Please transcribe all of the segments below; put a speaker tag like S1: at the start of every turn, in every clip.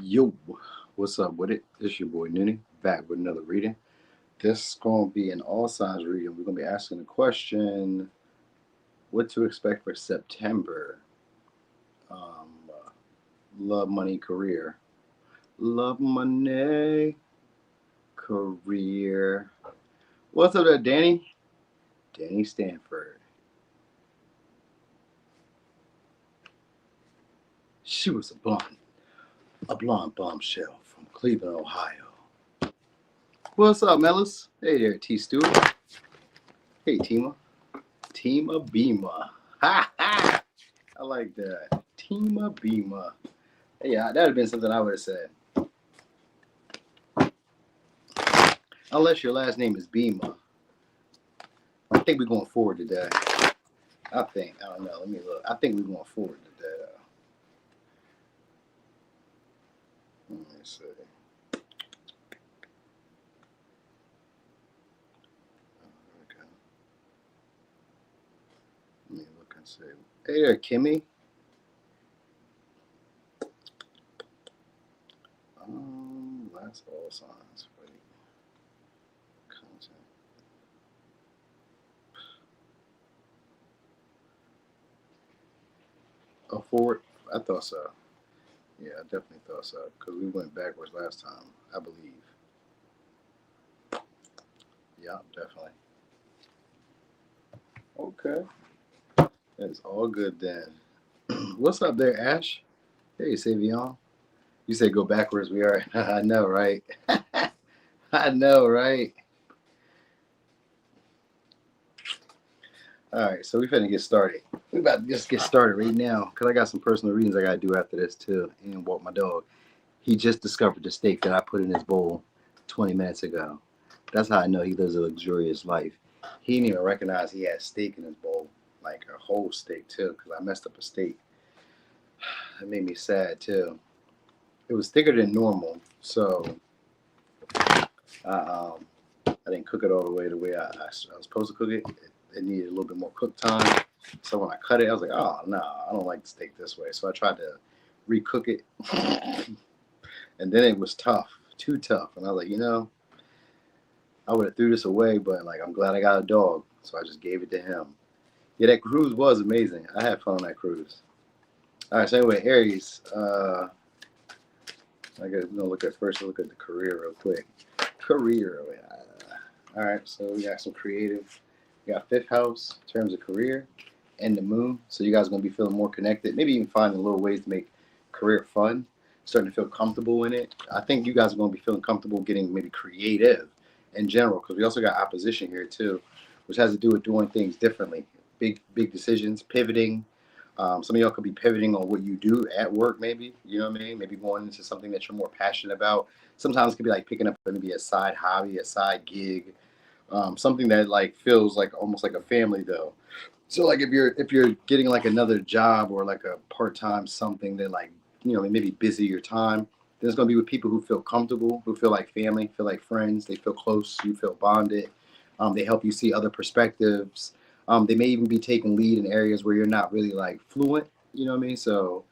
S1: Yo, what's up with it? It's your boy Nini, back with another reading. This is going to be an all signs reading. We're going to be asking the question what to expect for September. Um, Love, money, career. Love, money, career. What's up there, Danny? Danny Stanford. She was a blonde bombshell from Cleveland, Ohio. What's up, Mellis? Hey there, T. Stewart. Hey, Tima. Tima Bima. Ha ha! I like that. Tima Bima. Hey, yeah, that would have been something I would have said. Unless your last name is Bima. I think we're going forward today. I don't know. Let me look. I think we're going forward today. Let me see. Okay. Let me look and see. Hey there, Kimmy. That's all signs. Wait. Content. Oh, forward? I thought so. Yeah, I definitely thought so. Because we went backwards last time, I believe. Yeah, definitely. Okay. That is all good then. What's up there, Ash? Hey, Savion. You say go backwards. We are. I know, right? I know, right? All right, so we finna get started. We about to just get started right now because I got some personal readings I gotta do after this too, and walk my dog. He just discovered the steak that I put in his bowl 20 minutes ago. That's how I know he lives a luxurious life. He didn't even recognize he had steak in his bowl, like a whole steak too, because I messed up a steak. It made me sad too. It was thicker than normal, so I didn't cook it all the way I was supposed to cook it. It needed a little bit more cook time. So when I cut it, I was like, oh, no, I don't like the steak this way. So I tried to recook it. And then it was tough, too tough. And I was like, I would have threw this away, but like I'm glad I got a dog. So I just gave it to him. Yeah, that cruise was amazing. I had fun on that cruise. All right, so anyway, Aries. We're gonna look at the career real quick. Career. All right, so we got some creative. We got fifth house in terms of career and the moon. So you guys are going to be feeling more connected. Maybe even finding little ways to make career fun, starting to feel comfortable in it. I think you guys are going to be feeling comfortable getting maybe creative in general because we also got opposition here too, which has to do with doing things differently. Big decisions, pivoting. Some of y'all could be pivoting on what you do at work maybe. You know what I mean? Maybe going into something that you're more passionate about. Sometimes it could be like picking up maybe a side hobby, a side gig. Something that like feels like almost like a family though. So like if you're getting like another job or like a part-time something that like maybe busy your time, then it's gonna be with people who feel comfortable, who feel like family, feel like friends, they feel close, you feel bonded. They help you see other perspectives. They may even be taking lead in areas where you're not really like fluent. You know what I mean? So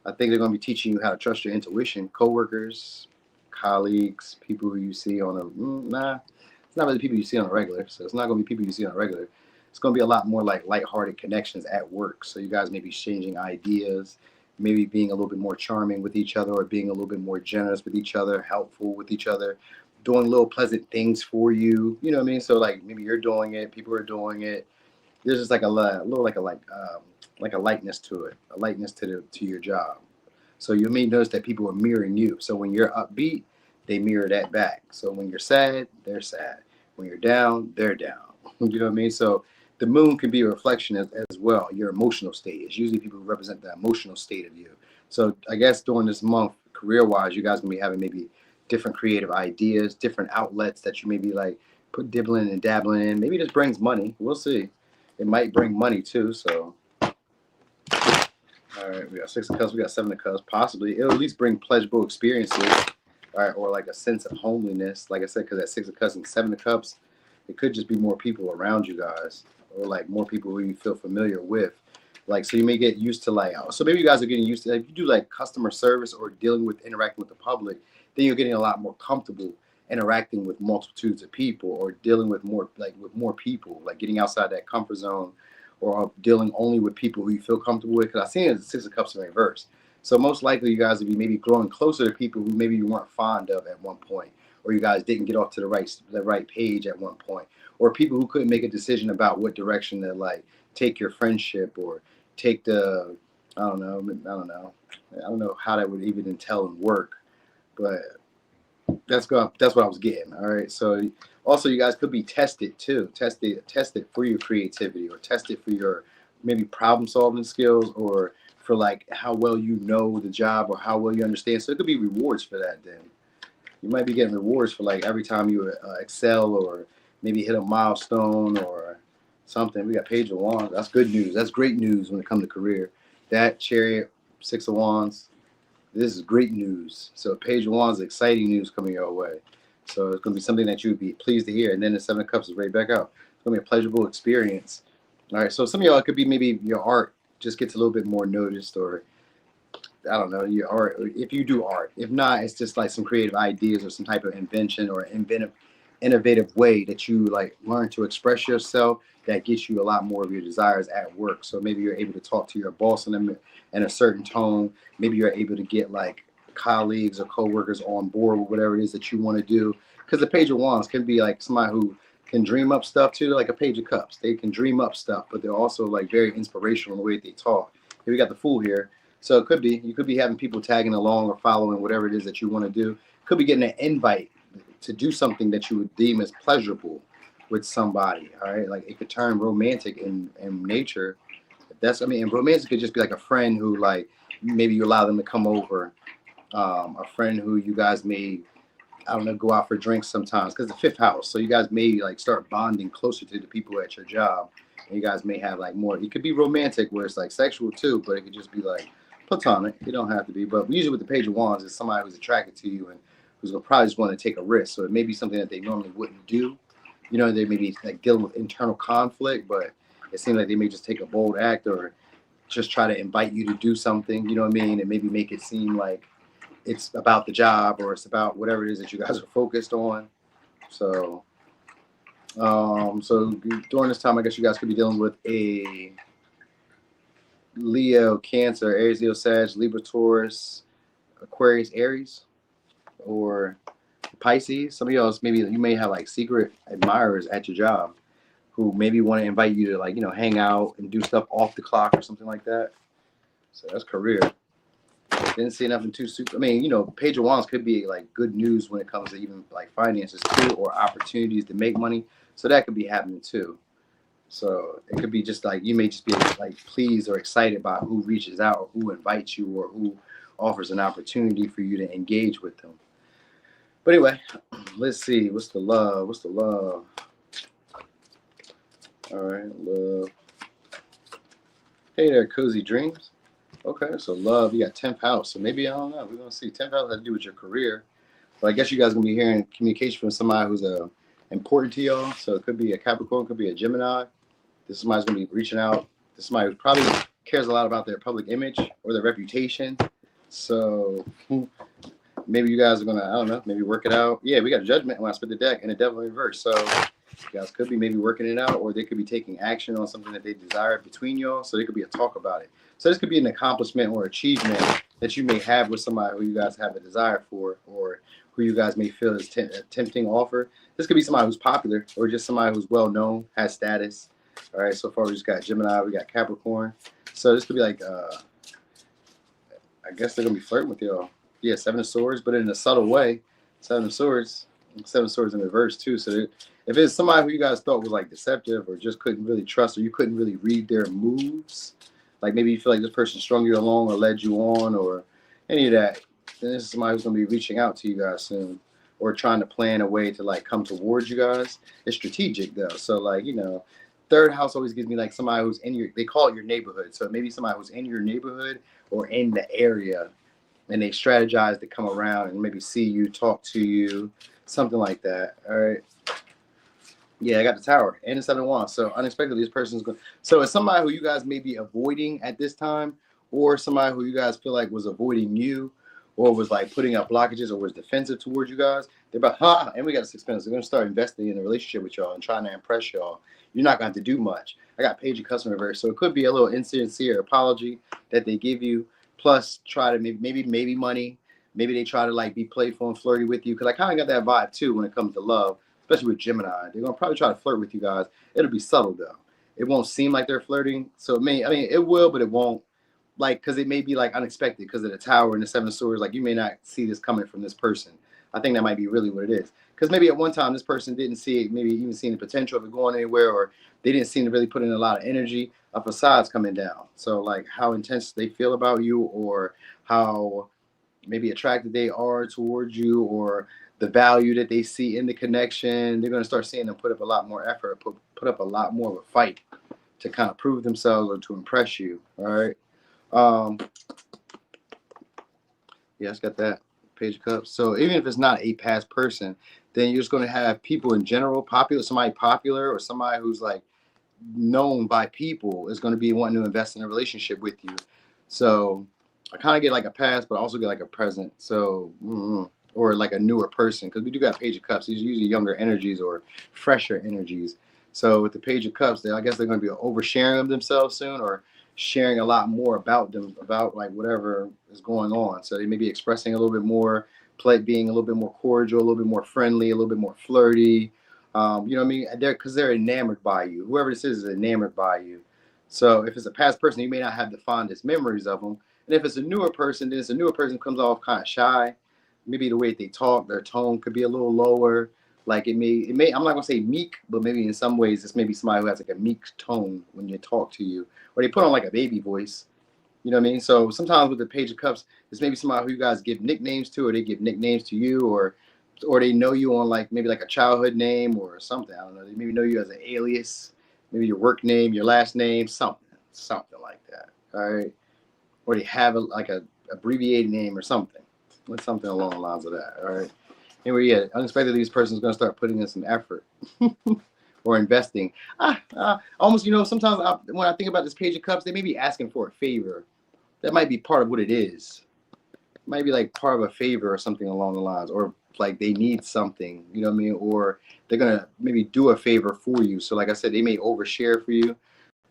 S1: I think they're gonna be teaching you how to trust your intuition. Coworkers, colleagues, people who you see on a it's not really people you see on a regular, so it's not going to be people you see on a regular. It's going to be a lot more like lighthearted connections at work. So you guys may be exchanging ideas, maybe being a little bit more charming with each other or being a little bit more generous with each other, helpful with each other, doing little pleasant things for you. You know what I mean? So like maybe you're doing it, people are doing it. There's just like a little like a lightness to it, a lightness to your job. So you may notice that people are mirroring you. So when you're upbeat, they mirror that back. So when you're sad, they're sad. When you're down, they're down. You know what I mean? So the moon can be a reflection as well. Your emotional state. It's usually people who represent the emotional state of you. So I guess during this month, career-wise, you guys can be having maybe different creative ideas, different outlets that you maybe like put dibbling and dabbling in. Maybe this brings money. We'll see. It might bring money too. So all right, we got Six of Cups, we got Seven of Cups. Possibly, it'll at least bring pleasurable experiences, all right, or like a sense of homeliness. Like I said, because that Six of Cups and Seven of Cups, it could just be more people around you guys, or like more people who you feel familiar with. Like, so you may get used to like, so maybe you guys are getting used to, if you do like customer service or dealing with interacting with the public, then you're getting a lot more comfortable interacting with multitudes of people or dealing with more people, like getting outside that comfort zone or dealing only with people who you feel comfortable with. Because I seen it as 6 of Cups in reverse. So most likely you guys will be maybe growing closer to people who maybe you weren't fond of at one point, or you guys didn't get off to the right page at one point, or people who couldn't make a decision about what direction to like take your friendship or take the, I don't know how that would even entail and work, but that's what I was getting. All right. So also you guys could be tested too, tested for your creativity or tested for your maybe problem solving skills or for like how well you know the job or how well you understand. So it could be rewards for that. Then you might be getting rewards for like every time you excel or maybe hit a milestone or something. We got Page of Wands. That's good news. That's great news when it comes to career. That Chariot, 6 of Wands. This is great news. So Page of Wands is exciting news coming your way. So it's going to be something that you would be pleased to hear. And then the 7 of Cups is right back out. It's going to be a pleasurable experience. All right. So some of y'all, it could be maybe your art just gets a little bit more noticed, or I don't know, your art, if you do art. If not, it's just like some creative ideas or some type of invention or innovative way that you like learn to express yourself that gets you a lot more of your desires at work. So maybe you're able to talk to your boss in a certain tone. Maybe you're able to get like colleagues or coworkers on board with whatever it is that you want to do. Because the Page of Wands can be like somebody who can dream up stuff too, like a Page of Cups. They can dream up stuff, but they're also like very inspirational in the way that they talk. Here we got the Fool here. So it could be, you could be having people tagging along or following whatever it is that you want to do. Could be getting an invite to do something that you would deem as pleasurable with somebody. All right. Like it could turn romantic in nature. That's, I mean, and romantic could just be like a friend who like, maybe you allow them to come over. A friend who you guys may, I don't know, go out for drinks sometimes because the 5th house. So you guys may like start bonding closer to the people at your job. And you guys may have like more, it could be romantic where it's like sexual too, but it could just be like platonic. It don't have to be. But usually with the Page of Wands, it's somebody who's attracted to you and who's gonna probably just want to take a risk. So it may be something that they normally wouldn't do. You know, they may be like dealing with internal conflict, but it seems like they may just take a bold act or just try to invite you to do something, you know what I mean? And maybe make it seem like it's about the job or it's about whatever it is that you guys are focused on. So, so during this time, I guess you guys could be dealing with a Leo, Cancer, Aries, Leo, Sag, Libra, Taurus, Aquarius, Aries, or Pisces. Some of y'all, maybe you may have like secret admirers at your job who maybe want to invite you to like, you know, hang out and do stuff off the clock or something like that. So that's career. Didn't see nothing too super. I mean, you know, Page of Wands could be like good news when it comes to even like finances too, or opportunities to make money. So that could be happening too. So it could be just like, you may just be like pleased or excited about who reaches out or who invites you or who offers an opportunity for you to engage with them. But anyway, let's see. What's the love? What's the love? All right, love. Hey there, Cozy Dreams. Okay, so love, you got 10th house. So maybe, I don't know, we're going to see. 10th house has to do with your career. But I guess you guys are going to be hearing communication from somebody who's important to y'all. So it could be a Capricorn, could be a Gemini. This somebody's going to be reaching out. This is somebody who probably cares a lot about their public image or their reputation. So maybe you guys are going to, I don't know, maybe work it out. Yeah, we got a Judgment when I split the deck and a Devil in reverse. So you guys could be maybe working it out, or they could be taking action on something that they desire between y'all. So there could be a talk about it. So this could be an accomplishment or achievement that you may have with somebody who you guys have a desire for, or who you guys may feel is a tempting offer. This could be somebody who's popular or just somebody who's well known, has status. All right, so far we just got Gemini, we got Capricorn. So this could be like, I guess they're going to be flirting with y'all. Yeah, 7 of Swords, but in a subtle way. 7 of Swords in reverse too. So if it's somebody who you guys thought was like deceptive or just couldn't really trust, or you couldn't really read their moves, like maybe you feel like this person strung you along or led you on or any of that, then this is somebody who's going to be reaching out to you guys soon or trying to plan a way to like come towards you guys. It's strategic though. So like, you know, 3rd house always gives me like somebody who's in your, they call it your neighborhood. So maybe somebody who's in your neighborhood or in the area, and they strategize to come around and maybe see you, talk to you, something like that. All right. Yeah, I got the Tower and the Seven of Wands. So unexpectedly, this person's going. So it's somebody who you guys may be avoiding at this time, or somebody who you guys feel like was avoiding you, or was like putting up blockages, or was defensive towards you guys. They're about, and we got a Six of Pentacles. They're going to start investing in a relationship with y'all and trying to impress y'all. You're not going to have to do much. I got Page of Customer Reverse, so it could be a little insincere apology that they give you, plus try to maybe money. Maybe they try to like be playful and flirty with you, because I kind of got that vibe too when it comes to love, especially with Gemini. They're gonna probably try to flirt with you guys. It'll be subtle though. It won't seem like they're flirting. So it will, but it won't. Like, because it may be like unexpected because of the Tower and the Seven of Swords. Like, you may not see this coming from this person. I think that might be really what it is. Because maybe at one time this person didn't see it, maybe even seeing the potential of it going anywhere, or they didn't seem to really put in a lot of energy. A facade's coming down. So like how intense they feel about you, or how maybe attracted they are towards you, or the value that they see in the connection. They're going to start seeing them put up a lot more effort, put up a lot more of a fight to kind of prove themselves or to impress you. All right. Yeah, it's got that Page of Cups. So even if it's not a past person, then you're just going to have people in general, somebody popular, or somebody who's like known by people is going to be wanting to invest in a relationship with you. So I kind of get like a past, but I also get like a present. So, or like a newer person, because we do got Page of Cups. These are usually younger energies or fresher energies. So with the Page of Cups, I guess they're going to be oversharing of themselves soon, or sharing a lot more about them, about like whatever is going on. So they may be expressing a little bit more, being a little bit more cordial, a little bit more friendly, a little bit more flirty. You know what I mean? Because they're enamored by you. Whoever this is enamored by you. So if it's a past person, you may not have the fondest memories of them. And if it's a newer person, then it's a newer person who comes off kind of shy. Maybe the way they talk, their tone could be a little lower. Like it may. I'm not gonna say meek, but maybe in some ways, this may be somebody who has like a meek tone when you talk to you, or they put on like a baby voice. You know what I mean? So sometimes with the Page of Cups, it's maybe somebody who you guys give nicknames to, or they give nicknames to you, or they know you on like maybe like a childhood name or something. I don't know. They maybe know you as an alias, maybe your work name, your last name, something like that. All right. Or they have like a abbreviated name or something. Something along the lines of that. All right. Anyway, yeah, unexpectedly, this person's going to start putting in some effort or investing. Almost, sometimes when I think about this Page of Cups, they may be asking for a favor. That might be part of what it is. It might be like part of a favor or something along the lines, or like they need something, you know what I mean? Or they're going to maybe do a favor for you. So like I said, they may overshare for you.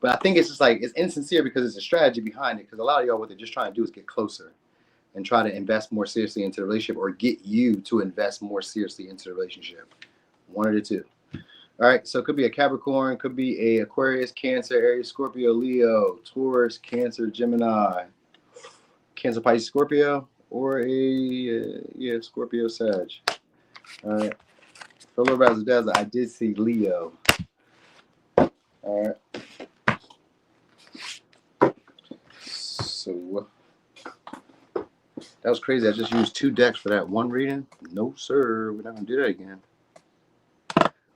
S1: But I think it's just like, it's insincere because it's a strategy behind it. Because a lot of y'all, what they're just trying to do is get closer and try to invest more seriously into the relationship, or get you to invest more seriously into the relationship. One of the two. All right, so it could be a Capricorn, could be a Aquarius, Cancer, Aries, Scorpio, Leo, Taurus, Cancer, Gemini, Cancer, Pisces, Scorpio, or a Scorpio, Sag. All right. For a little razzle dazzle, I did see Leo. All right. So that was crazy. I just used 2 decks for that one reading. No, sir. We're not going to do that again.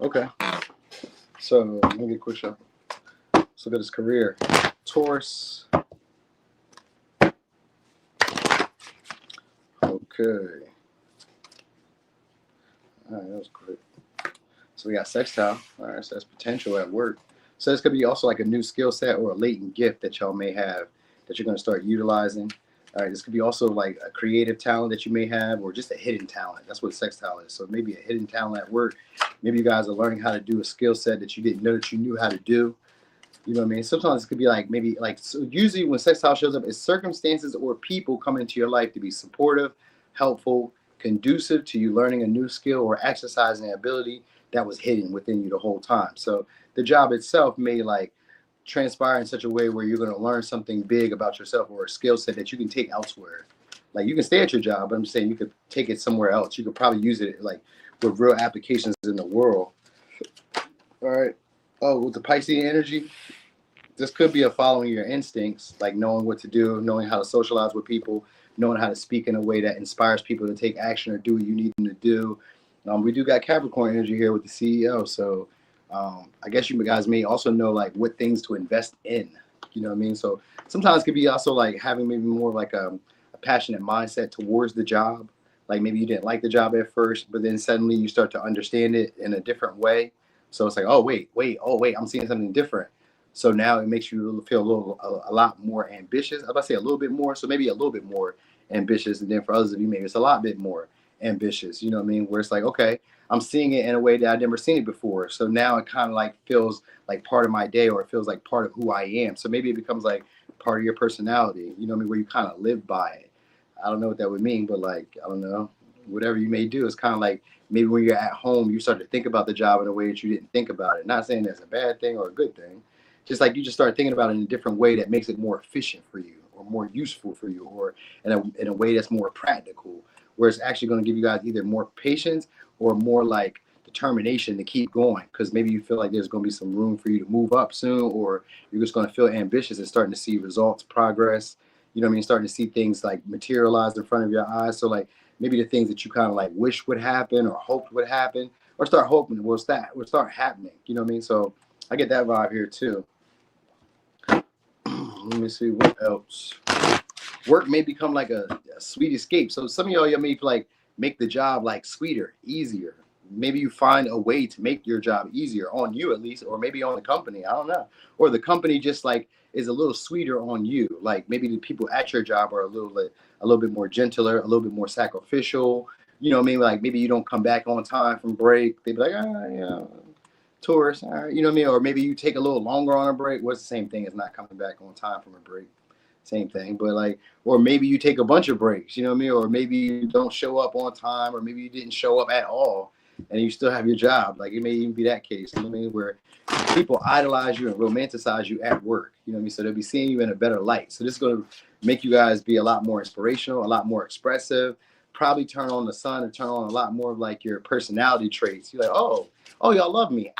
S1: Okay. So let me get a quick shot. Let's look at his career. Taurus. Okay. All right, that was great. So we got sextile. All right, so that's potential at work. So this could be also like a new skill set or a latent gift that y'all may have that you're going to start utilizing. All right, this could be also like a creative talent that you may have, or just a hidden talent. That's what sextile is. So maybe a hidden talent at work. Maybe you guys are learning how to do a skill set that you didn't know that you knew how to do. You know what I mean? Sometimes it could be like maybe like, so usually when sextile shows up, it's circumstances or people come into your life to be supportive, helpful, conducive to you learning a new skill or exercising an ability that was hidden within you the whole time. So the job itself may like transpire in such a way where you're going to learn something big about yourself, or a skill set that you can take elsewhere. Like you can stay at your job, but I'm saying you could take it somewhere else. You could probably use it like with real applications in the world. All right. Oh, with the Pisces energy, this could be a following your instincts, like knowing what to do, knowing how to socialize with people, knowing how to speak in a way that inspires people to take action or do what you need them to do. We do got Capricorn energy here with the CEO, so I guess you guys may also know like what things to invest in. You know what I mean? So sometimes it could be also like having maybe more like a passionate mindset towards the job. Like maybe you didn't like the job at first, but then suddenly you start to understand it in a different way. So it's like, oh wait, I'm seeing something different. So now it makes you feel a lot more ambitious. I'm about to say a little bit more, so maybe a little bit more ambitious, and then for others of you, maybe it's a lot bit more ambitious. You know what I mean? Where it's like, okay, I'm seeing it in a way that I've never seen it before. So now it kind of like feels like part of my day, or it feels like part of who I am. So maybe it becomes like part of your personality. You know what I mean? Where you kind of live by it. I don't know what that would mean, but like, I don't know. Whatever you may do, it's kind of like maybe when you're at home, you start to think about the job in a way that you didn't think about it. Not saying that's a bad thing or a good thing. Just like you just start thinking about it in a different way that makes it more efficient for you, or more useful for you, or in a way that's more practical, where it's actually going to give you guys either more patience or more like determination to keep going. Because maybe you feel like there's going to be some room for you to move up soon, or you're just going to feel ambitious and starting to see results, progress. You know what I mean? Starting to see things like materialize in front of your eyes. So like maybe the things that you kind of like wish would happen or hoped would happen, or start hoping will start happening. You know what I mean? So I get that vibe here too. Let me see what else. Work may become like a sweet escape. So some of y'all may like make the job like sweeter, easier. Maybe you find a way to make your job easier on you at least, or maybe on the company. I don't know. Or the company just like is a little sweeter on you. Like maybe the people at your job are a little bit more gentler, a little bit more sacrificial. You know what I mean? Like maybe you don't come back on time from break. They'd be like, yeah, Taurus, all right, you know what I mean? Or maybe you take a little longer on a break. What's the same thing as not coming back on time from a break? Same thing. But like, or maybe you take a bunch of breaks, you know what I mean? Or maybe you don't show up on time, or maybe you didn't show up at all and you still have your job. Like it may even be that case, you know what I mean? Where people idolize you and romanticize you at work, you know what I mean? So they'll be seeing you in a better light. So this is going to make you guys be a lot more inspirational, a lot more expressive, probably turn on the sun and turn on a lot more of like your personality traits. You're like, oh, y'all love me.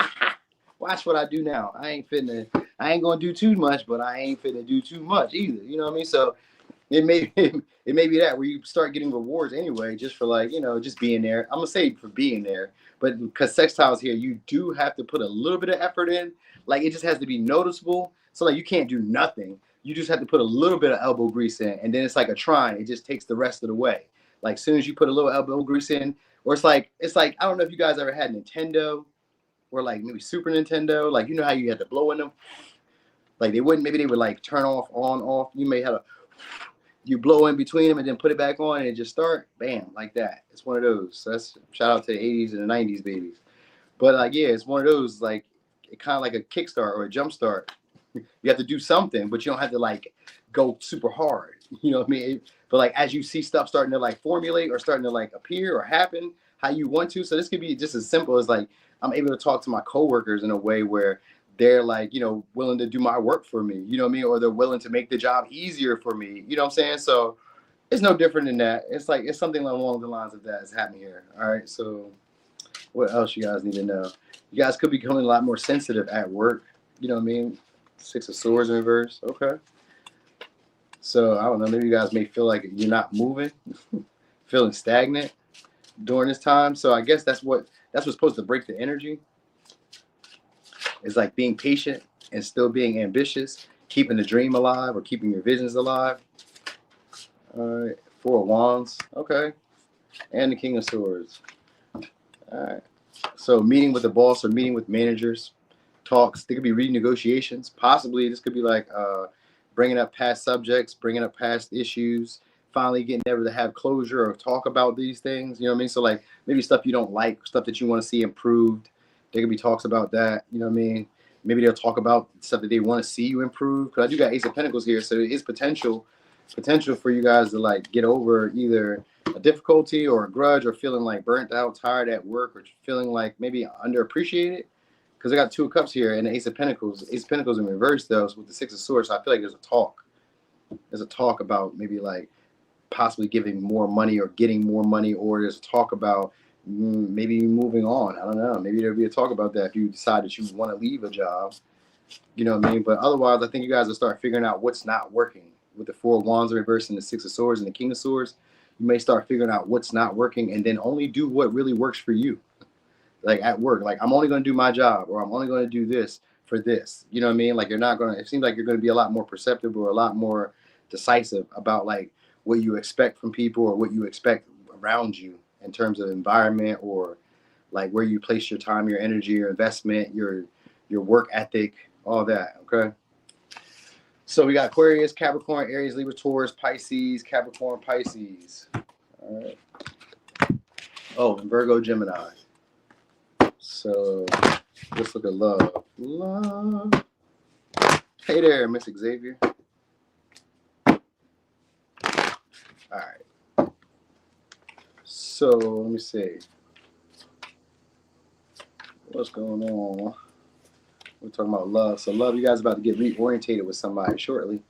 S1: Watch what I do now. I ain't gonna do too much, but I ain't finna do too much either. You know what I mean? So it may be that where you start getting rewards anyway, just for like, you know, just being there. I'm gonna say for being there, but because sextiles here, you do have to put a little bit of effort in. Like it just has to be noticeable. So like you can't do nothing. You just have to put a little bit of elbow grease in, and then it's like a trine. It just takes the rest of the way. Like as soon as you put a little elbow grease in, or it's like I don't know if you guys ever had Nintendo or like maybe Super Nintendo. Like you know how you had to blow in them. Like they would like turn off, on, off. You may have you blow in between them and then put it back on and it just start, bam, like that. It's one of those. So that's shout out to the 80s and the 90s babies. But like yeah, it's one of those like it kind of like a kickstart or a jump start. You have to do something, but you don't have to like go super hard. You know what I mean? But like as you see stuff starting to like formulate or starting to like appear or happen how you want to. So this could be just as simple as like I'm able to talk to my coworkers in a way where they're like, you know, willing to do my work for me, you know what I mean? Or they're willing to make the job easier for me. You know what I'm saying? So it's no different than that. It's like, it's something along the lines of that is happening here. All right. So what else you guys need to know? You guys could be becoming a lot more sensitive at work. You know what I mean? 6 of Swords in reverse. Okay. So I don't know. Maybe you guys may feel like you're not moving, feeling stagnant during this time. So I guess that's what's supposed to break the energy. It's like being patient and still being ambitious, keeping the dream alive or keeping your visions alive. All right, 4 of Wands. Okay. And the King of Swords. All right. So meeting with the boss or meeting with managers, talks. There could be renegotiations. Possibly this could be like bringing up past subjects, bringing up past issues, finally getting able to have closure or talk about these things. You know what I mean? So like maybe stuff you don't like, stuff that you want to see improved. There could be talks about that. You know what I mean? Maybe they'll talk about stuff that they want to see you improve. Because I do got Ace of Pentacles here, so it is potential for you guys to like get over either a difficulty or a grudge or feeling like burnt out, tired at work, or feeling like maybe underappreciated. Because I got 2 of Cups here and the Ace of Pentacles. Ace of Pentacles in reverse though, so with the 6 of Swords. So I feel like there's a talk. There's a talk about maybe like possibly giving more money or getting more money, or there's a talk about maybe moving on. I don't know. Maybe there'll be a talk about that if you decide that you want to leave a job. You know what I mean? But otherwise, I think you guys will start figuring out what's not working. With the 4 of Wands in reverse and the 6 of Swords and the King of Swords, you may start figuring out what's not working and then only do what really works for you. Like at work, like I'm only going to do my job, or I'm only going to do this for this. You know what I mean? Like you're not going to, it seems like you're going to be a lot more perceptive or a lot more decisive about like what you expect from people or what you expect around you in terms of environment or like where you place your time, your energy, your investment, your work ethic, all that. Okay. So we got Aquarius, Capricorn, Aries, Libra, Taurus, Pisces, Capricorn, Pisces. All right. Oh, and Virgo, Gemini. So let's look at love. Love. Hey there, Miss Xavier. All right. So let me see. What's going on? We're talking about love. So love, you guys are about to get reorientated with somebody shortly.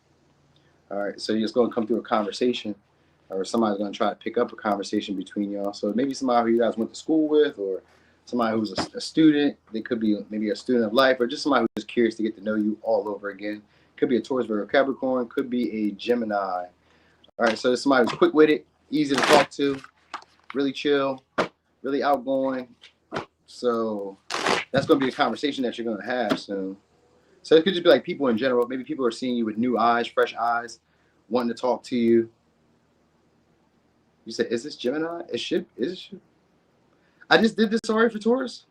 S1: All right. So you're just going to come through a conversation, or somebody's going to try to pick up a conversation between y'all. So maybe somebody who you guys went to school with, or somebody who's a student. They could be maybe a student of life, or just somebody who's just curious to get to know you all over again. Could be a Taurus, Virgo, Capricorn. Could be a Gemini. All right, so somebody who's quick-witted, easy to talk to, really chill, really outgoing. So that's going to be a conversation that you're going to have soon. So it could just be like people in general. Maybe people are seeing you with new eyes, fresh eyes, wanting to talk to you. You said, is this Gemini? Is it? I just did this already for Taurus.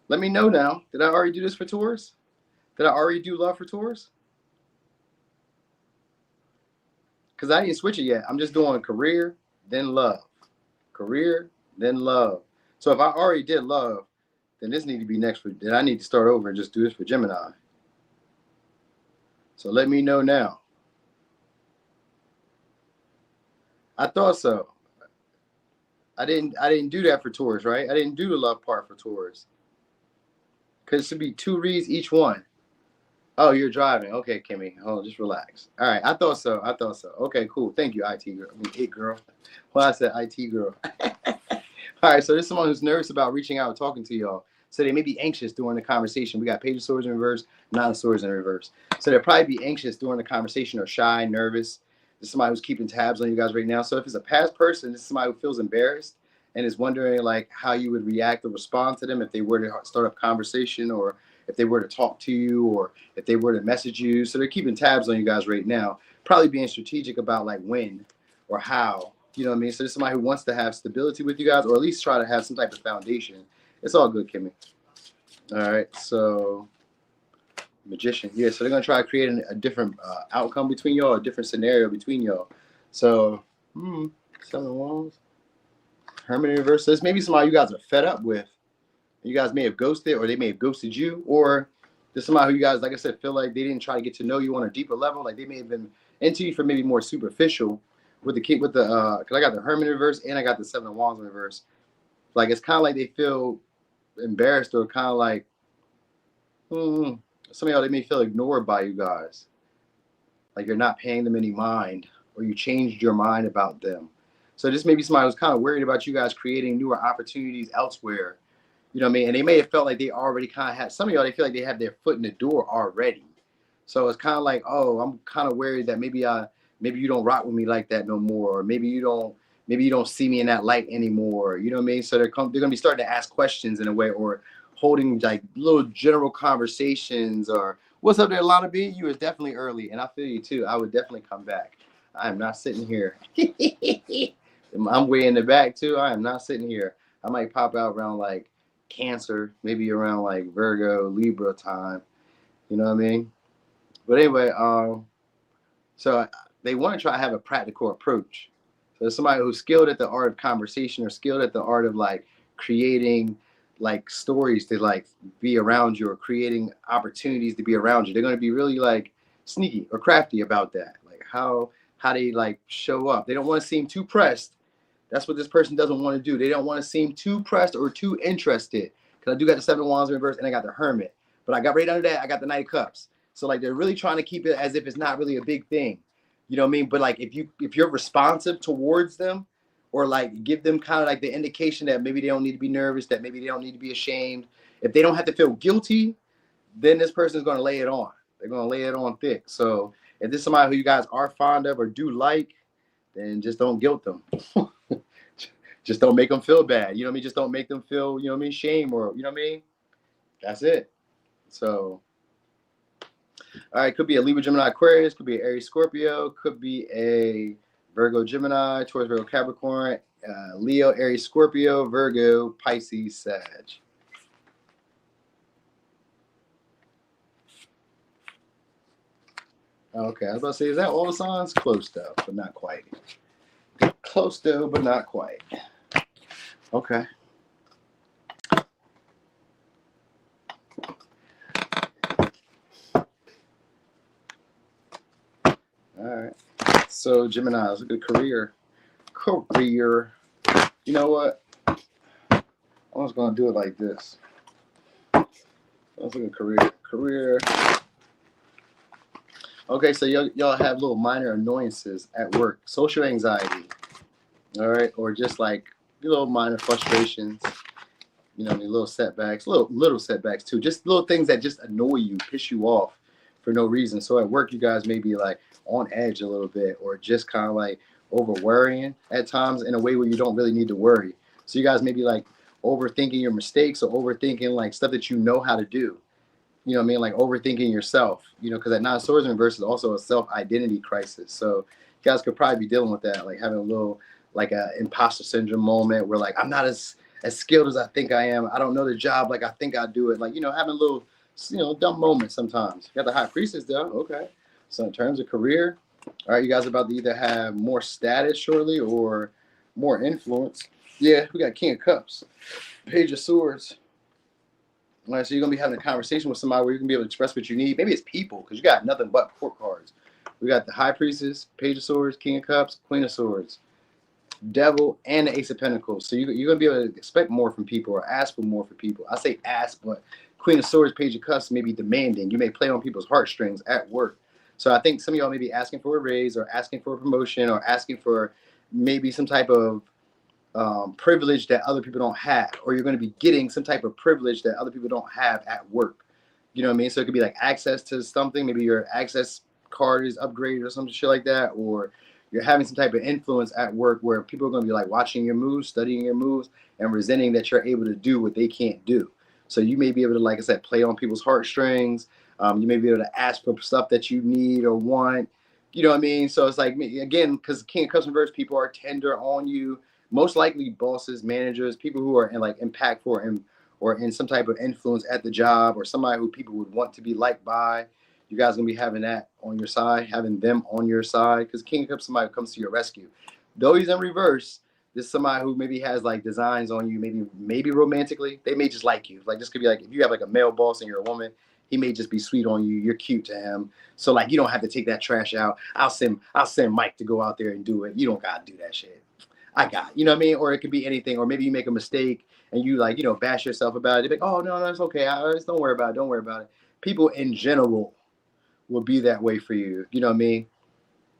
S1: Let me know now. Did I already do this for Taurus? Did I already do love for Taurus? Because I didn't switch it yet. I'm just doing career, then love. Career, then love. So if I already did love, then this need to be next for, then I need to start over and just do this for Gemini. So let me know now. I thought so. I didn't do that for Taurus, right? I didn't do the love part for Taurus. Because it should be 2 reads each one. Oh, you're driving. Okay, Kimmy. Hold on, just relax. All right, I thought so. Okay, cool. Thank you, IT girl. It girl. Well, I said IT girl. All right, so there's someone who's nervous about reaching out and talking to y'all. So they may be anxious during the conversation. We got Page of Swords in reverse, Nine of Swords in reverse. So they'll probably be anxious during the conversation or shy, nervous. There's somebody who's keeping tabs on you guys right now. So if it's a past person, this is somebody who feels embarrassed and is wondering like how you would react or respond to them if they were to start a conversation, or if they were to talk to you, or if they were to message you. So they're keeping tabs on you guys right now, probably being strategic about like when or how, you know what I mean? So there's somebody who wants to have stability with you guys, or at least try to have some type of foundation. It's all good, Kimmy. All right, so Magician. Yeah, so they're going to try to create a different outcome between y'all, a different scenario between y'all. So, 7 of Wands. Hermit in reverse. So this may be somebody you guys are fed up with. You guys may have ghosted, or they may have ghosted you, or there's somebody who you guys, like I said, feel like they didn't try to get to know you on a deeper level. Like they may have been into you for maybe more superficial with the because I got the Hermit in reverse and I got the 7 of Wands in reverse. Like it's kind of like they feel embarrassed, or kind of like, some of y'all, they may feel ignored by you guys. Like you're not paying them any mind, or you changed your mind about them. So this may be somebody who's kind of worried about you guys creating newer opportunities elsewhere. You know what I mean? And they may have felt like they already kind of had, some of y'all, they feel like they have their foot in the door already. So it's kind of like, oh, I'm kind of worried that maybe you don't rock with me like that no more. Or maybe you don't see me in that light anymore. You know what I mean? So they're going to be starting to ask questions in a way, or holding like little general conversations, or what's up there, Lana B? You was definitely early, and I feel you too. I would definitely come back. I am not sitting here. I'm way in the back too. I am not sitting here. I might pop out around like Cancer, maybe around like Virgo, Libra time. You know what I mean? But anyway, so they want to try to have a practical approach. So somebody who's skilled at the art of conversation, or skilled at the art of like creating like stories to like be around you, or creating opportunities to be around you. They're going to be really like sneaky or crafty about that. Like how they like show up. They don't want to seem too pressed. That's what this person doesn't want to do. They don't want to seem too pressed or too interested. Because I do got the 7 of Wands in reverse, and I got the Hermit. But I got right under that, I got the Knight of Cups. So like they're really trying to keep it as if it's not really a big thing. You know what I mean? But like if you're responsive towards them, or like give them kind of like the indication that maybe they don't need to be nervous, that maybe they don't need to be ashamed. If they don't have to feel guilty, then this person is going to lay it on. They're going to lay it on thick. So if this is somebody who you guys are fond of or do like, then just don't guilt them. Just don't make them feel bad. You know what I mean? Just don't make them feel, you know what I mean, shame, or, you know what I mean? That's it. So, all right, could be a Libra, Gemini, Aquarius, could be an Aries, Scorpio, could be a Virgo, Gemini, Taurus, Virgo, Capricorn, Leo, Aries, Scorpio, Virgo, Pisces, Sag. Okay, I was about to say, is that all the signs? Close though, but not quite. Close though, but not quite. Okay. All right. So Gemini, let's look at career. Career. You know what? I was gonna do it like this. Let's look at career. Career. Okay, so y'all have little minor annoyances at work, social anxiety, all right, or just like little minor frustrations, you know, little setbacks, little setbacks too, just little things that just annoy you, piss you off for no reason. So at work, you guys may be like on edge a little bit, or just kind of like over worrying at times in a way where you don't really need to worry. So you guys may be like overthinking your mistakes or overthinking like stuff that you know how to do. You know what I mean? Like overthinking yourself, you know, because that 9 of Swords in reverse is also a self-identity crisis. So you guys could probably be dealing with that, like having a little, like a imposter syndrome moment where like, I'm not as skilled as I think I am. I don't know the job like I think I do it. Like, you know, having a little, you know, dumb moments sometimes. You got the High Priestess though. Okay. So in terms of career, all right, you guys are about to either have more status shortly or more influence. Yeah, we got King of Cups, Page of Swords. All right, so you're going to be having a conversation with somebody where you're going to be able to express what you need. Maybe it's people, because you got nothing but court cards. We got the High Priestess, Page of Swords, King of Cups, Queen of Swords, Devil, and the Ace of Pentacles. So you're going to be able to expect more from people or ask for more from people. I say ask, but Queen of Swords, Page of Cups may be demanding. You may play on people's heartstrings at work. So I think some of y'all may be asking for a raise or asking for a promotion or asking for maybe some type of privilege that other people don't have, or you're going to be getting some type of privilege that other people don't have at work. You know what I mean? So it could be like access to something. Maybe your access card is upgraded or some shit like that, or you're having some type of influence at work where people are going to be like watching your moves, studying your moves, and resenting that you're able to do what they can't do. So you may be able to, like I said, play on people's heartstrings. You may be able to ask for stuff that you need or want. You know what I mean? So it's like, again, because King of Cups reverse, people are tender on you. Most likely bosses, managers, people who are in like impactful or in some type of influence at the job, or somebody who people would want to be liked by. You guys gonna be having that on your side, having them on your side, because King of Cups, somebody who comes to your rescue. Though he's in reverse, this is somebody who maybe has like designs on you, maybe romantically. They may just like you. Like this could be like if you have like a male boss and you're a woman, he may just be sweet on you. You're cute to him, so like you don't have to take that trash out. I'll send Mike to go out there and do it. You don't gotta do that shit. I got, you know what I mean? Or it could be anything, or maybe you make a mistake and you like, you know, bash yourself about it. You're like, oh no, that's okay. Just don't worry about it. Don't worry about it. People in general will be that way for you. You know what I mean?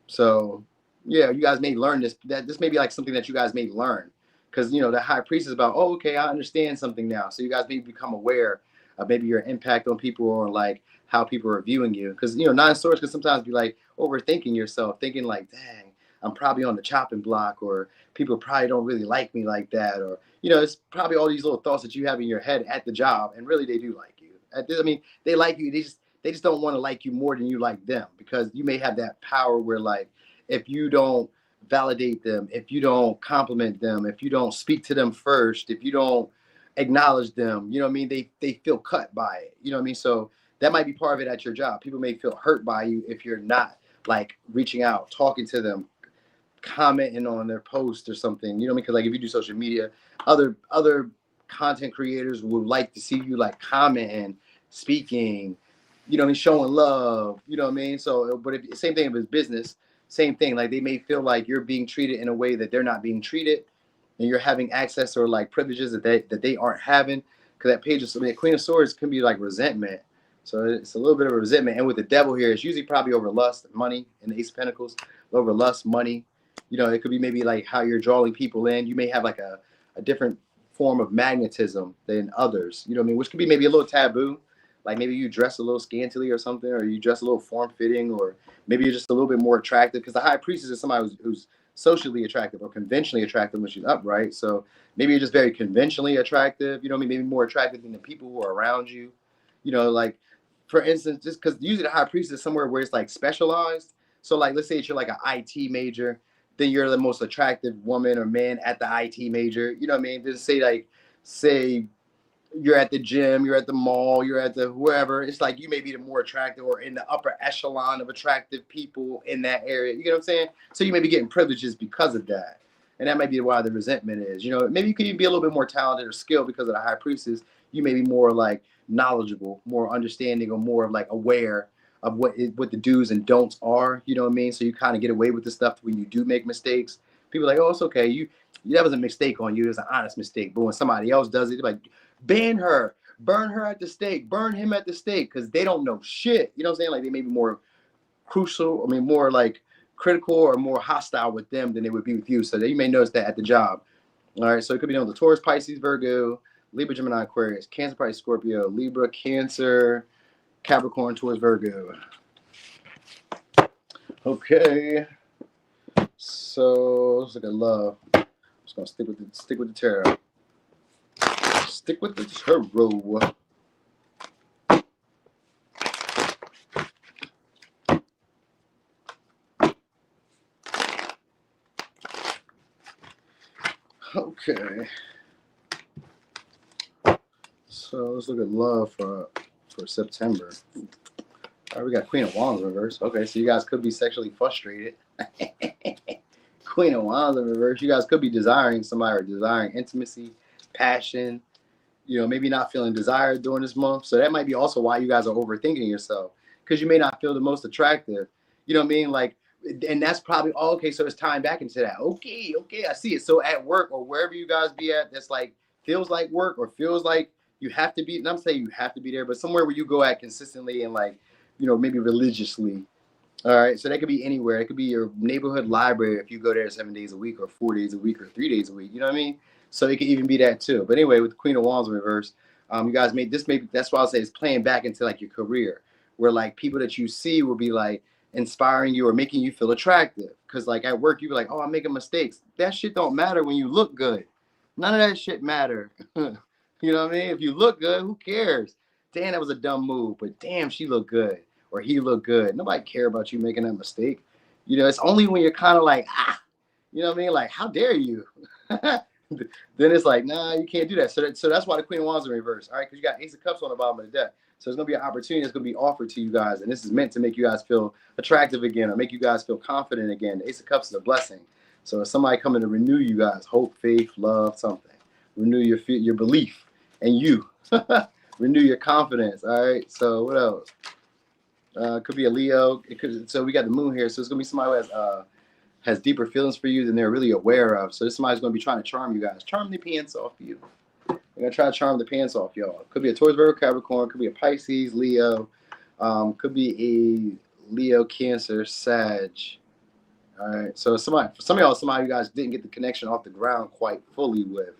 S1: So yeah, you guys may learn this. That this may be like something that you guys may learn, because you know the High Priest is about, oh, okay, I understand something now. So you guys may become aware of maybe your impact on people or like how people are viewing you. Because you know 9 of Swords can sometimes be like overthinking yourself, thinking like, dang, I'm probably on the chopping block, or people probably don't really like me like that, or you know, it's probably all these little thoughts that you have in your head at the job, and really they do like you. I mean, they like you. They just don't want to like you more than you like them, because you may have that power where like if you don't validate them, if you don't compliment them, if you don't speak to them first, if you don't acknowledge them, you know what I mean? They feel cut by it. You know what I mean? So that might be part of it at your job. People may feel hurt by you if you're not like reaching out, talking to them, commenting on their post or something. You know what I mean? Because like if you do social media, other content creators would like to see you like commenting, speaking, you know what I mean, showing love. You know what I mean? So, but if same thing if it's business, same thing. Like they may feel like you're being treated in a way that they're not being treated, and you're having access or like privileges that they aren't having. Because that page of, I mean, Queen of Swords can be like resentment. So it's a little bit of a resentment. And with the Devil here, it's usually probably over lust, money, and the Ace of Pentacles, over lust, money. You know, it could be maybe like how you're drawing people in. You may have like a different form of magnetism than others. You know what I mean? Which could be maybe a little taboo. Like maybe you dress a little scantily or something, or you dress a little form-fitting, or maybe you're just a little bit more attractive. Because the High Priestess is somebody who's socially attractive or conventionally attractive when she's upright. So maybe you're just very conventionally attractive. You know what I mean? Maybe more attractive than the people who are around you. You know, like for instance, just because usually the High Priestess is somewhere where it's like specialized. So like let's say you're like an IT major. then you're the most attractive woman or man at the IT major. You know what I mean? Just say like, say you're at the gym, you're at the mall, you're at the wherever. It's like you may be the more attractive or in the upper echelon of attractive people in that area. You get what I'm saying? So you may be getting privileges because of that. And that might be why the resentment is. You know, maybe you could even be a little bit more talented or skilled because of the high priestess. You may be more like knowledgeable, more understanding, or more like aware of what the do's and don'ts are. You know what I mean? So you kind of get away with the stuff when you do make mistakes. People are like, oh, it's okay. That was a mistake on you. It was an honest mistake. But when somebody else does it, they're like, ban her, burn her at the stake, burn him at the stake, because they don't know shit. You know what I'm saying? Like they may be more crucial, more like critical or more hostile with them than they would be with you. So you may notice that at the job. All right, so it could be on the Taurus, Pisces, Virgo, Libra, Gemini, Aquarius, Cancer, Pisces, Scorpio, Libra, Cancer, Capricorn, Taurus, Virgo. Okay, so let's look at love. I'm just gonna stick with the tarot. Stick with the tarot. Okay. So let's look at love for September. All right, we got Queen of Wands in reverse. Okay, so you guys could be sexually frustrated. Queen of Wands in reverse. You guys could be desiring somebody or desiring intimacy, passion. You know, maybe not feeling desired during this month. So that might be also why you guys are overthinking yourself, because you may not feel the most attractive. You know what I mean? Like, and that's probably, oh, okay, so it's tying back into that. Okay, I see it. So at work or wherever you guys be at, that's like, feels like work or feels like you have to be, and I'm saying you have to be there, but somewhere where you go at consistently and like, you know, maybe religiously. All right, so that could be anywhere. It could be your neighborhood library if you go there 7 days a week or 4 days a week or 3 days a week. You know what I mean? So it could even be that too. But anyway, with the Queen of Wands in reverse, you guys made this. Maybe that's why I'll say it's playing back into like your career, where like people that you see will be like inspiring you or making you feel attractive. Because like at work, you be like, oh, I'm making mistakes. That shit don't matter when you look good. None of that shit matter. You know what I mean? If you look good, who cares? Damn, that was a dumb move, but damn, she looked good or he looked good. Nobody care about you making that mistake. You know, it's only when you're kind of like, you know what I mean? Like, how dare you? Then it's like, nah, you can't do that. So that's why the Queen of Wands in reverse. All right, because you got Ace of Cups on the bottom of the deck. So there's going to be an opportunity that's going to be offered to you guys. And this is meant to make you guys feel attractive again or make you guys feel confident again. The Ace of Cups is a blessing. So it's somebody coming to renew you guys. Hope, faith, love, something. Renew your belief and you. Renew your confidence. All right. So what else? Could be a Leo. So we got the moon here. So it's going to be somebody who has deeper feelings for you than they're really aware of. So this somebody's going to be trying to charm you guys. Charm the pants off you. They're going to try to charm the pants off y'all. Could be a Taurus, Virgo, Capricorn. Could be a Pisces, Leo. Could be a Leo, Cancer, Sag. All right. So some of y'all, you guys didn't get the connection off the ground quite fully with.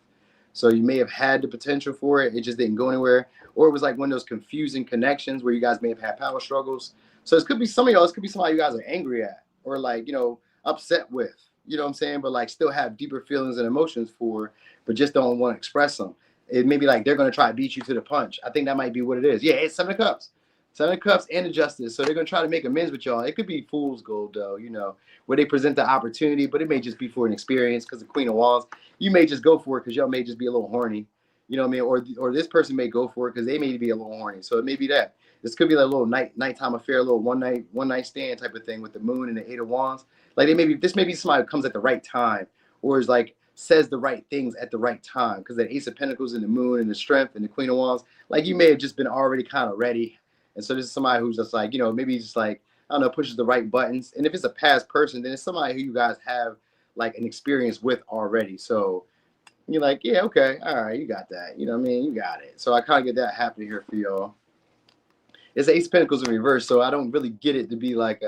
S1: So you may have had the potential for it. It just didn't go anywhere. Or it was like one of those confusing connections where you guys may have had power struggles. So it could be some of y'all. It could be somebody you guys are angry at or like, you know, upset with. You know what I'm saying? But like still have deeper feelings and emotions for, but just don't want to express them. It may be like they're going to try to beat you to the punch. I think that might be what it is. Yeah, it's 7 of Cups. 7 of Cups and the Justice. So they're going to try to make amends with y'all. It could be fool's gold, though, you know, where they present the opportunity, but it may just be for an experience because the Queen of Wands, you may just go for it because y'all may just be a little horny. You know what I mean? Or this person may go for it because they may be a little horny. So it may be that. This could be like a little nighttime affair, a little one night stand type of thing with the moon and the 8 of Wands. Like this may be somebody who comes at the right time or is like says the right things at the right time because the Ace of Pentacles and the moon and the strength and the Queen of Wands, like you may have just been already kind of ready. And so this is somebody who's just like, you know, maybe just like, I don't know, pushes the right buttons. And if it's a past person, then it's somebody who you guys have like an experience with already. So you're like, yeah, okay, all right, you got that. You know what I mean? You got it. So I kind of get that happening here for y'all. It's Ace of Pentacles in reverse, so I don't really get it to be like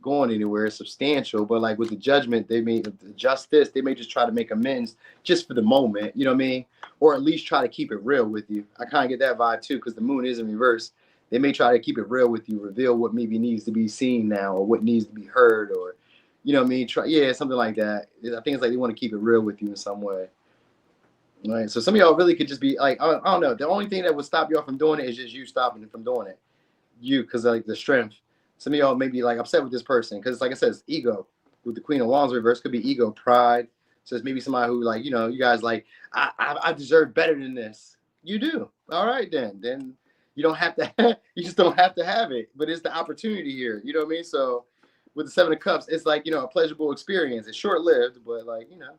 S1: going anywhere substantial. But like with the Judgment, they may the Justice, they may just try to make amends just for the moment. You know what I mean? Or at least try to keep it real with you. I kind of get that vibe too because the moon is in reverse. They may try to keep it real with you, reveal what maybe needs to be seen now or what needs to be heard or, you know what I mean? Something like that. I think it's like they want to keep it real with you in some way. All right, so some of y'all really could just be like, I don't know. The only thing that would stop y'all from doing it is just you stopping from doing it. You, because like the strength. Some of y'all may be like upset with this person because, like I said, it's ego. with the Queen of Wands reverse. Could be ego, pride. So it's maybe somebody who like, you know, you guys like, I deserve better than this. You do. All right, then you don't have to, you just don't have to have it, but it's the opportunity here. You know what I mean? So with the Seven of Cups, it's like, you know, a pleasurable experience. It's short lived, but like, you know,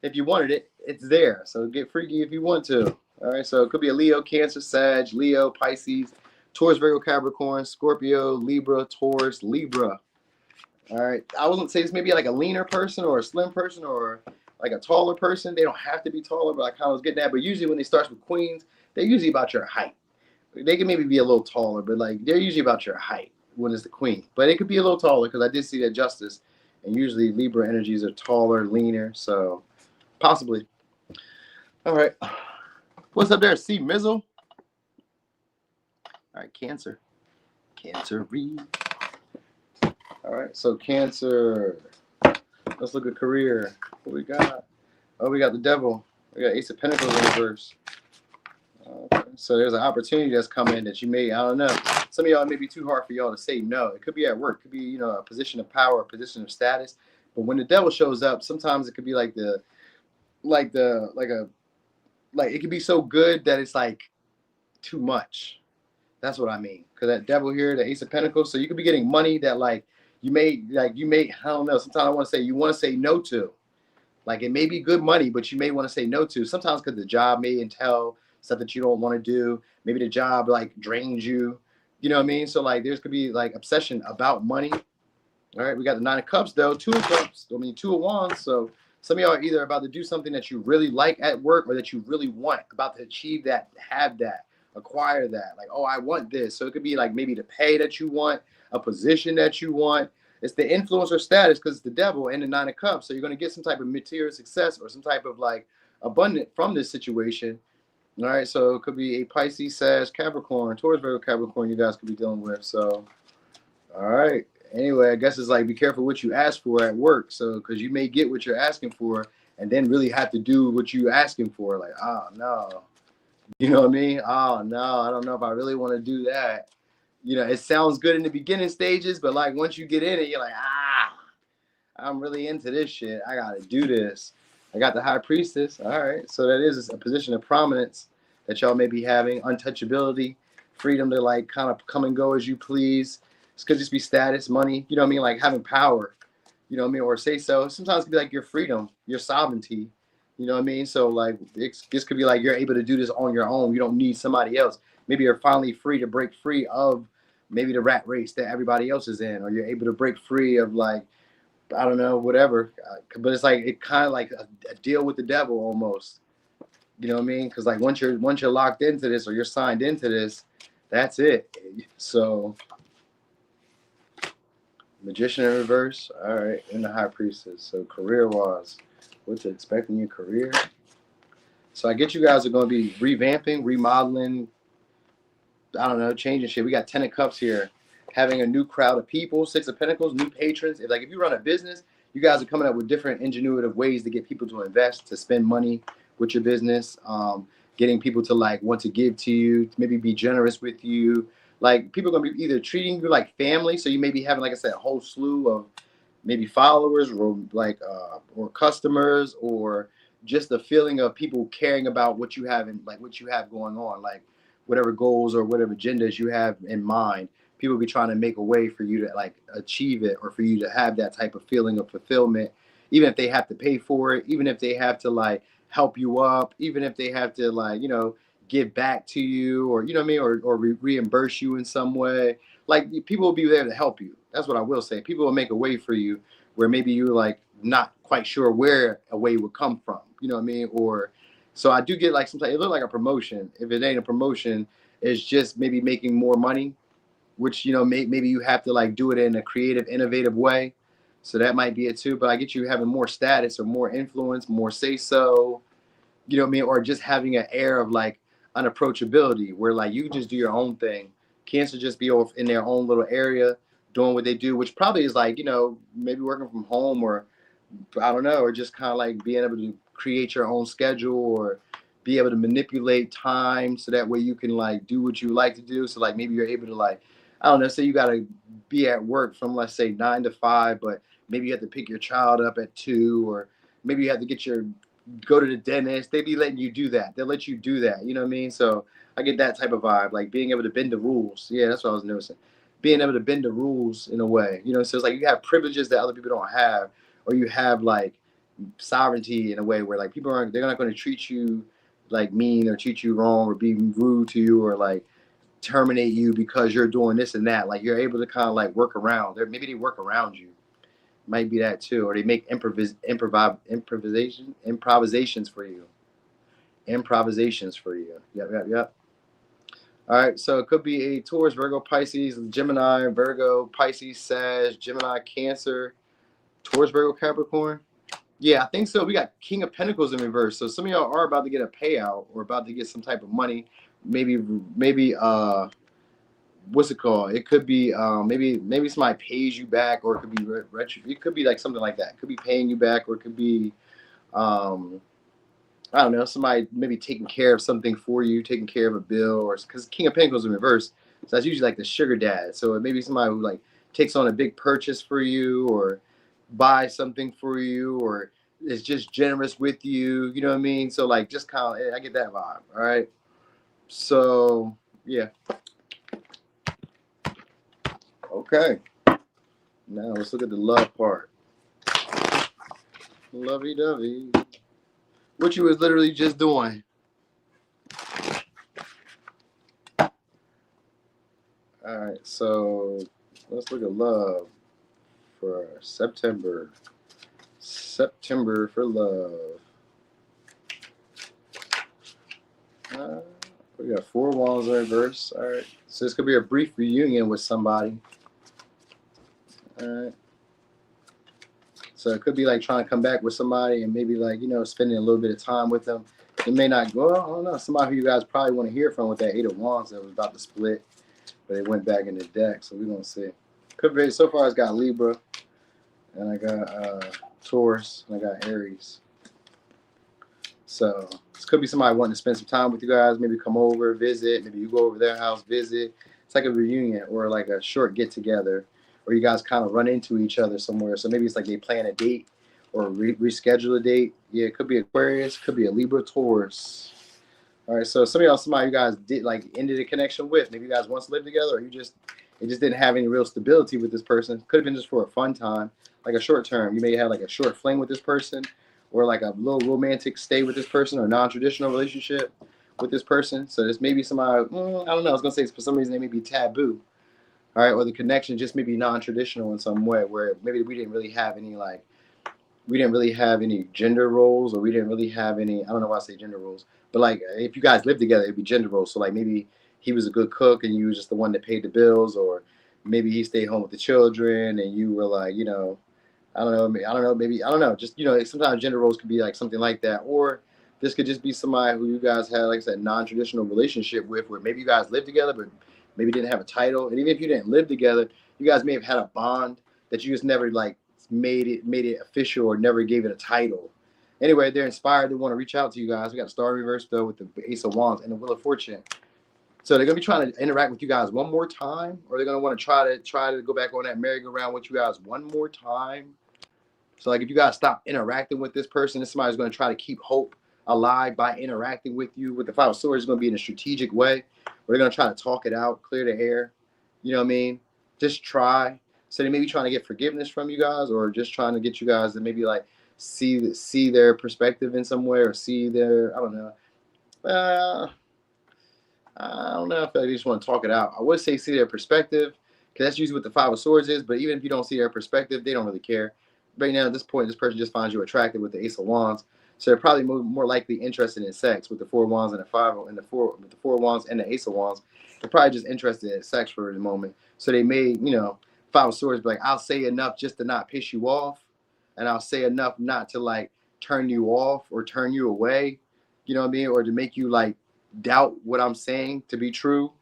S1: if you wanted it, it's there. So get freaky if you want to. All right. So it could be a Leo, Cancer, Sag, Leo, Pisces, Taurus, Virgo, Capricorn, Scorpio, Libra, Taurus, Libra. All right. I wasn't say this maybe like a leaner person or a slim person or like a taller person. They don't have to be taller, but I kind of was getting that. But usually when they start with queens, they're usually about your height. They can maybe be a little taller, but like they're usually about your height when it's the queen. But it could be a little taller because I did see that justice. And usually Libra energies are taller, leaner. So possibly. All right. What's up there? See Mizzle? All right, Cancer. Cancer read. All right, so Cancer. Let's look at career. What we got? Oh, we got the devil. We got Ace of Pentacles in reverse. Okay. So there's an opportunity that's coming that you may, I don't know. Some of y'all, it may be too hard for y'all to say no. It could be at work. It could be, you know, a position of power, a position of status. But when the devil shows up, sometimes it could be like it could be so good that it's like too much. That's what I mean. Because that devil here, the Ace of Pentacles, so you could be getting money that like you may, I don't know, sometimes I want to say you want to say no to. Like it may be good money, but you may want to say no to. Sometimes because the job may entail stuff that you don't want to do. Maybe the job like drains you. You know what I mean? So like there's could be like obsession about money. All right, we got the Nine of Cups though, Two of Cups. I mean, Two of Wands. So some of y'all are either about to do something that you really like at work or that you really want, about to achieve that, have that, acquire that. Like, oh, I want this. So it could be like maybe the pay that you want, a position that you want. It's the influence or status because it's the devil and the Nine of Cups. So you're going to get some type of material success or some type of like abundant from this situation. All right, so it could be a Pisces, Sag, Capricorn, Taurus, Virgo, Capricorn you guys could be dealing with. So, all right. Anyway, I guess it's like be careful what you ask for at work. So, because you may get what you're asking for and then really have to do what you're asking for. Like, oh, no. You know what I mean? Oh, no, I don't know if I really want to do that. You know, it sounds good in the beginning stages, but like once you get in it, you're like, I'm really into this shit. I got to do this. I got the High Priestess. All right. So that is a position of prominence that y'all may be having. Untouchability, freedom to like kind of come and go as you please. This could just be status, money, you know what I mean? Like having power, you know what I mean? Or say so. Sometimes it could be like your freedom, your sovereignty, you know what I mean? So like this could be like you're able to do this on your own. You don't need somebody else. Maybe you're finally free to break free of maybe the rat race that everybody else is in, or you're able to break free of like, I don't know, whatever. But it's like, it kind of like a deal with the devil almost. You know what I mean? Because like once you're locked into this or you're signed into this, that's it. So Magician in reverse. All right, and the High Priestess. So career-wise, what to expect in your career. So I get you guys are going to be revamping, remodeling, I don't know, changing shit. We got 10 of Cups here. Having a new crowd of people, Six of Pentacles, new patrons. If you run a business, you guys are coming up with different ingenuitive ways to get people to invest, to spend money with your business, getting people to like want to give to you, to maybe be generous with you. Like people are going to be either treating you like family. So you may be having, like I said, a whole slew of maybe followers or like or customers, or just the feeling of people caring about what you have and like what you have going on, like whatever goals or whatever agendas you have in mind. People be trying to make a way for you to like achieve it, or for you to have that type of feeling of fulfillment, even if they have to pay for it, even if they have to like help you up, even if they have to like, you know, give back to you, or, you know what I mean, or reimburse you in some way. Like people will be there to help you. That's what I will say. People will make a way for you where maybe you're like not quite sure where a way would come from. You know what I mean? Or so I do get like sometimes it looks like a promotion. If it ain't a promotion, it's just maybe making more money, which, you know, maybe you have to like do it in a creative, innovative way. So that might be it too. But I get you having more status or more influence, more say so, you know what I mean? Or just having an air of like unapproachability where like you just do your own thing. Cancer just be off in their own little area doing what they do, which probably is like, you know, maybe working from home, or I don't know, or just kind of like being able to create your own schedule, or be able to manipulate time so that way you can like do what you like to do. So like maybe you're able to like, I don't know, say you got to be at work from, let's say 9 to 5, but maybe you have to pick your child up at 2, or maybe you have to go to the dentist. They be letting you do that. They'll let you do that. You know what I mean? So I get that type of vibe, like being able to bend the rules. Yeah, that's what I was noticing. Being able to bend the rules in a way, you know, so it's like you have privileges that other people don't have, or you have like sovereignty in a way where like they're not going to treat you like mean or treat you wrong or be rude to you or like terminate you because you're doing this and that. Like you're able to kind of like work around. Maybe they work around you. Might be that too, or they make improvisations for you. Improvisations for you. Yep. All right, so it could be a Taurus, Virgo, Pisces, Gemini, Virgo, Pisces, Sag, Gemini, Cancer, Taurus, Virgo, Capricorn. Yeah, I think so. We got King of Pentacles in reverse. So some of y'all are about to get a payout or about to get some type of money. Maybe what's it called? It could be maybe somebody pays you back, or it could be retro. It could be like something like that. It could be paying you back, or it could be I don't know, somebody maybe taking care of something for you, taking care of a bill, or because King of Pentacles in reverse, so that's usually like the sugar dad. So it may be somebody who like takes on a big purchase for you, or buys something for you, or is just generous with you. You know what I mean? So like just kind of, I get that vibe. All right. So yeah. Okay. Now let's look at the love part. Lovey-dovey. What you was literally just doing. All right, so let's look at love for September. September for love. We got 4 Wands in reverse. All right, so this could be a brief reunion with somebody. All right. So it could be like trying to come back with somebody and maybe like, you know, spending a little bit of time with them. It may not go, I don't know, somebody who you guys probably want to hear from with that 8 of Wands that was about to split, but it went back in the deck, so we're going to see. Could be, so far it's got Libra, and I got Taurus, and I got Aries. So this could be somebody wanting to spend some time with you guys, maybe come over, visit, maybe you go over their house, visit. It's like a reunion or like a short get-together, or you guys kind of run into each other somewhere. So maybe it's like they plan a date or reschedule a date. Yeah, it could be Aquarius, could be a Libra, Taurus. All right, so somebody you guys did like ended a connection with. Maybe you guys once lived together, or it just didn't have any real stability with this person. Could have been just for a fun time, like a short term. You may have like a short fling with this person, or like a little romantic stay with this person, or non-traditional relationship with this person. So this may be somebody, I don't know, I was gonna say for some reason they may be taboo. All right, or the connection just maybe non-traditional in some way, where maybe we didn't really have any gender roles, or we didn't really have any, I don't know why I say gender roles, but like if you guys lived together, it'd be gender roles. So like maybe he was a good cook and you was just the one that paid the bills, or maybe he stayed home with the children and you were like, you know, I don't know, just, you know, sometimes gender roles could be like something like that. Or this could just be somebody who you guys had, like I said, non-traditional relationship with, where maybe you guys lived together, but maybe didn't have a title. And even if you didn't live together, you guys may have had a bond that you just never like made it official, or never gave it a title. Anyway, they're inspired. They want to reach out to you guys. We got a star reverse though with the Ace of Wands and the Wheel of Fortune. So they're gonna be trying to interact with you guys one more time, or they're gonna want to try to go back on that merry-go-round with you guys one more time. So like if you guys stop interacting with this person, somebody's gonna try to keep hope alive by interacting with you. With the 5 of Swords, it's gonna be in a strategic way. They're gonna try to talk it out, clear the air. You know what I mean? Just try. So they may be trying to get forgiveness from you guys, or just trying to get you guys to maybe like see their perspective in some way, or see their, I don't know. I don't know if I just want to talk it out. I would say see their perspective, because that's usually what the 5 of Swords is. But even if you don't see their perspective, they don't really care. Right now, at this point, this person just finds you attractive with the Ace of Wands. So they're probably more likely interested in sex with the 4 Wands and the 5 and the 4 with the 4 Wands and the Ace of Wands. They're probably just interested in sex for the moment. So they may, you know, 5 of Swords be like, I'll say enough just to not piss you off, and I'll say enough not to like turn you off or turn you away. You know what I mean? Or to make you like doubt what I'm saying to be true,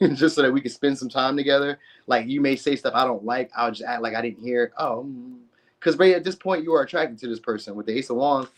S1: just so that we can spend some time together. Like you may say stuff I don't like, I'll just act like I didn't hear it. Oh, because right at this point you are attracted to this person with the Ace of Wands.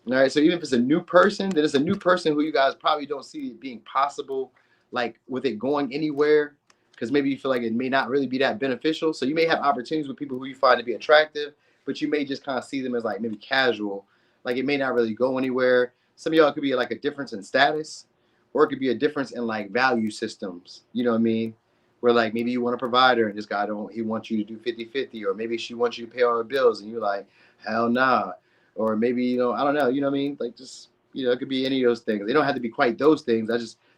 S1: All right, so even if it's a new person, then it's a new person who you guys probably don't see it being possible, like with it going anywhere. because maybe you feel like it may not really be that beneficial. So you may have opportunities with people who you find to be attractive, but you may just kind of see them as like maybe casual. Like it may not really go anywhere. Some of y'all could be like a difference in status, or it could be a difference in like value systems. You know what I mean? Where like maybe you want a provider and this guy he wants you to do 50-50, or maybe she wants you to pay all her bills and you're like, hell nah. Or maybe, you know, I don't know, you know what I mean? Like just, you know, it could be any of those things. They don't have to be quite those things.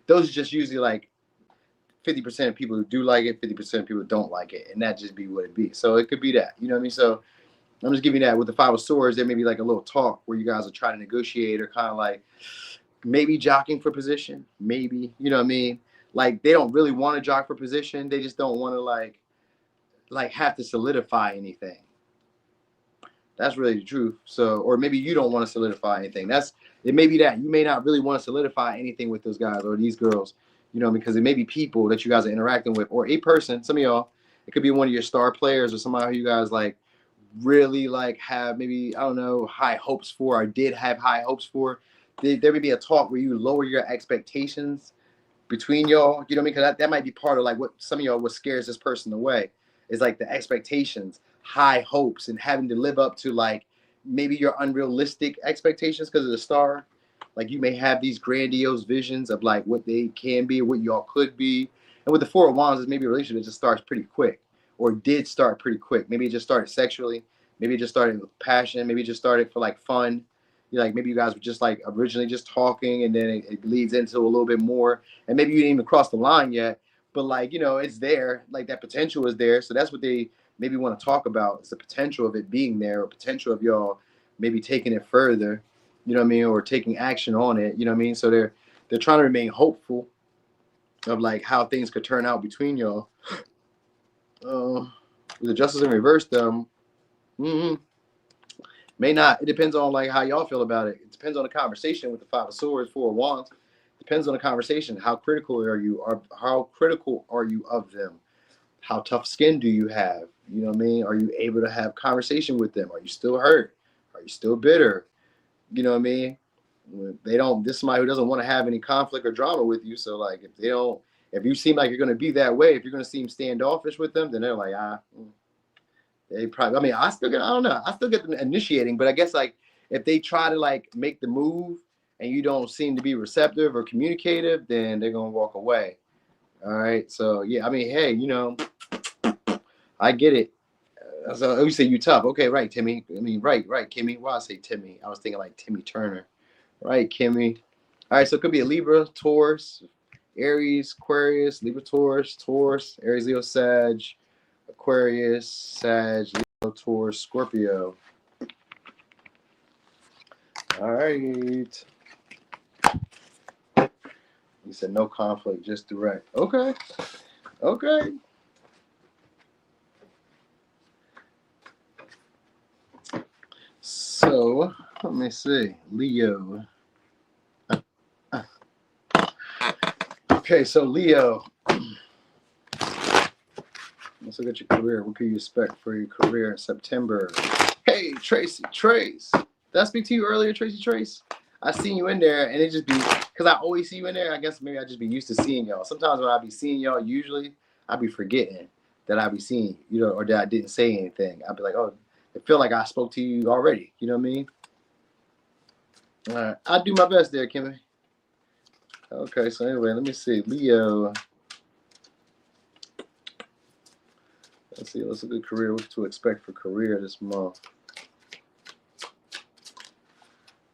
S1: Those are just usually like 50% of people who do like it, 50% of people don't like it, and that just be what it be. So it could be that, you know what I mean? So I'm just giving you that with the Five of Swords. There may be like a little talk where you guys are trying to negotiate or kind of like maybe jockeying for position, maybe, you know what I mean? Like they don't really want to jock for position. They just don't want to like have to solidify anything. That's really the truth. So, or maybe you don't want to solidify anything. It may be that you may not really want to solidify anything with those guys or these girls, you know, because it may be people that you guys are interacting with, or a person, some of y'all, it could be one of your star players or somebody who you guys like really like have maybe, I don't know, high hopes for, or did have high hopes for. There may be a talk where you lower your expectations between y'all, you know what I mean? Because that might be part of like what some of y'all, what scares this person away is like the expectations, high hopes, and having to live up to like maybe your unrealistic expectations because of the star. Like you may have these grandiose visions of like what they can be, or what y'all could be. And with the Four of Wands, is maybe a relationship that just starts pretty quick, or did start pretty quick. Maybe it just started sexually. Maybe it just started with passion. Maybe it just started for like fun. Like maybe you guys were just like originally just talking, and then it leads into a little bit more. And maybe you didn't even cross the line yet, but like, you know, it's there. Like that potential is there. So that's what they maybe want to talk about, is the potential of it being there, or potential of y'all maybe taking it further, you know what I mean, or taking action on it, you know what I mean. So they're trying to remain hopeful of like how things could turn out between y'all. With the Justice in reverse, though, may not. It depends on like how y'all feel about it. It depends on the conversation with the Five of Swords, Four of Wands. Depends on the conversation. How critical are you? How critical are you of them? How tough skin do you have? You know what I mean? Are you able to have conversation with them? Are you still hurt? Are you still bitter? You know what I mean? They don't. This is somebody who doesn't want to have any conflict or drama with you. So like, if you seem like you're going to be that way, if you're going to seem standoffish with them, then they're like, they probably. I mean, I don't know. I still get them initiating, but I guess like if they try to like make the move and you don't seem to be receptive or communicative, then they're gonna walk away. All right. So yeah, I mean, hey, you know, I get it. So you say you tough. Okay, right, Timmy. I mean, right, Kimmy. Why I say Timmy? I was thinking like Timmy Turner. Right, Kimmy. All right, so it could be a Libra, Taurus, Aries, Aquarius, Libra, Taurus, Aries, Leo, Sag, Aquarius, Sag, Leo, Taurus, Scorpio. All right. You said no conflict, just direct. Okay. So, let me see. Leo. Okay, so Leo. Let's look at your career. What can you expect for your career in September? Hey, Trace. Did I speak to you earlier, Trace? I seen you in there, and it just be, because I always see you in there, I guess maybe I just be used to seeing y'all. Sometimes when I be seeing y'all, usually, I be forgetting that I be seeing you, know, or that I didn't say anything. I'd be like, oh, it feel like I spoke to you already. You know what I mean? All right. I'll do my best there, Kimmy. Okay, so anyway, let me see. Leo. Let's see. Let's look at career. What to expect for career this month.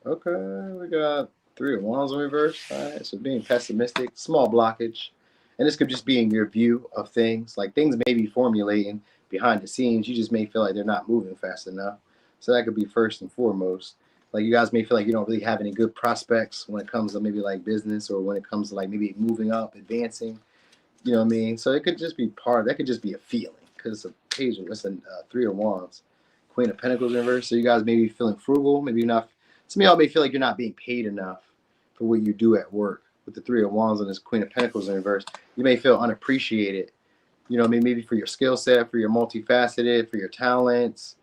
S1: Okay, we got Three of Wands in reverse. All right, so being pessimistic, small blockage. And this could just be in your view of things. Like things may be formulating behind the scenes. You just may feel like they're not moving fast enough. So that could be first and foremost. Like you guys may feel like you don't really have any good prospects when it comes to maybe like business, or when it comes to like maybe moving up, advancing. You know what I mean? So it could just be that could just be a feeling, because it's a page, it's a Three of Wands. Queen of Pentacles in reverse. So you guys may be feeling frugal. Maybe you're not. Some of y'all may feel like you're not being paid enough for what you do at work. With the Three of Wands and this Queen of Pentacles in reverse, you may feel unappreciated. You know what I mean? Maybe for your skill set, for your multifaceted, for your talents.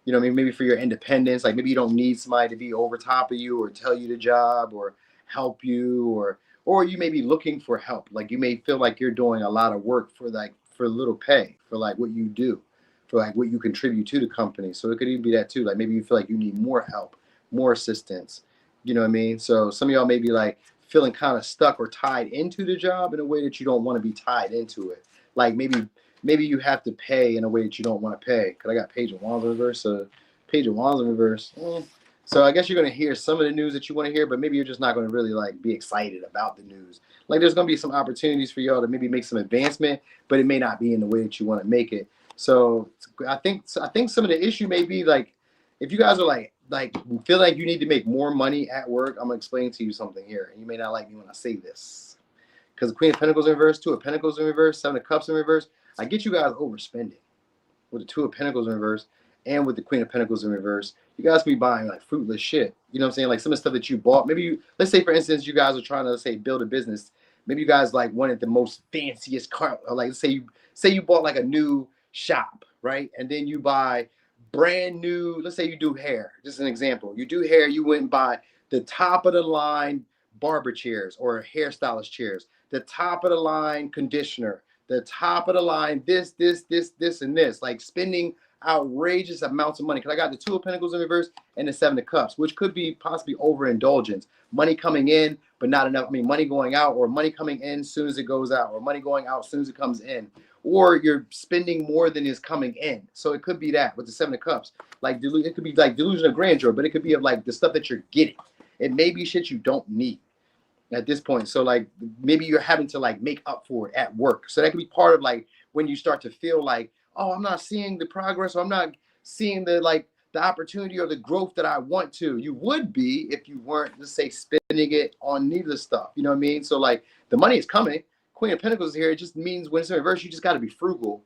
S1: You know what I mean? Maybe for your independence. Like maybe you don't need somebody to be over top of you or tell you the job or help you, or or you may be looking for help. Like you may feel like you're doing a lot of work for little pay for like what you do, for like what you contribute to the company. So it could even be that too. Like maybe you feel like you need more help, more assistance. You know what I mean? So some of y'all may be like feeling kind of stuck or tied into the job in a way that you don't want to be tied into it. Like maybe you have to pay in a way that you don't want to pay. Cause I got Page of Wands in reverse. So Page of Wands in reverse. So I guess you're going to hear some of the news that you want to hear, but maybe you're just not going to really like be excited about the news. Like there's going to be some opportunities for y'all to maybe make some advancement, but it may not be in the way that you want to make it. So I think some of the issue may be like, if you guys are like feel like you need to make more money at work, I'm going to explain to you something here. And you may not like me when I say this. Because the Queen of Pentacles in reverse, Two of Pentacles in reverse, Seven of Cups in reverse, I get you guys overspending with the Two of Pentacles in reverse and with the Queen of Pentacles in reverse. You guys can be buying like fruitless shit. You know what I'm saying? Like some of the stuff that you bought. Maybe you, let's say for instance, you guys are trying to, let's say, build a business. Maybe you guys like wanted the most fanciest car. Or like say you bought like a new shop, right? And then you buy brand new, let's say you do hair. Just an example. You do hair, you went and buy the top of the line barber chairs or hairstylist chairs, the top of the line conditioner, the top of the line this, and this. Like spending outrageous amounts of money, because I got the Two of Pentacles in reverse and the Seven of Cups, which could be possibly overindulgence. Money coming in, but not enough. I mean, money going out, or money coming in as soon as it goes out, or money going out as soon as it comes in, or you're spending more than is coming in. So it could be that with the Seven of Cups. Like it could be like delusion of grandeur, but it could be of like the stuff that you're getting. It may be shit you don't need at this point. So like maybe you're having to like make up for it at work. So that could be part of like when you start to feel like, oh, I'm not seeing the progress, or I'm not seeing the opportunity or the growth that I want to. You would be if you weren't, let's say, spending it on needless stuff. You know what I mean? So like the money is coming. Queen of Pentacles is here. It just means when it's in reverse, you just got to be frugal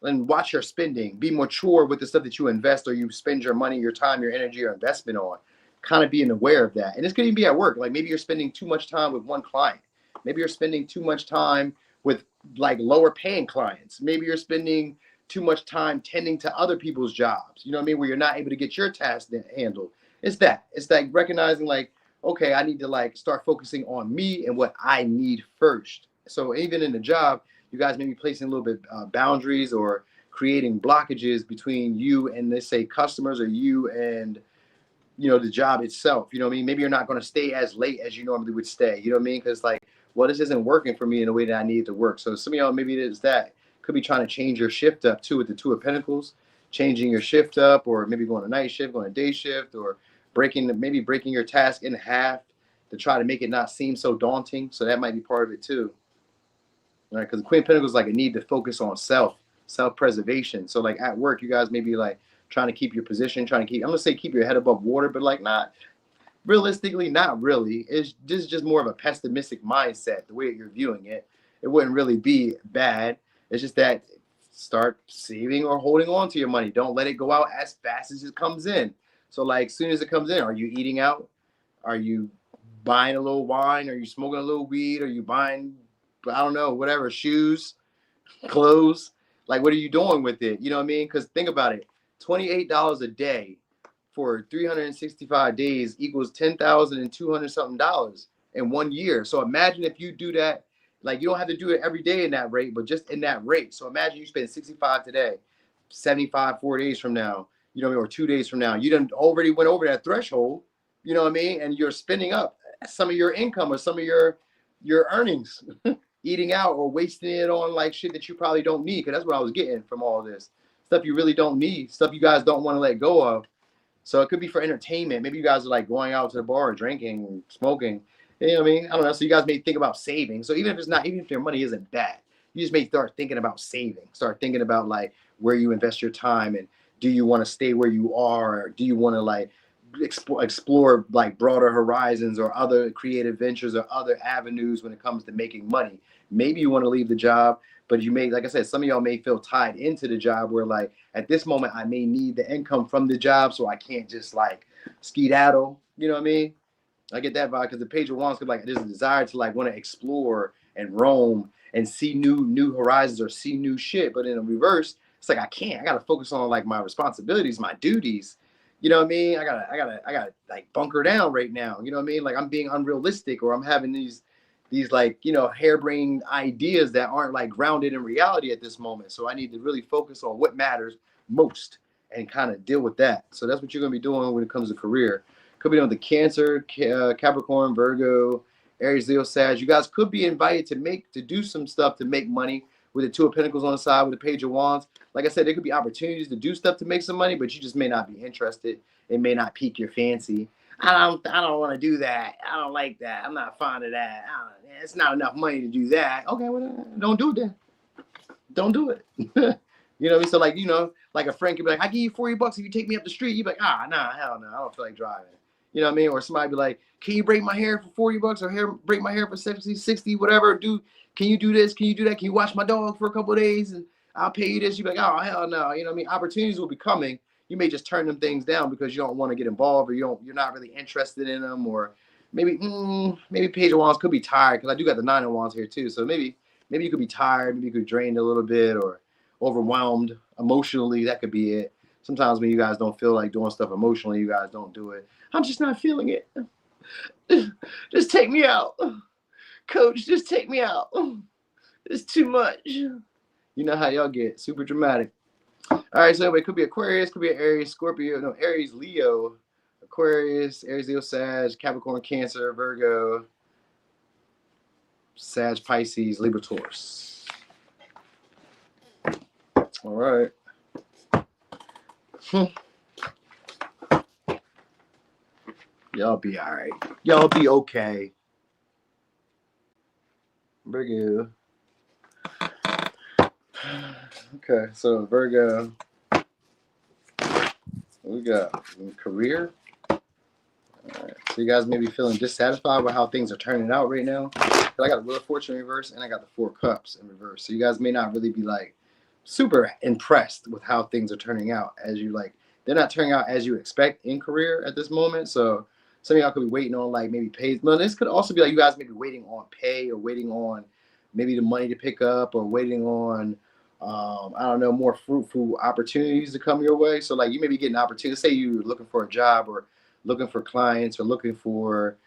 S1: and watch your spending. Be mature with the stuff that you invest or you spend your money, your time, your energy, your investment on. Kind of being aware of that. And it's going to be at work. Like maybe you're spending too much time with one client. Maybe you're spending too much time with like lower paying clients. Maybe you're spending too much time tending to other people's jobs. You know what I mean? Where you're not able to get your tasks handled. It's like recognizing like, okay, I need to like start focusing on me and what I need first. So even in the job, you guys may be placing a little bit boundaries or creating blockages between you and, let's say, customers, or you and, you know, the job itself. You know what I mean? Maybe you're not going to stay as late as you normally would stay. You know what I mean? Because like, well, this isn't working for me in the way that I need it to work. So some of y'all, maybe it is that. Could be trying to change your shift up too with the Two of Pentacles, changing your shift up, or maybe going to night shift, going to day shift, or breaking your task in half to try to make it not seem so daunting. So that might be part of it too. All right? Because the Queen of Pentacles is like a need to focus on self-preservation. So like at work, you guys may be like trying to keep your position, I'm gonna say keep your head above water, but like not realistically, not really. It's just more of a pessimistic mindset, the way that you're viewing it. It wouldn't really be bad. It's just that start saving or holding on to your money. Don't let it go out as fast as it comes in. So like as soon as it comes in, are you eating out? Are you buying a little wine? Are you smoking a little weed? Are you buying, I don't know, whatever, shoes, clothes? Like what are you doing with it? You know what I mean? Because think about it. $28 a day for 365 days equals $10,200 something in 1 year. So imagine if you do that. Like you don't have to do it every day in that rate, but just in that rate. So imagine you spend 65 today, 75 4 days from now, you know, or 2 days from now. You done already went over that threshold, you know what I mean? And you're spending up some of your income or some of your earnings, eating out or wasting it on like shit that you probably don't need. Because that's what I was getting from all of this. Stuff you really don't need, stuff you guys don't want to let go of. So it could be for entertainment. Maybe you guys are like going out to the bar, drinking, smoking. You know what I mean? I don't know. So you guys may think about saving. So even if your money isn't bad, you just may start thinking about saving. Start thinking about like where you invest your time, and do you want to stay where you are, or do you want to like explore like broader horizons or other creative ventures or other avenues when it comes to making money. Maybe you want to leave the job, but you may, like I said, some of y'all may feel tied into the job where like at this moment I may need the income from the job, so I can't just like skedaddle. You know what I mean? I get that vibe because the Page of Wands could like there's a desire to like want to explore and roam and see new horizons or see new shit. But in the reverse, it's like I can't. I gotta focus on like my responsibilities, my duties. You know what I mean? I gotta like bunker down right now. You know what I mean? Like I'm being unrealistic, or I'm having these like, you know, harebrained ideas that aren't like grounded in reality at this moment. So I need to really focus on what matters most and kind of deal with that. So that's what you're going to be doing when it comes to career. Could be on the Cancer, Capricorn, Virgo, Aries, Leo, Sag. You guys could be invited to do some stuff to make money with the Two of Pentacles on the side, with the Page of Wands. Like I said, there could be opportunities to do stuff to make some money, but you just may not be interested. It may not pique your fancy. I don't want to do that. I don't like that. I'm not fond of that. It's not enough money to do that. Okay, well, don't do it then. Don't do it. You know what I mean? So like, you know, like a friend could be like, I give you $40 if you take me up the street. You be like, nah, hell no, I don't feel like driving. You know what I mean? Or somebody be like, can you braid my hair for $40 or braid my hair for 70, 60, whatever? Can you do this? Can you do that? Can you watch my dog for a couple of days and I'll pay you this? You be like, oh hell no. You know what I mean? Opportunities will be coming. You may just turn them things down because you don't want to get involved, or you're not really interested in them, or maybe Page of Wands could be tired, because I do got the Nine of Wands here too. So maybe you could be tired, maybe you could drained a little bit, or overwhelmed emotionally. That could be it. Sometimes when you guys don't feel like doing stuff emotionally, you guys don't do it. I'm just not feeling it. Just take me out, coach. Just take me out. It's too much. You know how y'all get, super dramatic. All right, so anyway, it could be Aquarius, could be Aries, Scorpio, no, Aries, Leo, Aquarius, Aries, Leo, Sag, Capricorn, Cancer, Virgo, Sag, Pisces, Libra, Taurus. All right. Y'all be all right. Y'all be okay. Virgo. Okay, so Virgo. We got career. All right. So you guys may be feeling dissatisfied with how things are turning out right now. I got the Wheel of Fortune in reverse, and I got the Four Cups in reverse. So you guys may not really be like super impressed with how things are turning out, as you like. They're not turning out as you expect in career at this moment. So some of y'all could be waiting on like maybe pay. No, this could also be like you guys may be waiting on pay, or waiting on maybe the money to pick up, or waiting on I don't know, more fruitful opportunities to come your way. So like you may be getting opportunities. Say you're looking for a job, or looking for clients, or looking for,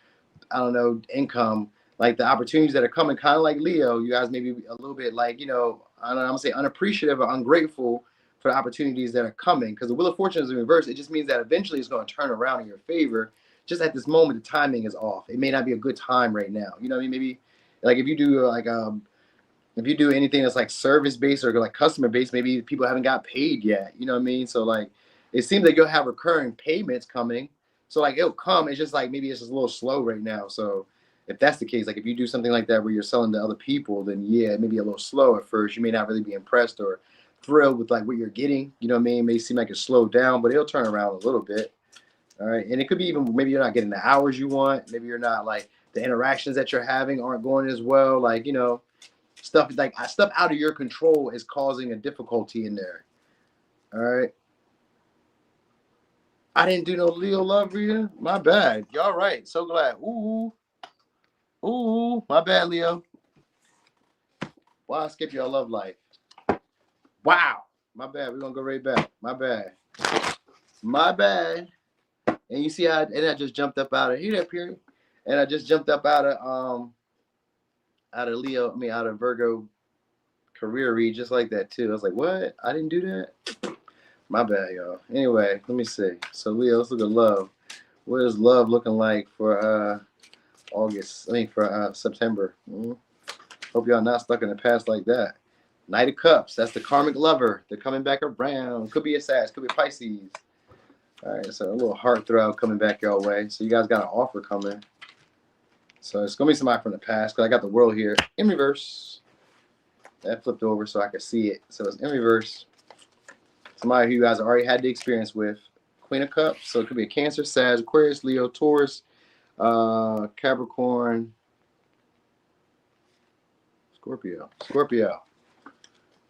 S1: I don't know, income. Like the opportunities that are coming, kind of like Leo, you guys may be a little bit like, you know, I don't know, I'm gonna say unappreciative or ungrateful for the opportunities that are coming. Because the Wheel of Fortune is in reverse. It just means that eventually it's going to turn around in your favor. Just at this moment, the timing is off. It may not be a good time right now. You know what I mean? Maybe like if you do if you do anything that's like service based or like customer based, maybe people haven't got paid yet. You know what I mean? So like it seems like you'll have recurring payments coming. So like it'll come. It's just like maybe it's just a little slow right now. So if that's the case, like if you do something like that where you're selling to other people, then yeah, it may be a little slow at first. You may not really be impressed or thrilled with like what you're getting. You know what I mean? It may seem like it's slowed down, but it'll turn around a little bit. All right. And it could be even maybe you're not getting the hours you want. Maybe you're not like the interactions that you're having aren't going as well. Like, you know, stuff out of your control is causing a difficulty in there. All right. I didn't do no Leo love reading. My bad. Y'all right. So glad. Ooh. My bad, Leo. Why I skip y'all love life? Wow. My bad. We're gonna go right back. My bad. And you see how I just jumped up out of here, period. And I just jumped up out of Leo, out of Virgo career read just like that too. I was like, what? I didn't do that? My bad, y'all. Anyway, let me see. So Leo, let's look at love. What is love looking like for September? Hope y'all not stuck in the past like that. Knight of Cups, that's the karmic lover. They're coming back around. Could be a Sag, could be Pisces. All right, so a little heart throb coming back your way. So you guys got an offer coming. So it's going to be somebody from the past, because I got the World here in reverse. That flipped over so I could see it. So it's in reverse. Somebody who you guys already had the experience with. Queen of Cups. So it could be a Cancer, Sag, Aquarius, Leo, Taurus, Capricorn, Scorpio.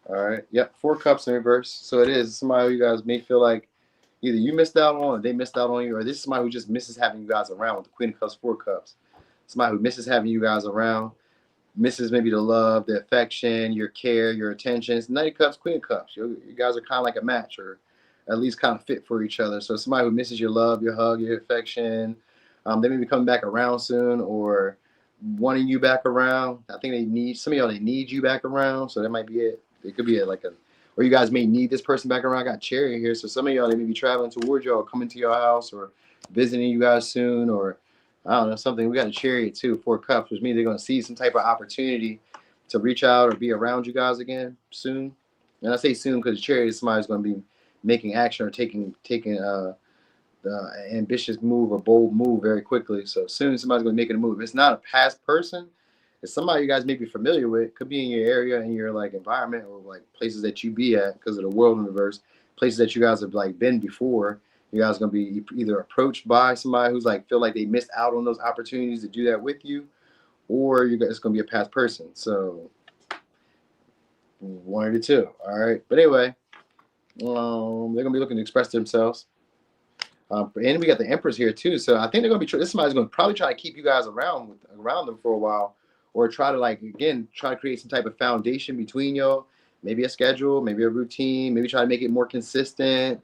S1: All right. Yep. 4 Cups in reverse. So it is somebody who you guys may feel like either you missed out on, or they missed out on you, or this is somebody who just misses having you guys around with the Queen of Cups, 4 Cups. Somebody who misses having you guys around, misses maybe the love, the affection, your care, your attention. It's Knight of Cups, Queen of Cups. You guys are kind of like a match, or at least kind of fit for each other. So somebody who misses your love, your hug, your affection, they may be coming back around soon, or wanting you back around. I think they need some of y'all. They need you back around, so that might be it. It could be or you guys may need this person back around. I got Chariot here, so some of y'all they may be traveling towards y'all, coming to your house, or visiting you guys soon, or I don't know something. We got a Chariot too, 4 Cups, which means they're gonna see some type of opportunity to reach out or be around you guys again soon. And I say soon because Chariot is somebody's gonna be making action or taking the ambitious move or bold move very quickly. So soon somebody's going to be making a move. If it's not a past person, it's somebody you guys may be familiar with. Could be in your area, in your like environment, or like places that you be at because of the world universe, places that you guys have like been before. You guys are going to be either approached by somebody who's like feel like they missed out on those opportunities to do that with you, or you guys it's going to be a past person. So one of the two. All right. But anyway, they're going to be looking to express themselves. And we got the Empress here too, so I think they're gonna be. This somebody's gonna probably try to keep you guys around them for a while, or try to try to create some type of foundation between y'all. Maybe a schedule, maybe a routine, maybe try to make it more consistent,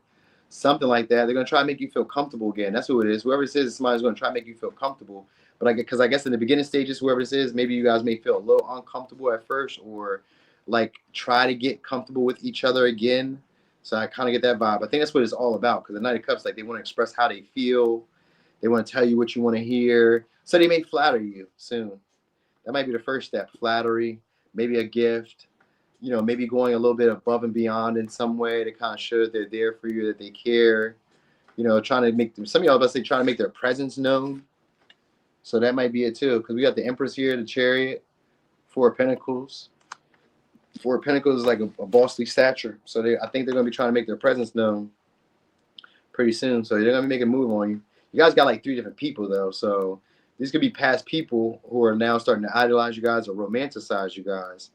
S1: something like that. They're gonna try to make you feel comfortable again. That's who it is. Whoever this is, somebody's gonna try to make you feel comfortable. But because I guess in the beginning stages, whoever this is, maybe you guys may feel a little uncomfortable at first, or like try to get comfortable with each other again. So I kind of get that vibe. I think that's what it's all about because the Knight of Cups, like they want to express how they feel. They want to tell you what you want to hear. So they may flatter you soon. That might be the first step. Flattery, maybe a gift, maybe going a little bit above and beyond in some way to kind of show that they're there for you, that they care. Trying to make them, some of y'all, let's say, trying to make their presence known. So that might be it too because we got the Empress here, the Chariot, 4 of Pentacles. 4 of Pentacles is like a bossy stature. So I think they're going to be trying to make their presence known pretty soon. So they're going to be making a move on you. You guys got like 3 different people, though. So these could be past people who are now starting to idolize you guys or romanticize you guys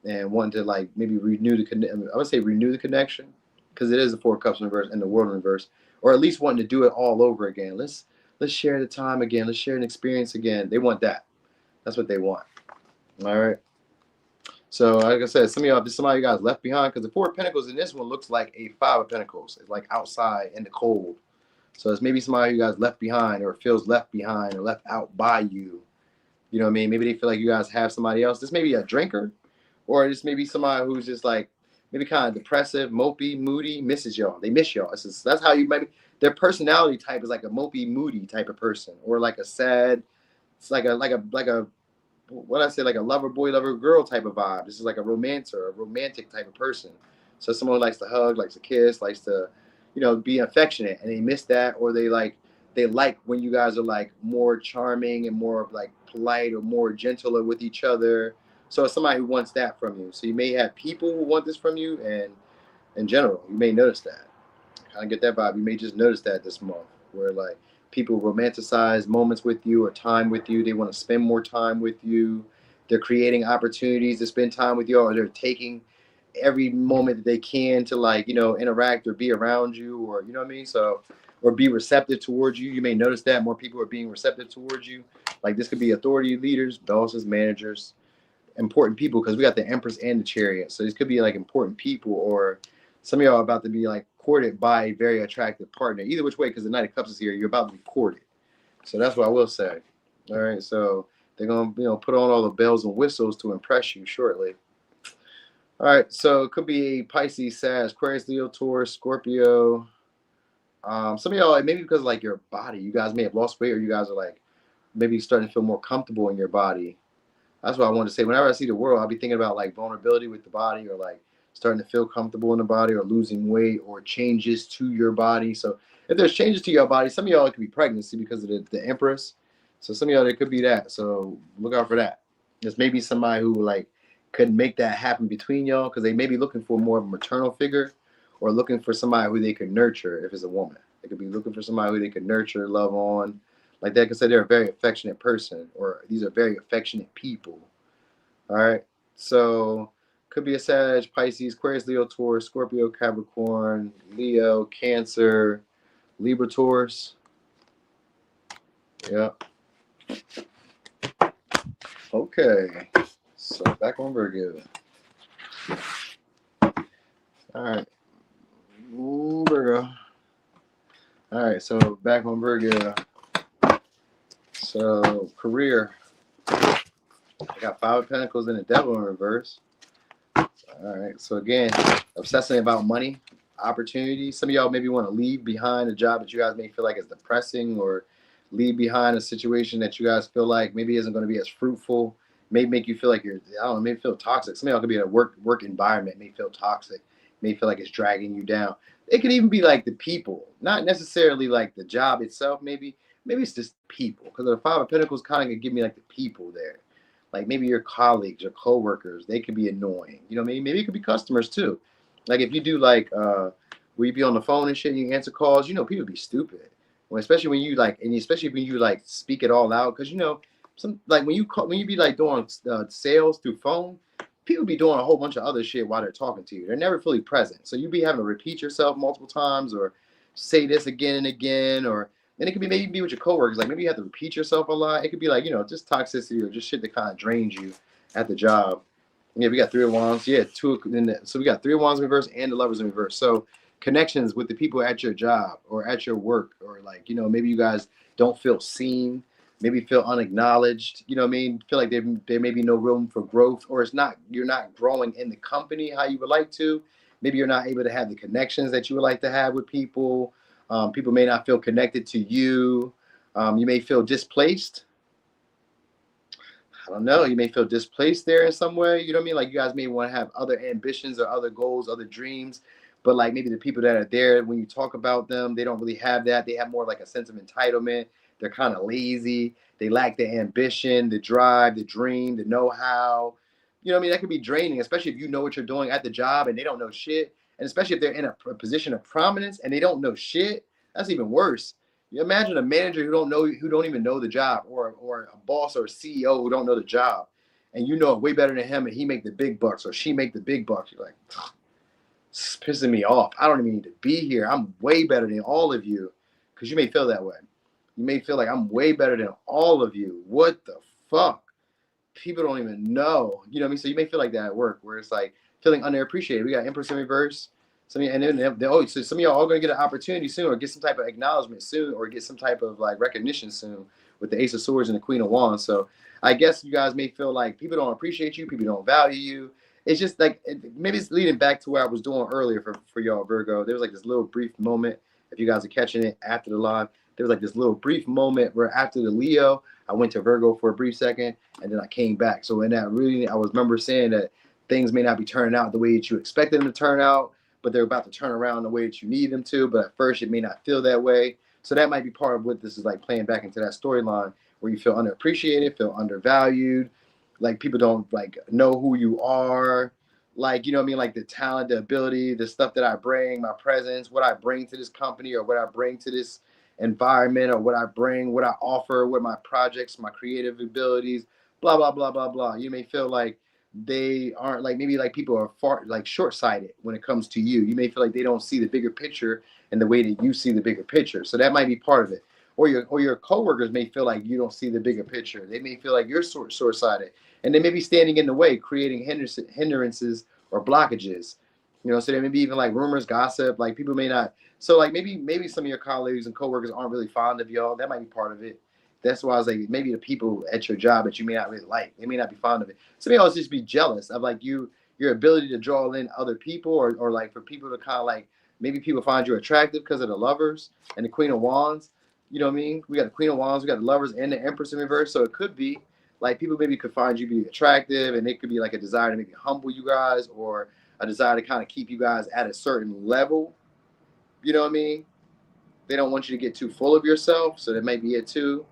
S1: and wanting to like maybe renew the connection. I would say renew the connection because it is the 4 of Cups in reverse and the World in reverse. Or at least wanting to do it all over again. Let's share the time again. Let's share an experience again. They want that. That's what they want. All right. So, like I said, some of you guys left behind because the 4 of Pentacles in this one looks like a 5 of Pentacles. It's like outside in the cold. So it's maybe somebody you guys left behind or feels left behind or left out by you. You know what I mean? Maybe they feel like you guys have somebody else. This may be a drinker, or this may be somebody who's just like maybe kind of depressive, mopey, moody, misses y'all. They miss y'all. That's how you maybe their personality type is like a mopey, moody type of person, or like a sad. It's like a what I say, like a lover boy, lover girl type of vibe. This is like a romantic type of person. So someone who likes to hug, likes to kiss, likes to, be affectionate, and they miss that, or they like when you guys are like more charming and more like polite or more gentler with each other. So it's somebody who wants that from you. So you may have people who want this from you, and in general, you may notice that. Kind of get that vibe. You may just notice that this month, where like people romanticize moments with you or time with you. They want to spend more time with you. They're creating opportunities to spend time with you, or they're taking every moment that they can to like, interact or be around you, or, you know what I mean? So, or be receptive towards you. You may notice that more people are being receptive towards you. Like this could be authority leaders, bosses, managers, important people, because we got the Empress and the Chariot. So these could be like important people, or some of y'all are about to be like courted by a very attractive partner. Either which way, because the Knight of Cups is here, you're about to be courted. So that's what I will say. All right, so they're gonna put on all the bells and whistles to impress you shortly. All right, so it could be a Pisces, Sag, Aquarius, Leo, Taurus, Scorpio. Some of y'all, maybe because like your body, you guys may have lost weight, or you guys are like maybe starting to feel more comfortable in your body. That's what I wanted to say. Whenever I see the world, I'll be thinking about like vulnerability with the body, or like starting to feel comfortable in the body, or losing weight, or changes to your body. So if there's changes to your body, some of y'all it could be pregnancy because of the Empress. So some of y'all it could be that. So look out for that. There's maybe somebody who like could make that happen between y'all because they may be looking for more of a maternal figure, or looking for somebody who they could nurture if it's a woman. They could be looking for somebody who they could nurture, love on. Like that, because they're a very affectionate person, or these are very affectionate people. All right, so could be a Sag, Pisces, Aquarius, Leo, Taurus, Scorpio, Capricorn, Leo, Cancer, Libra, Taurus. Yeah. Okay, so back on Virgo. All right, Virgo. All right, so back on Virgo. So career. I got Five of Pentacles and the Devil in reverse. All right. So again, obsessing about money, opportunity. Some of y'all maybe want to leave behind a job that you guys may feel like is depressing, or leave behind a situation that you guys feel like maybe isn't going to be as fruitful. May make you feel like you're, I don't know, maybe feel toxic. Some of y'all could be in a work environment, may feel toxic, may feel like it's dragging you down. It could even be like the people, not necessarily like the job itself. Maybe it's just people, because the Five of Pentacles kind of could give me like the people there. Like maybe your colleagues, your coworkers, they could be annoying. You know, maybe it could be customers too. Like if you do like, where you be on the phone and shit, and you answer calls, you know, people be stupid. When, especially when you like, and especially when you like speak it all out, because you know, some like when you call, when you be like doing sales through phone, people be doing a whole bunch of other shit while they're talking to you. They're never fully present, so you be having to repeat yourself multiple times, or say this again and again, or and it could be maybe be with your coworkers. Like maybe you have to repeat yourself a lot. It could be like, you know, just toxicity or just shit that kind of drains you at the job. Yeah, we got Three of Wands. Yeah, so we got Three of Wands in reverse and the Lovers in reverse. So connections with the people at your job or at your work, or like, you know, maybe you guys don't feel seen, maybe feel unacknowledged. You know what I mean? Feel like there may be no room for growth, or you're not growing in the company how you would like to. Maybe you're not able to have the connections that you would like to have with people. People may not feel connected to you. You may feel displaced. I don't know. You may feel displaced there in some way. You know what I mean? Like you guys may want to have other ambitions or other goals, other dreams, but like maybe the people that are there, when you talk about them, they don't really have that. They have more like a sense of entitlement. They're kind of lazy. They lack the ambition, the drive, the dream, the know-how. You know what I mean? That could be draining, especially if you know what you're doing at the job and they don't know shit. And especially if they're in a position of prominence and they don't know shit. That's even worse. You imagine a manager who don't even know the job, or a boss or a CEO who don't know the job, and you know it way better than him, and he make the big bucks or she make the big bucks. You're like, it's pissing me off. I don't even need to be here. I'm way better than all of you, because you may feel that way. You may feel like I'm way better than all of you. What the fuck? People don't even know. You know what I mean? So you may feel like that at work, where it's like feeling underappreciated. We got Empress in reverse. Some of you, so some of y'all are going to get an opportunity soon, or get some type of acknowledgement soon, or get some type of like recognition soon with the Ace of Swords and the Queen of Wands. So I guess you guys may feel like people don't appreciate you, people don't value you. It's just like, maybe it's leading back to what I was doing earlier for y'all, Virgo. There was like this little brief moment, if you guys are catching it after the live, there was like this little brief moment where after the Leo, I went to Virgo for a brief second, and then I came back. So in that reading, I was remember saying that things may not be turning out the way that you expected them to turn out, but they're about to turn around the way that you need them to. But at first, it may not feel that way. So that might be part of what this is like, playing back into that storyline where you feel underappreciated, feel undervalued, like people don't like know who you are. Like, you know what I mean? Like the talent, the ability, the stuff that I bring, my presence, what I bring to this company, or what I bring to this environment, or what I bring, what I offer, what my projects, my creative abilities, blah, blah, blah, blah, blah. You may feel like they aren't, like maybe like people are far like short-sighted when it comes to you. You may feel like they don't see the bigger picture in the way that you see the bigger picture. So that might be part of it. Or your coworkers may feel like you don't see the bigger picture. They may feel like you're short-sighted, and they may be standing in the way, creating hindrances or blockages. You know, so there may be even like rumors, gossip, like people may not. So like maybe some of your colleagues and coworkers aren't really fond of y'all. That might be part of it. That's why I was like, maybe the people at your job that you may not really like, they may not be fond of it. Some of y'all just be jealous of like your ability to draw in other people, or like for people to kind of like, maybe people find you attractive because of the Lovers and the Queen of Wands. You know what I mean? We got the Queen of Wands, we got the Lovers and the Empress in reverse. So it could be like people maybe could find you be attractive, and it could be like a desire to maybe humble you guys, or a desire to kind of keep you guys at a certain level. You know what I mean? They don't want you to get too full of yourself, so that might be it too.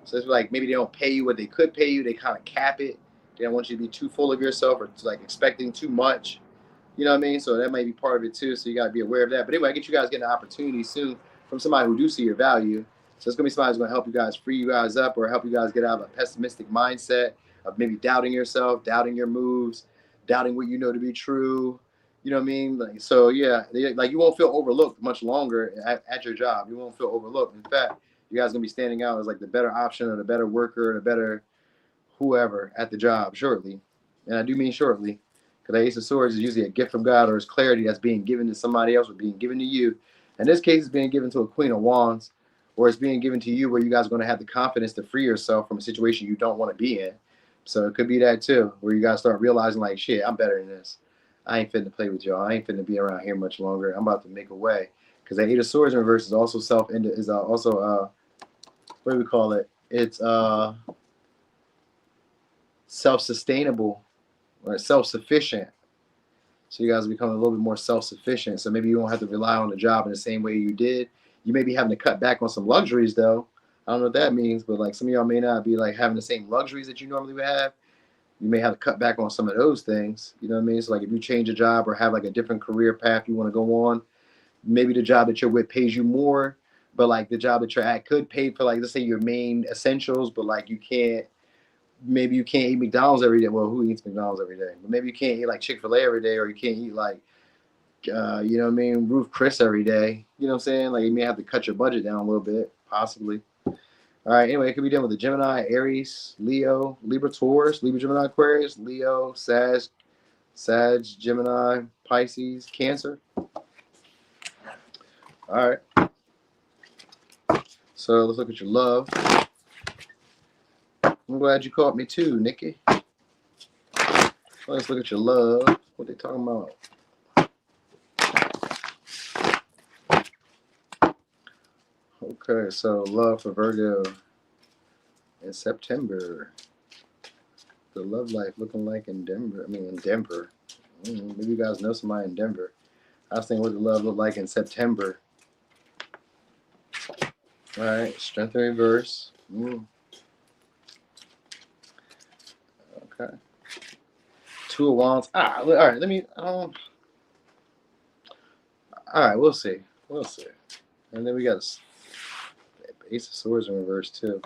S1: So it's like maybe they don't pay you what they could pay you. They kind of cap it. They don't want you to be too full of yourself, or like expecting too much. You know what I mean? So that might be part of it too. So you got to be aware of that. But anyway, I get you guys getting an opportunity soon from somebody who do see your value. So it's going to be somebody who's going to help you guys, free you guys up, or help you guys get out of a pessimistic mindset of maybe doubting yourself, doubting your moves, doubting what you know to be true. You know what I mean? Like, so yeah, like you won't feel overlooked much longer at your job. You won't feel overlooked. In fact, you guys are going to be standing out as like the better option, or the better worker, or the better whoever at the job shortly. And I do mean shortly, because the Ace of Swords is usually a gift from God, or it's clarity that's being given to somebody else, or being given to you. In this case, it's being given to a Queen of Wands, or it's being given to you where you guys are going to have the confidence to free yourself from a situation you don't want to be in. So it could be that too, where you guys start realizing like, shit, I'm better than this. I ain't fitting to play with y'all. I ain't fitting to be around here much longer. I'm about to make a way. Because the Eight of Swords in reverse is also what do we call it? It's self-sustainable or self-sufficient. So you guys are becoming a little bit more self-sufficient. So maybe you won't have to rely on the job in the same way you did. You may be having to cut back on some luxuries though. I don't know what that means, but like some of y'all may not be like having the same luxuries that you normally would have. You may have to cut back on some of those things. You know what I mean? So like if you change a job or have like a different career path you want to go on, maybe the job that you're with pays you more, but like the job that you're at could pay for like, let's say your main essentials, but like maybe you can't eat McDonald's every day. Well, who eats McDonald's every day? But maybe you can't eat like Chick-fil-A every day, or you can't eat like, you know what I mean, Ruth Chris every day. You know what I'm saying? Like you may have to cut your budget down a little bit, possibly. All right, anyway, it could be done with the Gemini, Aries, Leo, Libra, Taurus, Libra, Gemini, Aquarius, Leo, Sag, Gemini, Pisces, Cancer. All right. So let's look at your love. I'm glad you caught me too, Nikki. Let's look at your love. What they talking about? Okay, so love for Virgo in September. The love life looking like in Denver. In Denver. Maybe you guys know somebody in Denver. I was thinking what the love looked like in September. All right, strength in reverse. Okay. Two of Wands. All right, let me. All right, we'll see. And then we got Ace of Swords in reverse too.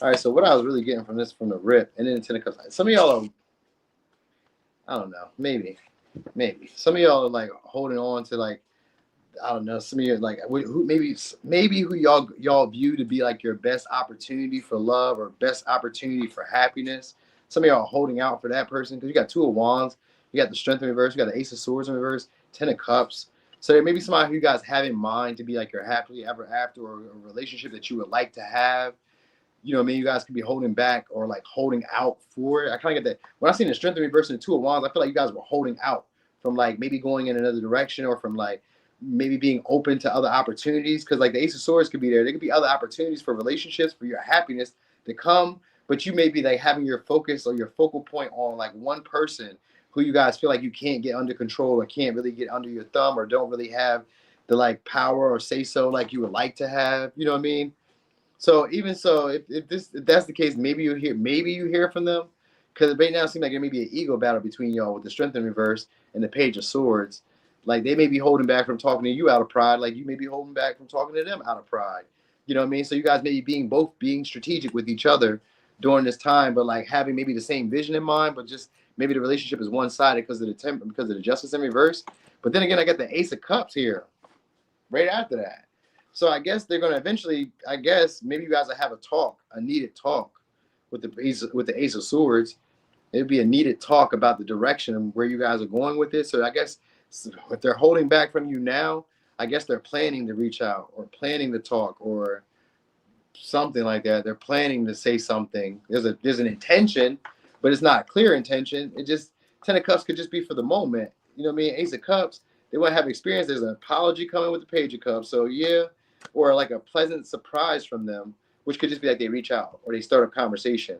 S1: All right, so what I was really getting from the rip, and then Ten of Cups. Some of y'all are, I don't know, maybe. Some of y'all are like holding on to like, I don't know. Some of you like maybe who y'all view to be like your best opportunity for love or best opportunity for happiness. Some of y'all are holding out for that person because you got Two of Wands, you got the Strength in reverse, you got the Ace of Swords in reverse, Ten of Cups. So there may be somebody who you guys have in mind to be like your happily ever after, or a relationship that you would like to have. You know what I mean? You guys could be holding back or like holding out for it. I kind of get that. When I seen the Strength in reverse and the Two of Wands, I feel like you guys were holding out from like maybe going in another direction, or from like maybe being open to other opportunities. Because like the Ace of Swords could be there. There could be other opportunities for relationships, for your happiness to come. But you may be like having your focus or your focal point on like one person who you guys feel like you can't get under control, or can't really get under your thumb, or don't really have the like power or say so like you would like to have. You know what I mean? So even so, if that's the case, maybe you hear from them, because right now it seems like there may be an ego battle between y'all with the Strength in reverse and the Page of Swords. Like they may be holding back from talking to you out of pride, like you may be holding back from talking to them out of pride. You know what I mean? So you guys may be being strategic with each other during this time, but like having maybe the same vision in mind, but just maybe the relationship is one-sided because of the Justice in reverse. But then again, I got the Ace of Cups here right after that. So I guess they're gonna eventually. I guess maybe you guys will have a needed talk with the Ace of Swords. It'd be a needed talk about the direction and where you guys are going with it. So I guess if they're holding back from you now, I guess they're planning to reach out or planning to talk or something like that. They're planning to say something. There's an intention, but it's not a clear intention. It just Ten of Cups could just be for the moment. You know what I mean? Ace of Cups, they want to have experience. There's an apology coming with the Page of Cups. So yeah. Or like a pleasant surprise from them, which could just be like they reach out or they start a conversation.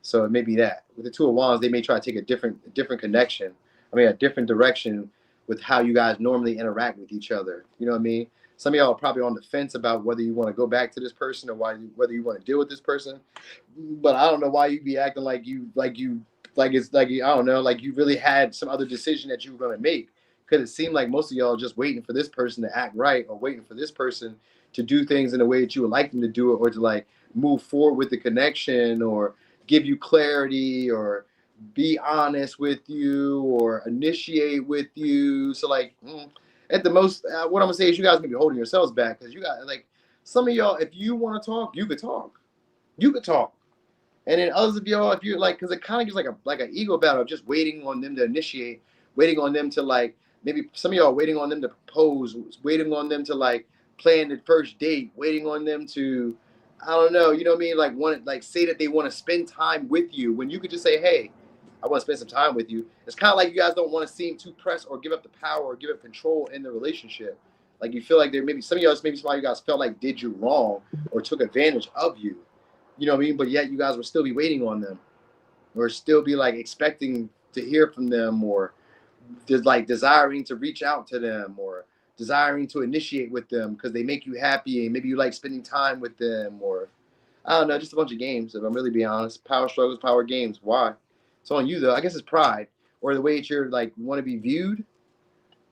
S1: So it may be that. With the Two of Wands, they may try to take a different connection. A different direction with how you guys normally interact with each other. You know what I mean? Some of y'all are probably on the fence about whether you want to go back to this person or whether you want to deal with this person. But I don't know why you'd be acting like I don't know, like you really had some other decision that you were going to make. Because it seemed like most of y'all are just waiting for this person to act right, or waiting for this person to do things in a way that you would like them to do it, or to like move forward with the connection, or give you clarity, or be honest with you, or initiate with you. So like at the most, what I'm gonna say is you guys may be holding yourselves back, because you got like some of y'all, if you want to talk, you could talk, and then others of y'all, if you're like, because it kind of gives like an ego battle of just waiting on them to initiate, waiting on them to like, maybe some of y'all waiting on them to propose, waiting on them to like plan the first date, waiting on them to I don't know, you know what I mean? Like want like say that they want to spend time with you when you could just say, hey, I want to spend some time with you. It's kind of like you guys don't want to seem too pressed or give up the power or give up control in the relationship. Like you feel like there maybe some of y'all, maybe some of you guys felt like did you wrong or took advantage of you. You know what I mean? But yet you guys would still be waiting on them or still be like expecting to hear from them or just like desiring to reach out to them or desiring to initiate with them because they make you happy and maybe you like spending time with them or I don't know, just a bunch of games. If I'm really being honest, power struggles, power games. Why? It's on you though. I guess it's pride or the way that you're like want to be viewed,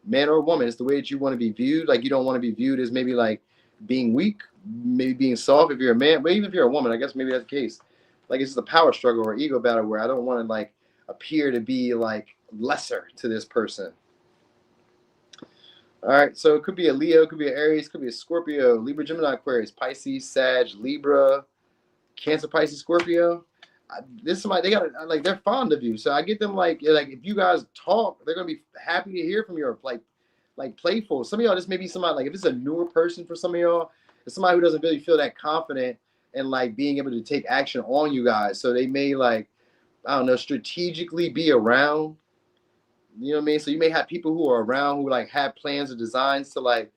S1: man or woman. It's the way that you want to be viewed. Like you don't want to be viewed as maybe like being weak, maybe being soft if you're a man, but even if you're a woman, I guess maybe that's the case. Like it's just a power struggle or ego battle where I don't want to like appear to be like lesser to this person. All right, so it could be a Leo, it could be an Aries, it could be a Scorpio, Libra, Gemini, Aquarius, Pisces, Sag, Libra, Cancer, Pisces, Scorpio. This somebody they got like they're fond of you, so I get them like if you guys talk, they're gonna be happy to hear from you, or like playful. Some of y'all, this may be somebody like if it's a newer person for some of y'all, it's somebody who doesn't really feel that confident and like being able to take action on you guys. So they may like I don't know strategically be around. You know what I mean? So you may have people who are around who like have plans or designs to like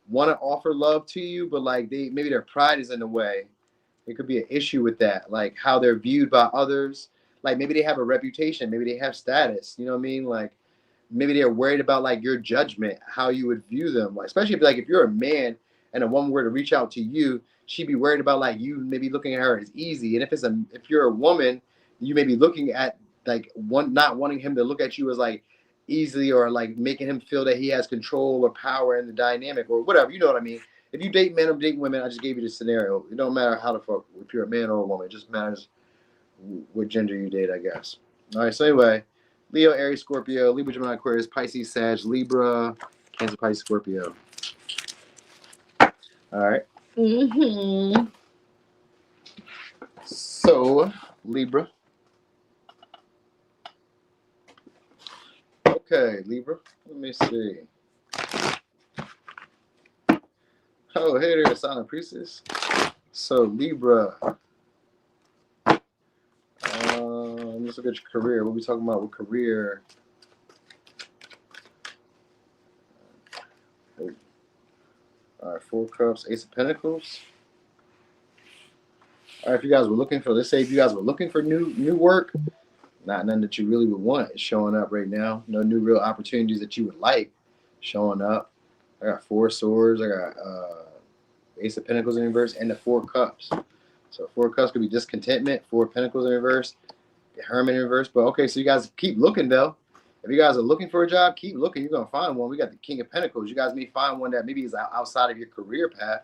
S1: want to offer love to you, but like they maybe their pride is in the way. It could be an issue with that, like how they're viewed by others. Like maybe they have a reputation, maybe they have status. You know what I mean? Like maybe they're worried about like your judgment, how you would view them. Like especially if you're a man and a woman were to reach out to you, she'd be worried about like you maybe looking at her as easy. And if you're a woman, you may be looking at like one not wanting him to look at you as like easily or like making him feel that he has control or power in the dynamic or whatever. You know what I mean? If you date men or date women, I just gave you the scenario. It don't matter how the fuck if you're a man or a woman. It just matters what gender you date, I guess. All right. So anyway, Leo, Aries, Scorpio, Libra, Gemini, Aquarius, Pisces, Sag, Libra, Cancer, Pisces, Scorpio. All right. Mm-hmm. So Libra. Okay, Libra. Let me see. Oh, hey there, Silent Priestess. So Libra. Let's look at your career. What are we talking about with career? All right, Four Cups, Ace of Pentacles. All right, if you guys were looking for, let's say if you guys were looking for new work, not none that you really would want is showing up right now. No new real opportunities that you would like showing up. I got Four Swords. I got Ace of Pentacles in reverse and the Four Cups. So Four Cups could be discontentment. Four Pentacles in reverse. The Hermit in reverse. But okay, so you guys keep looking though. If you guys are looking for a job, keep looking. You're gonna find one. We got the King of Pentacles. You guys may find one that maybe is outside of your career path,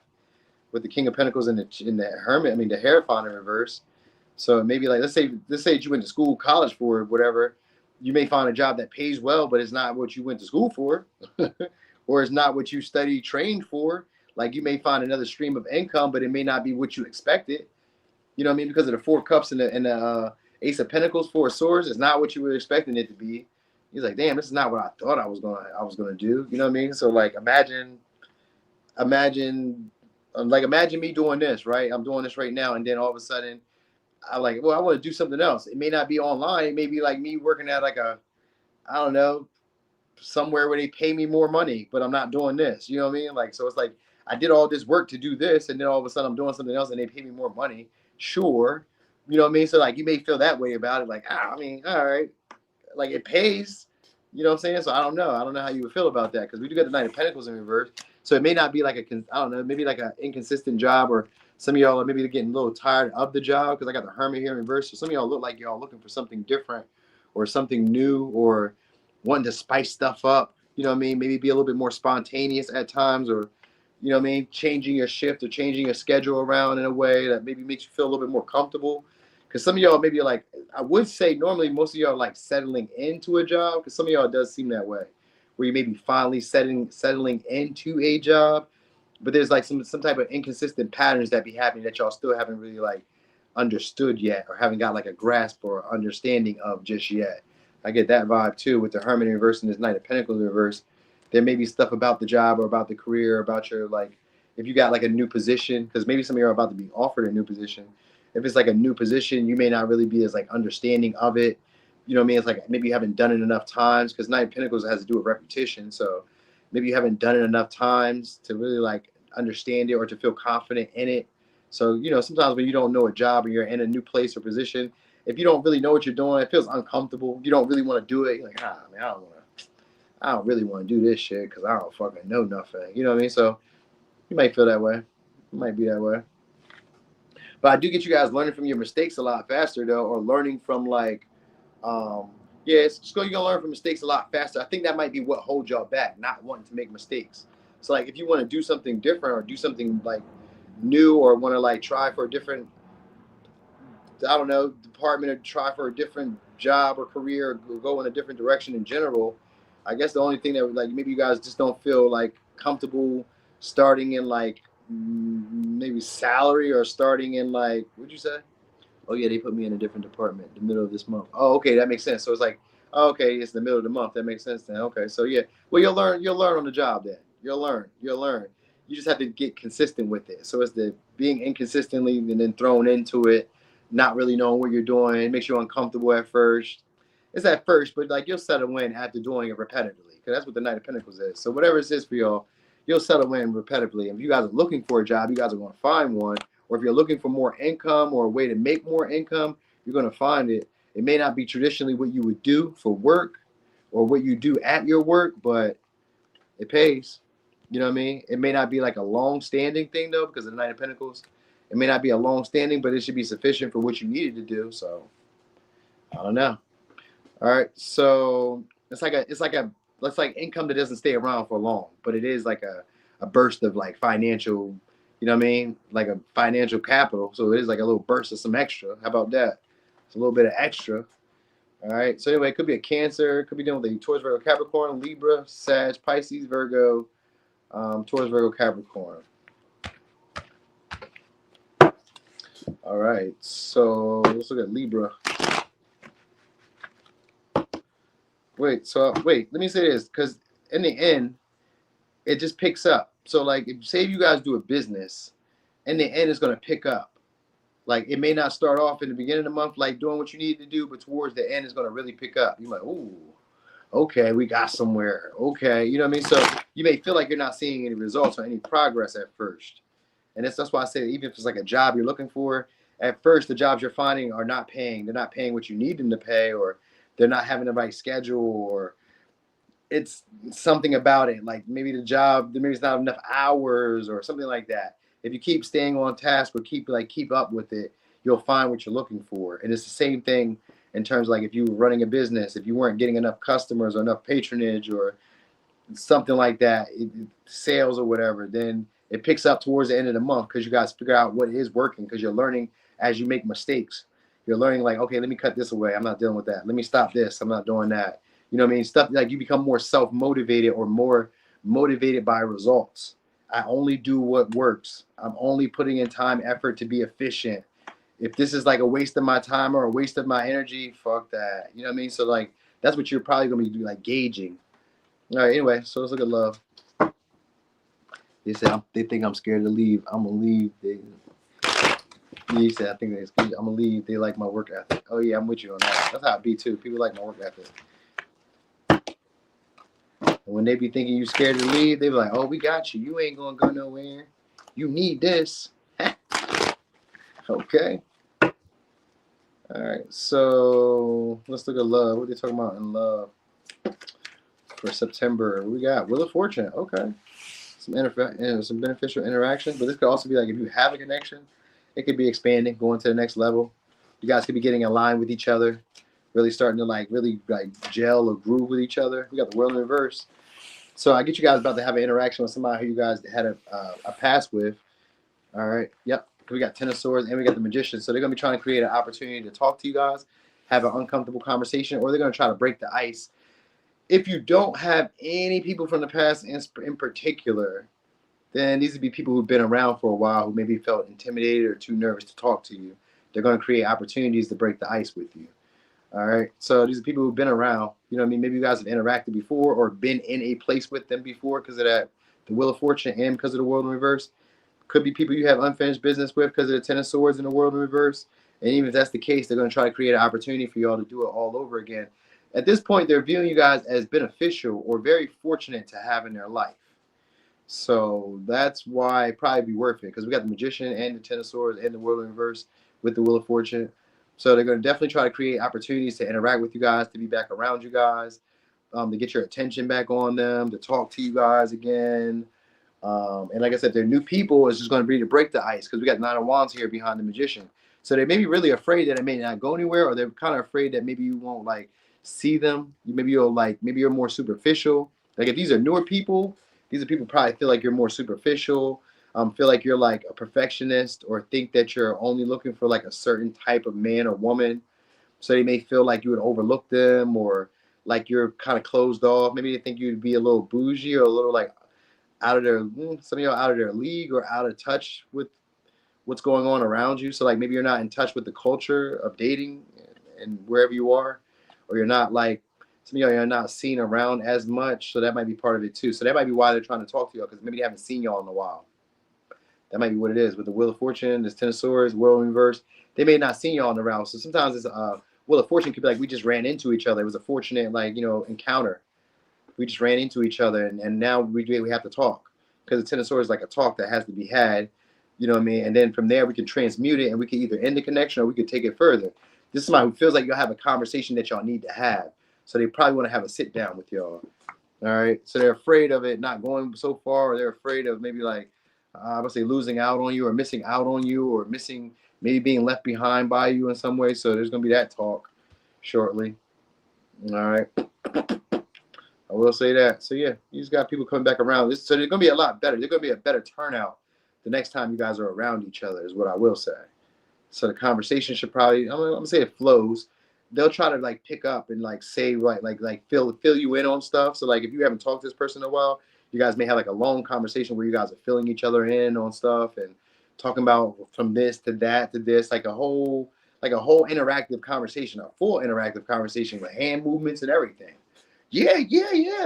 S1: with the King of Pentacles and the Hermit. I mean the Hierophant in reverse. So maybe like let's say you went to school, college for whatever. You may find a job that pays well, but it's not what you went to school for, or it's not what you studied, trained for. Like you may find another stream of income, but it may not be what you expected. You know what I mean? Because of the Four Cups and the Ace of Pentacles, Four Swords, it's not what you were expecting it to be. He's like, damn, this is not what I thought I was gonna do. You know what I mean? So like, imagine me doing this, right? I'm doing this right now, and then all of a sudden, I want to do something else. It may not be online. It may be like me working at like I don't know, somewhere where they pay me more money, but I'm not doing this. You know what I mean? Like, so it's like I did all this work to do this, and then all of a sudden I'm doing something else, and they pay me more money. Sure, you know what I mean? So like, you may feel that way about it. Like, I mean, all right, like it pays. You know what I'm saying? So I don't know. I don't know how you would feel about that because we do get the Knight of Pentacles in reverse. So it may not be like I don't know, maybe like an inconsistent job, or some of y'all are maybe getting a little tired of the job because I got the Hermit here in reverse. So some of y'all look like y'all looking for something different or something new or wanting to spice stuff up. You know what I mean? Maybe be a little bit more spontaneous at times, or you know what I mean, changing your shift or changing your schedule around in a way that maybe makes you feel a little bit more comfortable. Because some of y'all maybe like, I would say normally most of y'all like settling into a job, because some of y'all does seem that way, where you may be finally settling into a job, but there's like some type of inconsistent patterns that be happening that y'all still haven't really like understood yet, or haven't got like a grasp or understanding of just yet. I get that vibe too with the Hermit in reverse and this Knight of Pentacles in reverse. There may be stuff about the job or about the career, or about your like if you got like a new position, because maybe some of you are about to be offered a new position. If it's like a new position, you may not really be as like understanding of it. You know what I mean? It's like maybe you haven't done it enough times, because Nine of Pentacles has to do with repetition. So maybe you haven't done it enough times to really like understand it or to feel confident in it. So, you know, sometimes when you don't know a job or you're in a new place or position, if you don't really know what you're doing, it feels uncomfortable. You don't really want to do it. You're like, man, I don't really want to do this shit because I don't fucking know nothing. You know what I mean? So you might feel that way. You might be that way. But I do get you guys learning from your mistakes a lot faster, though, or learning from like, yeah, it's you're gonna learn from mistakes a lot faster. I think that might be what holds y'all back, not wanting to make mistakes. So like, if you want to do something different or do something like new, or want to like try for a different, I don't know, department, or try for a different job or career, or go in a different direction in general, I guess the only thing that like maybe you guys just don't feel like comfortable starting in like maybe salary, or starting in like, what'd you say? Oh yeah, they put me in a different department the middle of this month. Oh, okay, that makes sense. So it's like, oh, okay, it's the middle of the month. That makes sense then. Okay, so yeah, well you'll learn on the job then. You'll learn. You just have to get consistent with it. So it's the being inconsistently and then thrown into it, not really knowing what you're doing. It makes you uncomfortable at first. It's at first, but like you'll settle in after doing it repetitively, because that's what the Knight of Pentacles is. So whatever it is for y'all, you'll settle in repetitively. If you guys are looking for a job, you guys are going to find one. Or if you're looking for more income or a way to make more income, you're going to find it. It may not be traditionally what you would do for work or what you do at your work, but it pays. You know what I mean? It may not be like a long-standing thing, though, because of the Knight of Pentacles. It may not be a long-standing, but it should be sufficient for what you needed to do. So, I don't know. All right. So, it's like income that doesn't stay around for long, but it is like a burst of like financial, you know what I mean? Like a financial capital. So it is like a little burst of some extra. How about that? It's a little bit of extra. All right. So anyway, it could be a Cancer. It could be dealing with a Taurus, Virgo, Capricorn, Libra, Sag, Pisces, Virgo, Taurus, Virgo, Capricorn. All right. So let's look at Libra. Wait. Let me say this, because in the end, it just picks up. So like, if say you guys do a business, in the end, it's going to pick up. Like, it may not start off in the beginning of the month, like doing what you need to do, but towards the end, it's going to really pick up. You're like, ooh, okay, we got somewhere. Okay. You know what I mean? So you may feel like you're not seeing any results or any progress at first. And that's why I say, even if it's like a job you're looking for, at first, the jobs you're finding are not paying. They're not paying what you need them to pay, or they're not having the right schedule, or it's something about it. Like maybe the job, maybe it's not enough hours or something like that. If you keep staying on task or keep up with it, you'll find what you're looking for. And it's the same thing in terms of like if you were running a business, if you weren't getting enough customers or enough patronage or something like that, sales or whatever, then it picks up towards the end of the month, because you guys figure out what is working, because you're learning as you make mistakes. You're learning like, okay, let me cut this away. I'm not dealing with that. Let me stop this. I'm not doing that. You know what I mean? Stuff like you become more self-motivated or more motivated by results. I only do what works. I'm only putting in time, effort to be efficient. If this is like a waste of my time or a waste of my energy, fuck that. You know what I mean? So like, that's what you're probably going to be like gauging. All right, anyway, so let's look at love. They said they think I'm scared to leave. I'm going to leave. He said, I think they're scared. I'm going to leave. They like my work ethic. Oh yeah, I'm with you on that. That's how it be too. People like my work ethic. When they be thinking you scared to leave, they be like, oh, we got you. You ain't going to go nowhere. You need this. Okay. All right. So let's look at love. What are they talking about in love for September? What we got? Wheel of Fortune. Okay. Some beneficial interaction. But this could also be like if you have a connection, it could be expanding, going to the next level. You guys could be getting aligned with each other, really starting to really gel or groove with each other. We got the world in reverse. So I get you guys about to have an interaction with somebody who you guys had a past with. All right. Yep. We got Ten of Swords and we got the Magician. So they're going to be trying to create an opportunity to talk to you guys, have an uncomfortable conversation, or they're going to try to break the ice. If you don't have any people from the past in particular, then these would be people who've been around for a while who maybe felt intimidated or too nervous to talk to you. They're going to create opportunities to break the ice with you. All right. So these are people who've been around. You know what I mean? Maybe you guys have interacted before or been in a place with them before because of that, the Wheel of Fortune, and because of the world in reverse. Could be people you have unfinished business with because of the Ten of Swords in the world in reverse. And even if that's the case, they're going to try to create an opportunity for you all to do it all over again. At this point, they're viewing you guys as beneficial or very fortunate to have in their life. So that's why it'd probably be worth it, because we got the Magician and the Ten of Swords and the World in reverse with the Wheel of Fortune. So they're going to definitely try to create opportunities to interact with you guys, to be back around you guys, to get your attention back on them, to talk to you guys again. And like I said, they're new people. It's just going to be to break the ice, because we got Nine of Wands here behind the Magician. So they may be really afraid that it may not go anywhere, or they're kind of afraid that maybe you won't like see them. Maybe you're more superficial. Like if these are newer people, these are people probably feel like you're more superficial, feel like you're like a perfectionist, or think that you're only looking for like a certain type of man or woman. So they may feel like you would overlook them, or like you're kind of closed off. Maybe they think you'd be a little bougie or a little like out of their, some of y'all out of their league or out of touch with what's going on around you. So like maybe you're not in touch with the culture of dating and wherever you are, or you're not like, some of y'all are not seen around as much. So that might be part of it too. So that might be why they're trying to talk to y'all, because maybe they haven't seen y'all in a while. That might be what it is. With the Wheel of Fortune, this Ten of Swords, World in reverse, they may not seen y'all in the round. So sometimes it's Wheel of Fortune could be like, we just ran into each other. It was a fortunate encounter. We just ran into each other, and now we have to talk, because the Ten of Swords is like a talk that has to be had. You know what I mean? And then from there, we can transmute it, and we can either end the connection or we could take it further. This is somebody who feels like y'all have a conversation that y'all need to have. So they probably want to have a sit down with y'all. All right. So they're afraid of it not going so far, or they're afraid of maybe like, I would say, losing out on you, or missing out on you, or maybe being left behind by you in some way. So there's going to be that talk shortly. All right. I will say that. So yeah, you just got people coming back around. So they're going to be a lot better. They're going to be a better turnout the next time you guys are around each other, is what I will say. So the conversation should probably, I'm gonna say it flows. They'll try to like pick up and like say like fill you in on stuff. So like if you haven't talked to this person in a while, you guys may have like a long conversation where you guys are filling each other in on stuff and talking about from this to that to this, like a whole interactive conversation, a full interactive conversation with hand movements and everything. Yeah.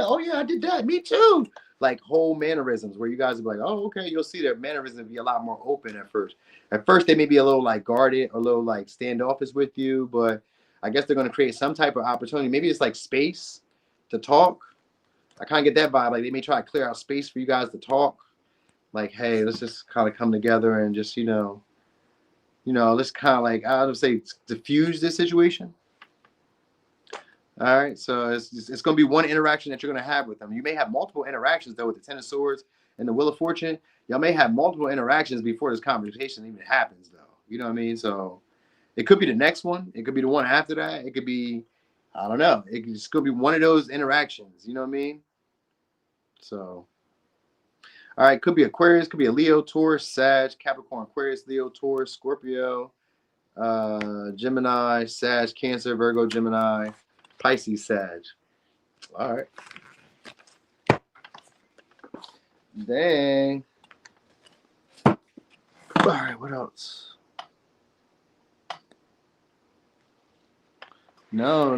S1: Oh yeah, I did that. Me too. Like whole mannerisms where you guys will be like, oh, okay, you'll see their mannerisms be a lot more open at first. At first, they may be a little like guarded or a little like standoffish with you, but I guess they're going to create some type of opportunity. Maybe it's like space to talk. I kind of get that vibe. Like they may try to clear out space for you guys to talk. Like, hey, let's just kind of come together and just, let's kind of like, I would say, diffuse this situation. All right, so it's going to be one interaction that you're going to have with them. You may have multiple interactions, though, with the Ten of Swords and the Wheel of Fortune. Y'all may have multiple interactions before this conversation even happens, though. You know what I mean? So it could be the next one. It could be the one after that. It could be, I don't know. It could be one of those interactions. You know what I mean? So, all right, could be Aquarius, could be a Leo, Taurus, Sag, Capricorn, Aquarius, Leo, Taurus, Scorpio, Gemini, Sag, Cancer, Virgo, Gemini, Pisces, Sag. All right. Dang. All right, what else? No,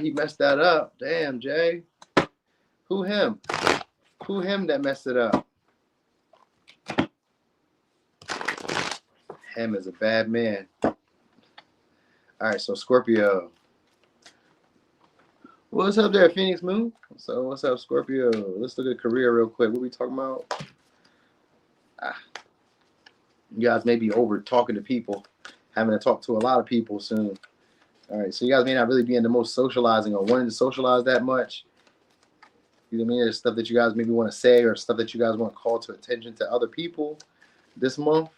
S1: he messed that up. Damn, Jay. Who him? Who him that messed it up? Him is a bad man. All right, so Scorpio. What's up there, Phoenix Moon? So what's up, Scorpio? Let's look at career real quick. What we talking about? You guys may be over talking to people, having to talk to a lot of people soon. All right, so you guys may not really be in the most socializing or wanting to socialize that much. You know what I mean? There's stuff that you guys maybe want to say, or stuff that you guys want to call to attention to other people this month.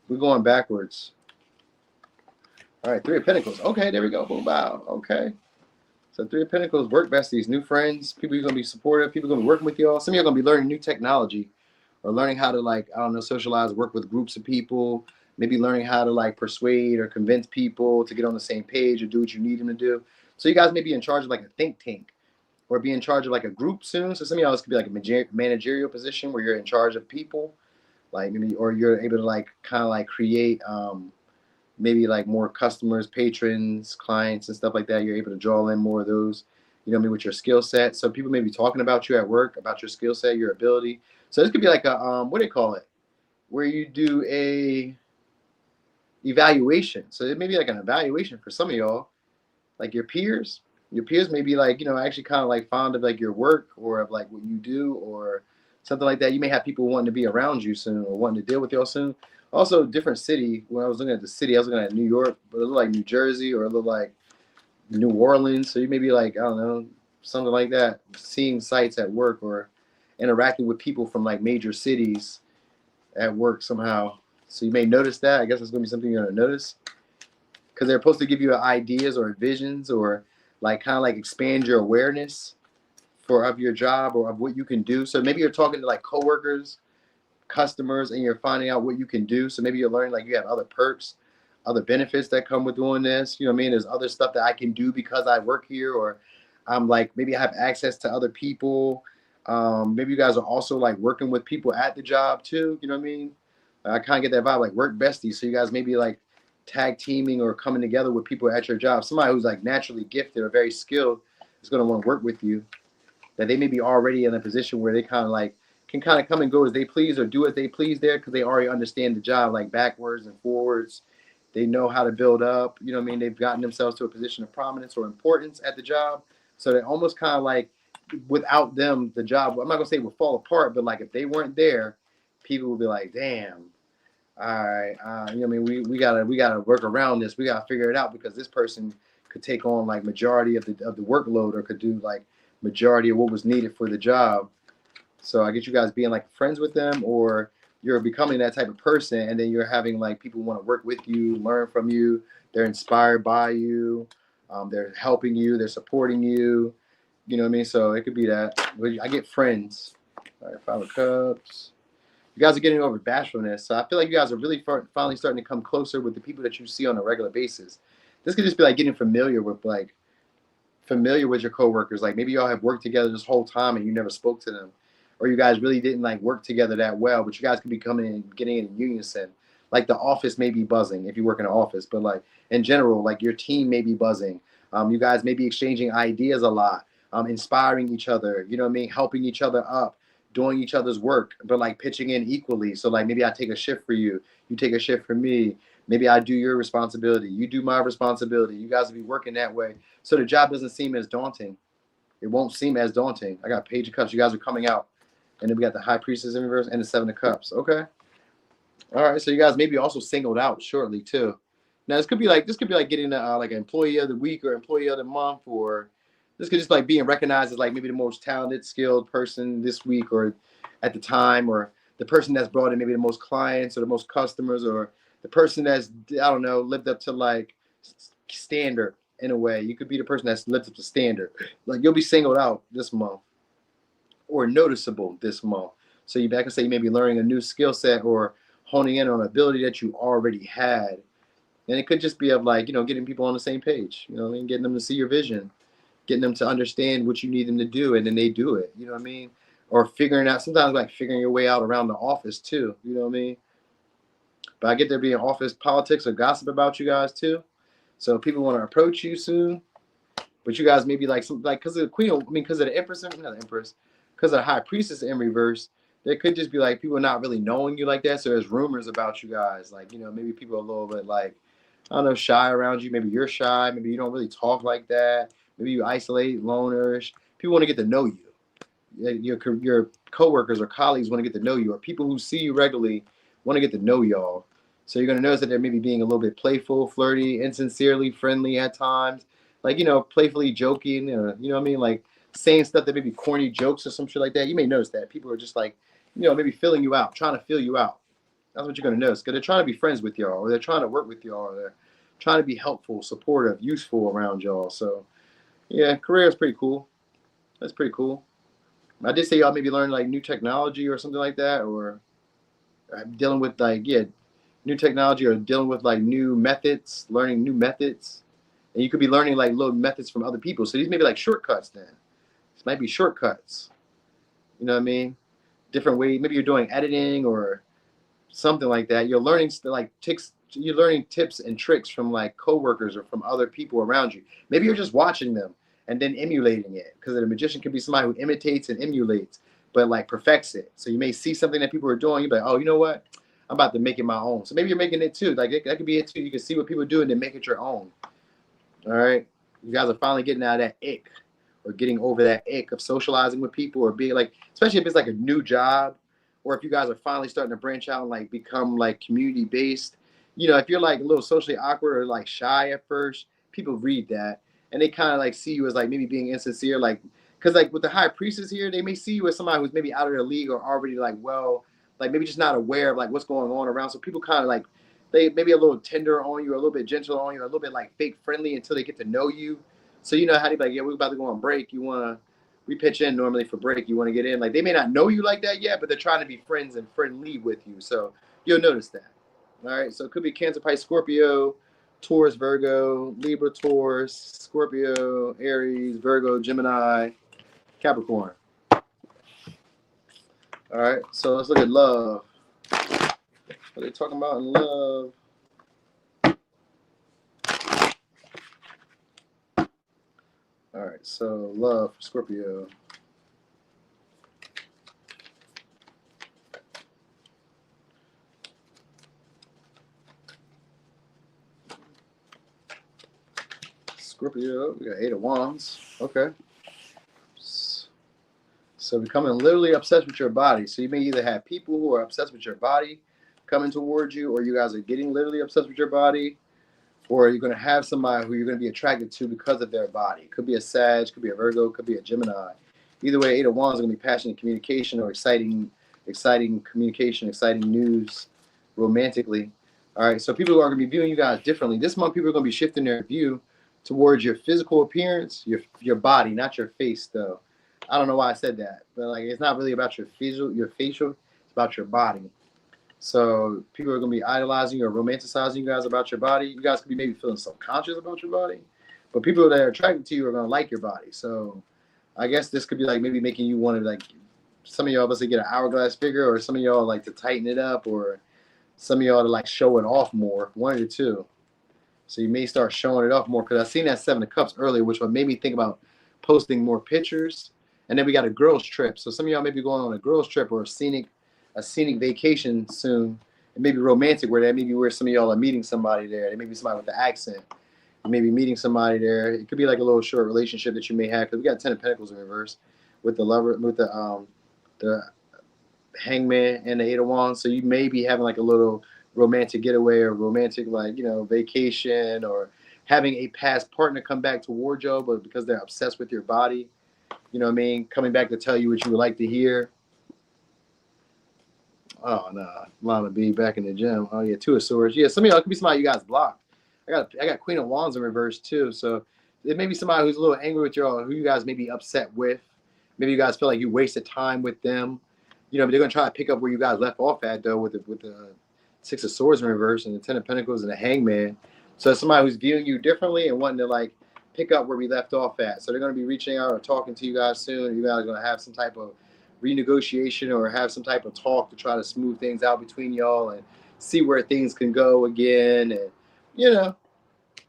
S1: We're going backwards. All right, Three of Pentacles. Okay, there we go. Boom, bow. Okay. So Three of Pentacles, work besties, new friends, people who are going to be supportive, people going to be working with y'all. Some of you are going to be learning new technology, or learning how to, like, I don't know, socialize, work with groups of people, maybe learning how to, like, persuade or convince people to get on the same page or do what you need them to do. So you guys may be in charge of, like, a think tank, or be in charge of, like, a group soon. So some of y'all, this could be, like, a managerial position where you're in charge of people, like, maybe, or you're able to, like, kind of, like, create, maybe like more customers, patrons, clients, and stuff like that. You're able to draw in more of those you know what I mean, with your skill set. So people may be talking about you at work, about your skill set, your ability. So this could be like a what do they call it? Where you do a evaluation. So it may be like an evaluation for some of y'all, like your peers. Your peers may be like, you know, actually kind of like fond of like your work or of like what you do or something like that. You may have people wanting to be around you soon or wanting to deal with y'all soon. Also, different city. When I was looking at the city, I was looking at New York, but it looked like New Jersey or it looked like New Orleans. So you may be like, I don't know, something like that, seeing sights at work or interacting with people from like major cities at work somehow. So you may notice that. I guess it's going to be something you're going to notice because they're supposed to give you ideas or visions or like kind of like expand your awareness for of your job or of what you can do. So maybe you're talking to like coworkers, customers, and you're finding out what you can do. So maybe you're learning like you have other perks, other benefits that come with doing this. You know what I mean? There's other stuff that I can do because I work here, or I'm like maybe I have access to other people. Maybe you guys are also like working with people at the job too. You know what I mean? I kind of get that vibe, like work besties. So you guys maybe like tag teaming or coming together with people at your job. Somebody who's like naturally gifted or very skilled is going to want to work with you. That they may be already in a position where they kind of like can kind of come and go as they please or do as they please there because they already understand the job like backwards and forwards. They know how to build up. You know what I mean? They've gotten themselves to a position of prominence or importance at the job. So they almost kind of like without them, the job, I'm not going to say it would fall apart, but like if they weren't there, people would be like, damn, all right, you know what I mean? We gotta work around this. We gotta figure it out because this person could take on like majority of the workload or could do like majority of what was needed for the job. So I get you guys being like friends with them, or you're becoming that type of person, and then you're having like people want to work with you, learn from you. They're inspired by you. They're helping you. They're supporting you. You know what I mean? So it could be that. I get friends. All right, 5 of Cups. You guys are getting over bashfulness. So I feel like you guys are really finally starting to come closer with the people that you see on a regular basis. This could just be like getting familiar with your coworkers. Like maybe y'all have worked together this whole time and you never spoke to them, or you guys really didn't like work together that well. But you guys could be coming in, getting in unison. Like the office may be buzzing if you work in an office, but like in general, like your team may be buzzing. You guys may be exchanging ideas a lot, inspiring each other. You know what I mean? Helping each other up, doing each other's work, but like pitching in equally. So like maybe I take a shift for you, you take a shift for me. Maybe I do your responsibility, you do my responsibility. You guys will be working that way. So the job doesn't seem as daunting. It won't seem as daunting. I got Page of Cups. You guys are coming out. And then we got the High Priestess in reverse and the 7 of Cups. Okay. All right. So you guys may be also singled out shortly too. Now this could be like getting like an employee of the week or employee of the month, or this could just like being recognized as like maybe the most talented, skilled person this week or at the time, or the person that's brought in maybe the most clients or the most customers, or the person that's, I don't know, lived up to like standard in a way. You could be the person that's lived up to standard. Like you'll be singled out this month or noticeable this month. So you back and say you may be learning a new skill set or honing in on an ability that you already had. And it could just be of like, you know, getting people on the same page, you know what I mean? Getting them to see your vision, getting them to understand what you need them to do, and then they do it, you know what I mean? Or figuring out, sometimes like figuring your way out around the office too, you know what I mean? But I get there being office politics or gossip about you guys too. So people want to approach you soon, but you guys maybe like some like because of the Queen, I mean, because of the Empress, not the Empress, because of the High Priestess in reverse, there could just be like people not really knowing you like that. So there's rumors about you guys, like, you know, maybe people are a little bit like, I don't know, shy around you. Maybe you're shy. Maybe you don't really talk like that. Maybe you isolate, lonerish. People want to get to know you. Your coworkers or colleagues want to get to know you, or people who see you regularly want to get to know y'all. So you're going to notice that they're maybe being a little bit playful, flirty, insincerely friendly at times. Like, you know, playfully joking, or, you know what I mean? Like saying stuff that may be corny jokes or some shit like that. You may notice that. People are just like, you know, maybe filling you out, trying to fill you out. That's what you're going to notice, because they're trying to be friends with y'all, or they're trying to work with y'all, or they're trying to be helpful, supportive, useful around y'all. So, yeah, career is pretty cool. That's pretty cool. I did say y'all maybe learn like new technology or something like that, or dealing with like, yeah, new technology, or dealing with like new methods, learning new methods. And you could be learning like little methods from other people. So these may be like shortcuts then. This might be shortcuts. You know what I mean? Different way. Maybe you're doing editing or something like that. You're learning like tips and tricks from like coworkers or from other people around you. Maybe you're just watching them and then emulating it, because the magician can be somebody who imitates and emulates, but like perfects it. So you may see something that people are doing, you're like, oh, you know what? I'm about to make it my own. So maybe you're making it too. Like that could be it too. You can see what people do and then make it your own. All right. You guys are finally getting out of that ick, or getting over that ick of socializing with people, or being like, especially if it's like a new job, or if you guys are finally starting to branch out and like become like community based. You know, if you're like a little socially awkward or like shy at first, people read that and they kind of like see you as like maybe being insincere, like because like with the high priestess here, they may see you as somebody who's maybe out of their league or already like like maybe just not aware of like what's going on around. So people kind of like they maybe a little tender on you, a little bit gentle on you, a little bit like fake friendly until they get to know you. So you know how they be like, yeah, we're about to go on break. We pitch in normally for break. You want to get in. Like they may not know you like that yet, but they're trying to be friends and friendly with you. So you'll notice that. All right. So it could be Cancer, Pisces, Scorpio, Taurus, Virgo, Libra, Taurus, Scorpio, Aries, Virgo, Gemini, Capricorn. All right. So let's look at love. What are they talking about in love? All right, so love for Scorpio. Scorpio, we got 8 of Wands. Okay. So becoming literally obsessed with your body. So you may either have people who are obsessed with your body coming towards you, or you guys are getting literally obsessed with your body, or you're going to have somebody who you're going to be attracted to because of their body. It could be a Sag, could be a Virgo, could be a Gemini. Either way, 8 of Wands is going to be passionate communication or exciting communication, exciting news romantically. All right, so people are going to be viewing you guys differently. This month, people are going to be shifting their view towards your physical appearance, your body, not your face, though. I don't know why I said that, but like it's not really about your facial, it's about your body. So people are going to be idolizing or romanticizing you guys about your body. You guys could be maybe feeling subconscious about your body, but people that are attracted to you are going to like your body. So I guess this could be like maybe making you want to like, some of y'all obviously get an hourglass figure, or some of y'all like to tighten it up, or some of y'all to like show it off more, one of the two. So you may start showing it off more, because I seen that 7 of Cups earlier, which would made me think about posting more pictures. And then we got a girls trip. So some of y'all may be going on a girls trip or a scenic vacation soon. It may be romantic, where that maybe where some of y'all are meeting somebody there. It may be somebody with the accent. You may be meeting somebody there. It could be like a little short relationship that you may have, because we got 10 of Pentacles in reverse with the lover, with the Hangman and the 8 of Wands. So you may be having like a little romantic getaway or romantic like, you know, vacation, or having a past partner come back towards you, but because they're obsessed with your body, you know what I mean, coming back to tell you what you would like to hear. Oh no, Lana B back in the gym. Oh yeah, 2 of Swords. Yeah, some of y'all could be somebody you guys blocked. I got Queen of Wands in reverse too. So it may be somebody who's a little angry with y'all, who you guys may be upset with. Maybe you guys feel like you wasted time with them. You know, but they're gonna try to pick up where you guys left off at though, with the 6 of Swords in reverse and the 10 of Pentacles and the Hangman. So it's somebody who's viewing you differently and wanting to like pick up where we left off at. So they're gonna be reaching out or talking to you guys soon. You guys are gonna have some type of renegotiation or have some type of talk to try to smooth things out between y'all and see where things can go again. And you know,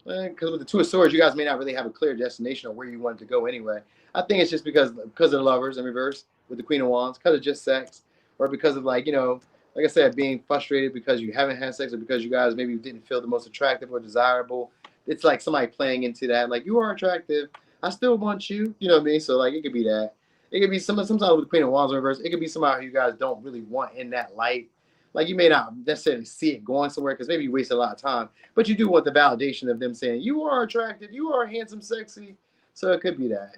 S1: because with the 2 of Swords, you guys may not really have a clear destination of where you want it to go anyway. I think it's just because of the Lovers in reverse with the Queen of Wands, because of just sex, or because of like, you know, like I said, being frustrated because you haven't had sex, or because you guys maybe didn't feel the most attractive or desirable. It's like somebody playing into that, like, you are attractive, I still want you, you know what I mean? So like it could be that. It could be sometimes with the Queen of Wands in reverse. It could be somebody who you guys don't really want in that light. Like you may not necessarily see it going somewhere because maybe you wasted a lot of time, but you do want the validation of them saying you are attractive, you are handsome, sexy. So it could be that.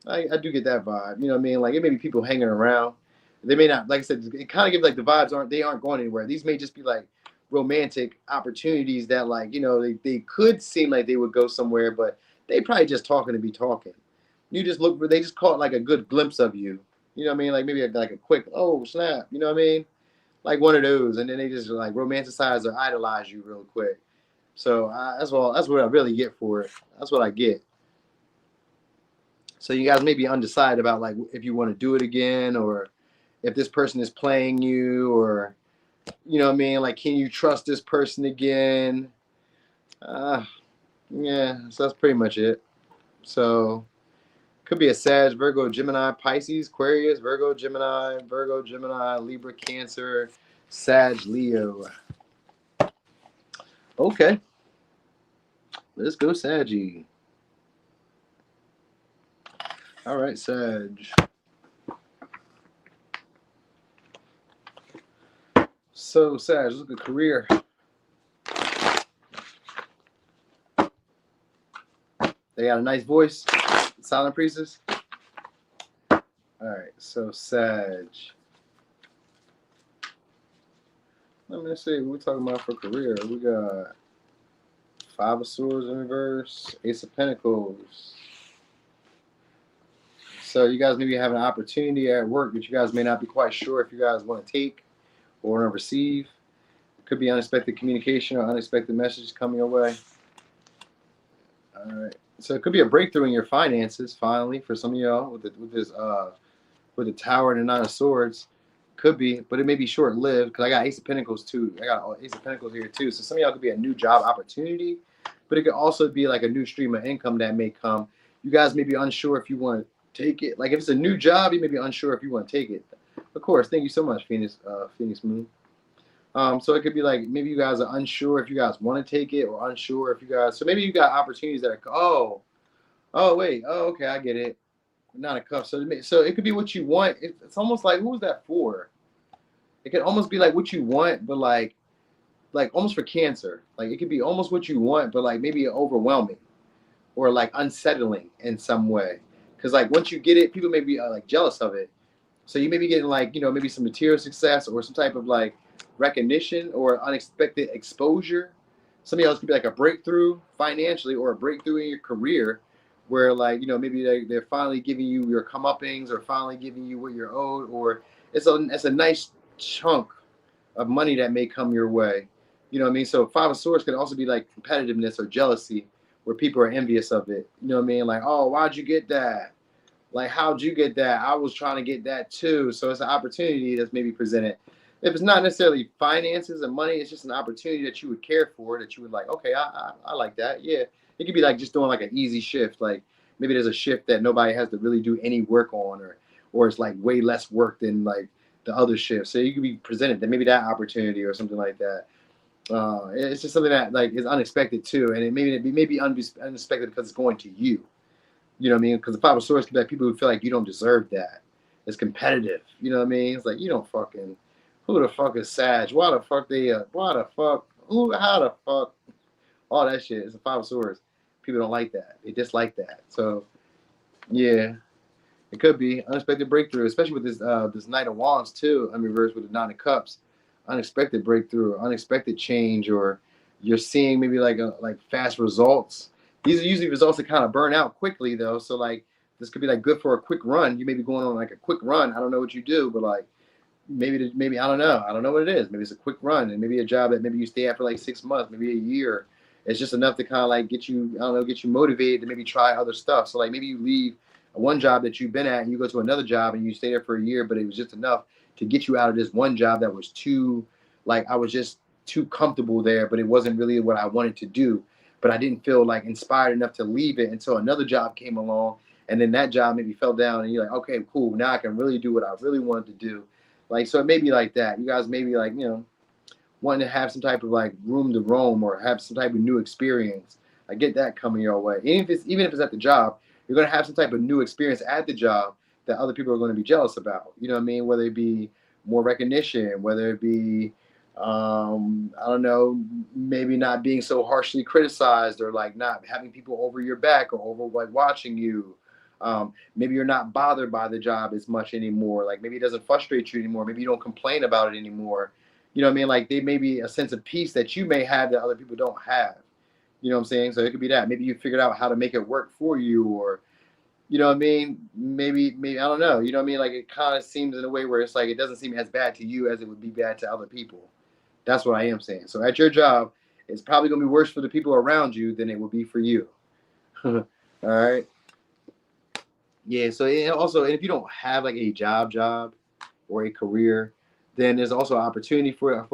S1: I do get that vibe. You know what I mean? Like it may be people hanging around. They may not, like I said, it kind of gives like the vibes aren't going anywhere. These may just be like romantic opportunities that like, you know, they could seem like they would go somewhere, but they probably just talking to be talking. You just they just caught like a good glimpse of you. You know what I mean? Like maybe like a quick, oh snap, you know what I mean? Like one of those, and then they just like romanticize or idolize you real quick. So that's what I really get for it. That's what I get. So you guys may be undecided about like if you want to do it again, or if this person is playing you, or you know what I mean, like can you trust this person again? Yeah, so that's pretty much it. So Could be a Sag, Virgo, Gemini, Pisces, Aquarius, Virgo, Gemini, Libra, Cancer, Sag, Leo. Okay. Let's go, Saggy. All right, Sag. So, Sag, look at career. They got a nice voice. Silent Priestess. All right, so Sag. Let me see what we're talking about for career. We got 5 of Swords in reverse, Ace of Pentacles. So you guys maybe have an opportunity at work that you guys may not be quite sure if you guys want to take or want to receive. It could be unexpected communication or unexpected messages coming your way. All right. So it could be a breakthrough in your finances finally for some of y'all with the Tower and the Nine of Swords. Could be, but it may be short lived because I got Ace of Pentacles too. I got Ace of Pentacles here too. So some of y'all could be a new job opportunity, but it could also be like a new stream of income that may come. You guys may be unsure if you want to take it. Like if it's a new job, you may be unsure if you want to take it. Of course, thank you so much, Phoenix Moon. So it could be like maybe you guys are unsure if you guys want to take it or unsure if you guys. So maybe you got opportunities that are okay, I get it. Not a cuff. So it could be what you want. It's almost like, who's that for? It could almost be like what you want, but like almost for Cancer. Like it could be almost what you want, but like maybe overwhelming or like unsettling in some way. Because like once you get it, people may be like jealous of it. So you may be getting like, maybe some material success or some type of like recognition or unexpected exposure. Some of y'all could be like a breakthrough financially or a breakthrough in your career where like, maybe they're finally giving you your comeuppings or finally giving you what you're owed, or it's a nice chunk of money that may come your way. You know what I mean? So 5 of Swords could also be like competitiveness or jealousy where people are envious of it. You know what I mean? Like, oh, why'd you get that? Like, how'd you get that? I was trying to get that too. So it's an opportunity that's maybe presented. If it's not necessarily finances and money, it's just an opportunity that you would care for, that you would like, okay, I like that. Yeah. It could be like just doing like an easy shift. Like maybe there's a shift that nobody has to really do any work on, or it's like way less work than like the other shifts. So you could be presented that maybe that opportunity or something like that. It's just something that like is unexpected too. And it may be unexpected because it's going to you. You know what I mean? Because the 5 of Swords could be like people who feel like you don't deserve that. It's competitive. You know what I mean? It's like you don't fucking. Who the fuck is Sag? Why the fuck why the fuck? How the fuck? All that shit. It's a 5 of Swords. People don't like that. They dislike that. So, yeah, it could be unexpected breakthrough, especially with this Knight of Wands too. I'm reversed with the Nine of Cups. Unexpected breakthrough, unexpected change, or you're seeing maybe like fast results. These are usually results that kind of burn out quickly though. So like this could be like good for a quick run. You may be going on like a quick run. I don't know what you do, but like maybe I don't know what it is. Maybe it's a quick run, and maybe a job that maybe you stay at for like 6 months, maybe a year. It's just enough to kind of like get you motivated to maybe try other stuff. So like maybe you leave one job that you've been at and you go to another job and you stay there for a year, but it was just enough to get you out of this one job that was I was just too comfortable there, but it wasn't really what I wanted to do. But I didn't feel like inspired enough to leave it until another job came along, and then that job maybe fell down, and you're like, okay, cool, now I can really do what I really wanted to do. Like, so it may be like that. You guys may be like, wanting to have some type of like room to roam or have some type of new experience. I get that coming your way. Even if it's at the job, you're going to have some type of new experience at the job that other people are going to be jealous about. You know what I mean? Whether it be more recognition, whether it be, I don't know, maybe not being so harshly criticized, or like not having people over your back or over like watching you. Maybe you're not bothered by the job as much anymore. Like maybe it doesn't frustrate you anymore. Maybe you don't complain about it anymore. You know what I mean? Like there may be a sense of peace that you may have that other people don't have. You know what I'm saying? So it could be that. Maybe you figured out how to make it work for you, or, you know what I mean? Maybe, I don't know. You know what I mean? Like it kind of seems in a way where it's like it doesn't seem as bad to you as it would be bad to other people. That's what I am saying. So at your job, it's probably going to be worse for the people around you than it will be for you. All right? Yeah, so also, if you don't have like a job or a career, then there's also an opportunity for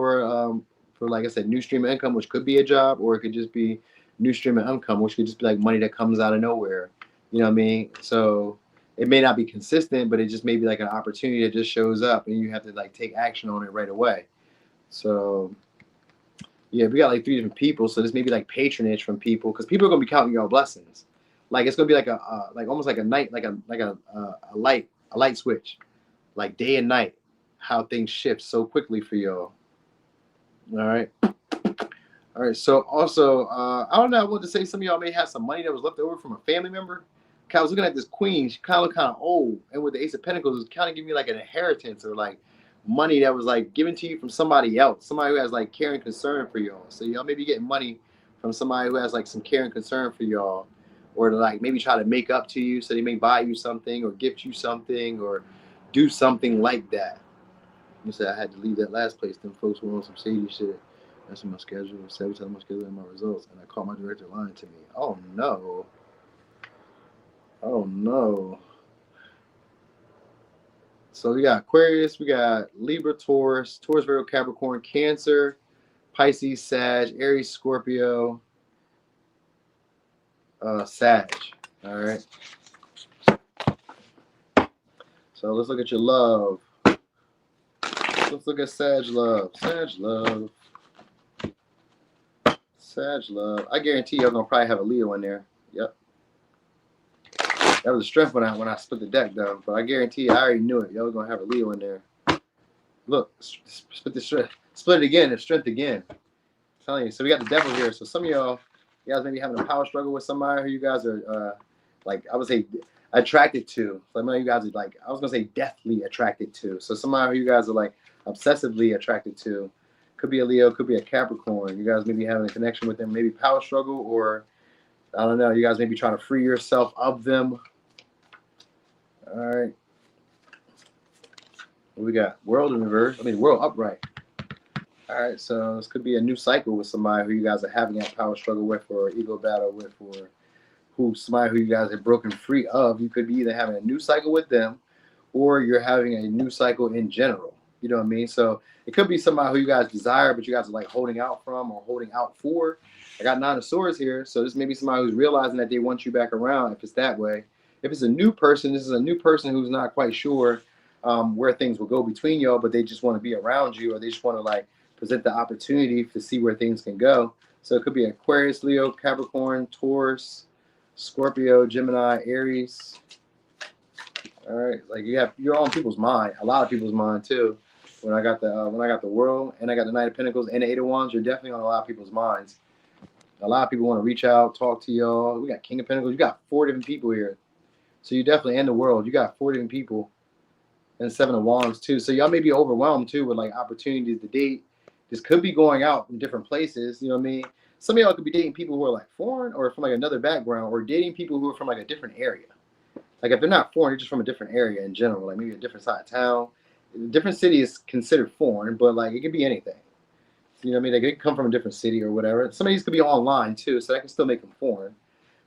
S1: like I said, new stream of income, which could be a job, or it could just be new stream of income, which could just be like money that comes out of nowhere. You know what I mean? So it may not be consistent, but it just may be like an opportunity that just shows up and you have to like take action on it right away. So yeah, we got like 3 different people. So this may be like patronage from people, because people are gonna be counting your blessings. Like it's gonna be like a like almost like a night, like a light switch, like day and night, how things shift so quickly for y'all. All right. All right. So also, I don't know. I wanted to say some of y'all may have some money that was left over from a family member. I was looking at this queen. She kind of looked kind of old, and with the Ace of Pentacles, it was kind of giving me like an inheritance or like money that was like given to you from somebody else, somebody who has like care and concern for y'all. So y'all may be getting money from somebody who has like some care and concern for y'all, or to like maybe try to make up to you. So they may buy you something or gift you something or do something like that. You said I had to leave that last place. Them folks were on some shady shit. That's in my schedule. Sabotage my schedule and my results, and I caught my director lying to me. Oh no. Oh no. So we got Aquarius, we got Libra, Taurus, Virgo, Capricorn, Cancer, Pisces, Sag, Aries, Scorpio, Sag. All right. So let's look at your love. Let's look at Sag love. Sag love. Sag love. I guarantee you're gonna probably have a Leo in there. Yep. That was a strength when I split the deck though, but I guarantee you, I already knew it. Y'all was gonna have a Leo in there. Look, split the strength, split it again, and strength again. I'm telling you. So we got the devil here. So some of y'all, you guys may be having a power struggle with somebody who you guys are like, I would say, attracted to. Some of you guys are like, I was gonna say deathly attracted to. So somebody who you guys are like obsessively attracted to. Could be a Leo, could be a Capricorn. You guys may be having a connection with them, maybe power struggle, or I don't know. You guys may be trying to free yourself of them. All right. What we got? World in reverse. I mean, world upright. All right. So this could be a new cycle with somebody who you guys are having a power struggle with, or ego battle with, or somebody who you guys have broken free of. You could be either having a new cycle with them, or you're having a new cycle in general. You know what I mean? So it could be somebody who you guys desire, but you guys are like holding out from or holding out for. I got 9 of Swords here. So this may be somebody who's realizing that they want you back around if it's that way. If it's a new person, this is a new person who's not quite sure where things will go between y'all, but they just want to be around you, or they just want to like present the opportunity to see where things can go. So it could be Aquarius, Leo, Capricorn, Taurus, Scorpio, Gemini, Aries. All right, like you're on people's mind, a lot of people's mind too. When I got the World and I got the Knight of Pentacles and the Eight of Wands, you're definitely on a lot of people's minds. A lot of people want to reach out, talk to y'all. We got King of Pentacles. You got 4 different people here. So you definitely in the World. You got 4 different people. And 7 of Wands too. So y'all may be overwhelmed too with like opportunities to date. This could be going out in different places. You know what I mean? Some of y'all could be dating people who are like foreign or from like another background, or dating people who are from like a different area. Like if they're not foreign, they're just from a different area in general. Like maybe a different side of town. A different city is considered foreign, but like it could be anything. You know what I mean? Like it could come from a different city or whatever. Some of these could be online too, so that can still make them foreign.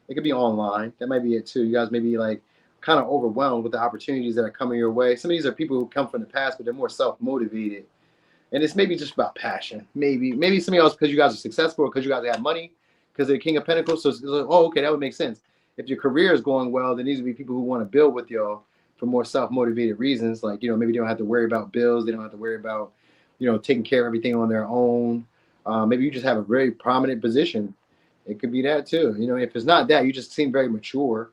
S1: It could be online. That might be it too. You guys may be like kind of overwhelmed with the opportunities that are coming your way. Some of these are people who come from the past, but they're more self-motivated. And it's maybe just about passion. Maybe some of y'all, because you guys are successful, or because you guys have money, because they're King of Pentacles. So it's like, oh, okay, that would make sense. If your career is going well, then these would be people who want to build with y'all for more self-motivated reasons. Like, you know, maybe they don't have to worry about bills. They don't have to worry about, you know, taking care of everything on their own. Maybe you just have a very prominent position. It could be that too. You know, if it's not that, you just seem very mature.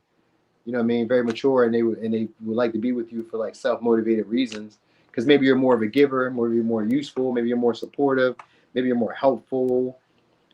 S1: You know what I mean? Very mature, and they would like to be with you for like self-motivated reasons. Because maybe you're more of a giver, maybe you're more useful, maybe you're more supportive, maybe you're more helpful.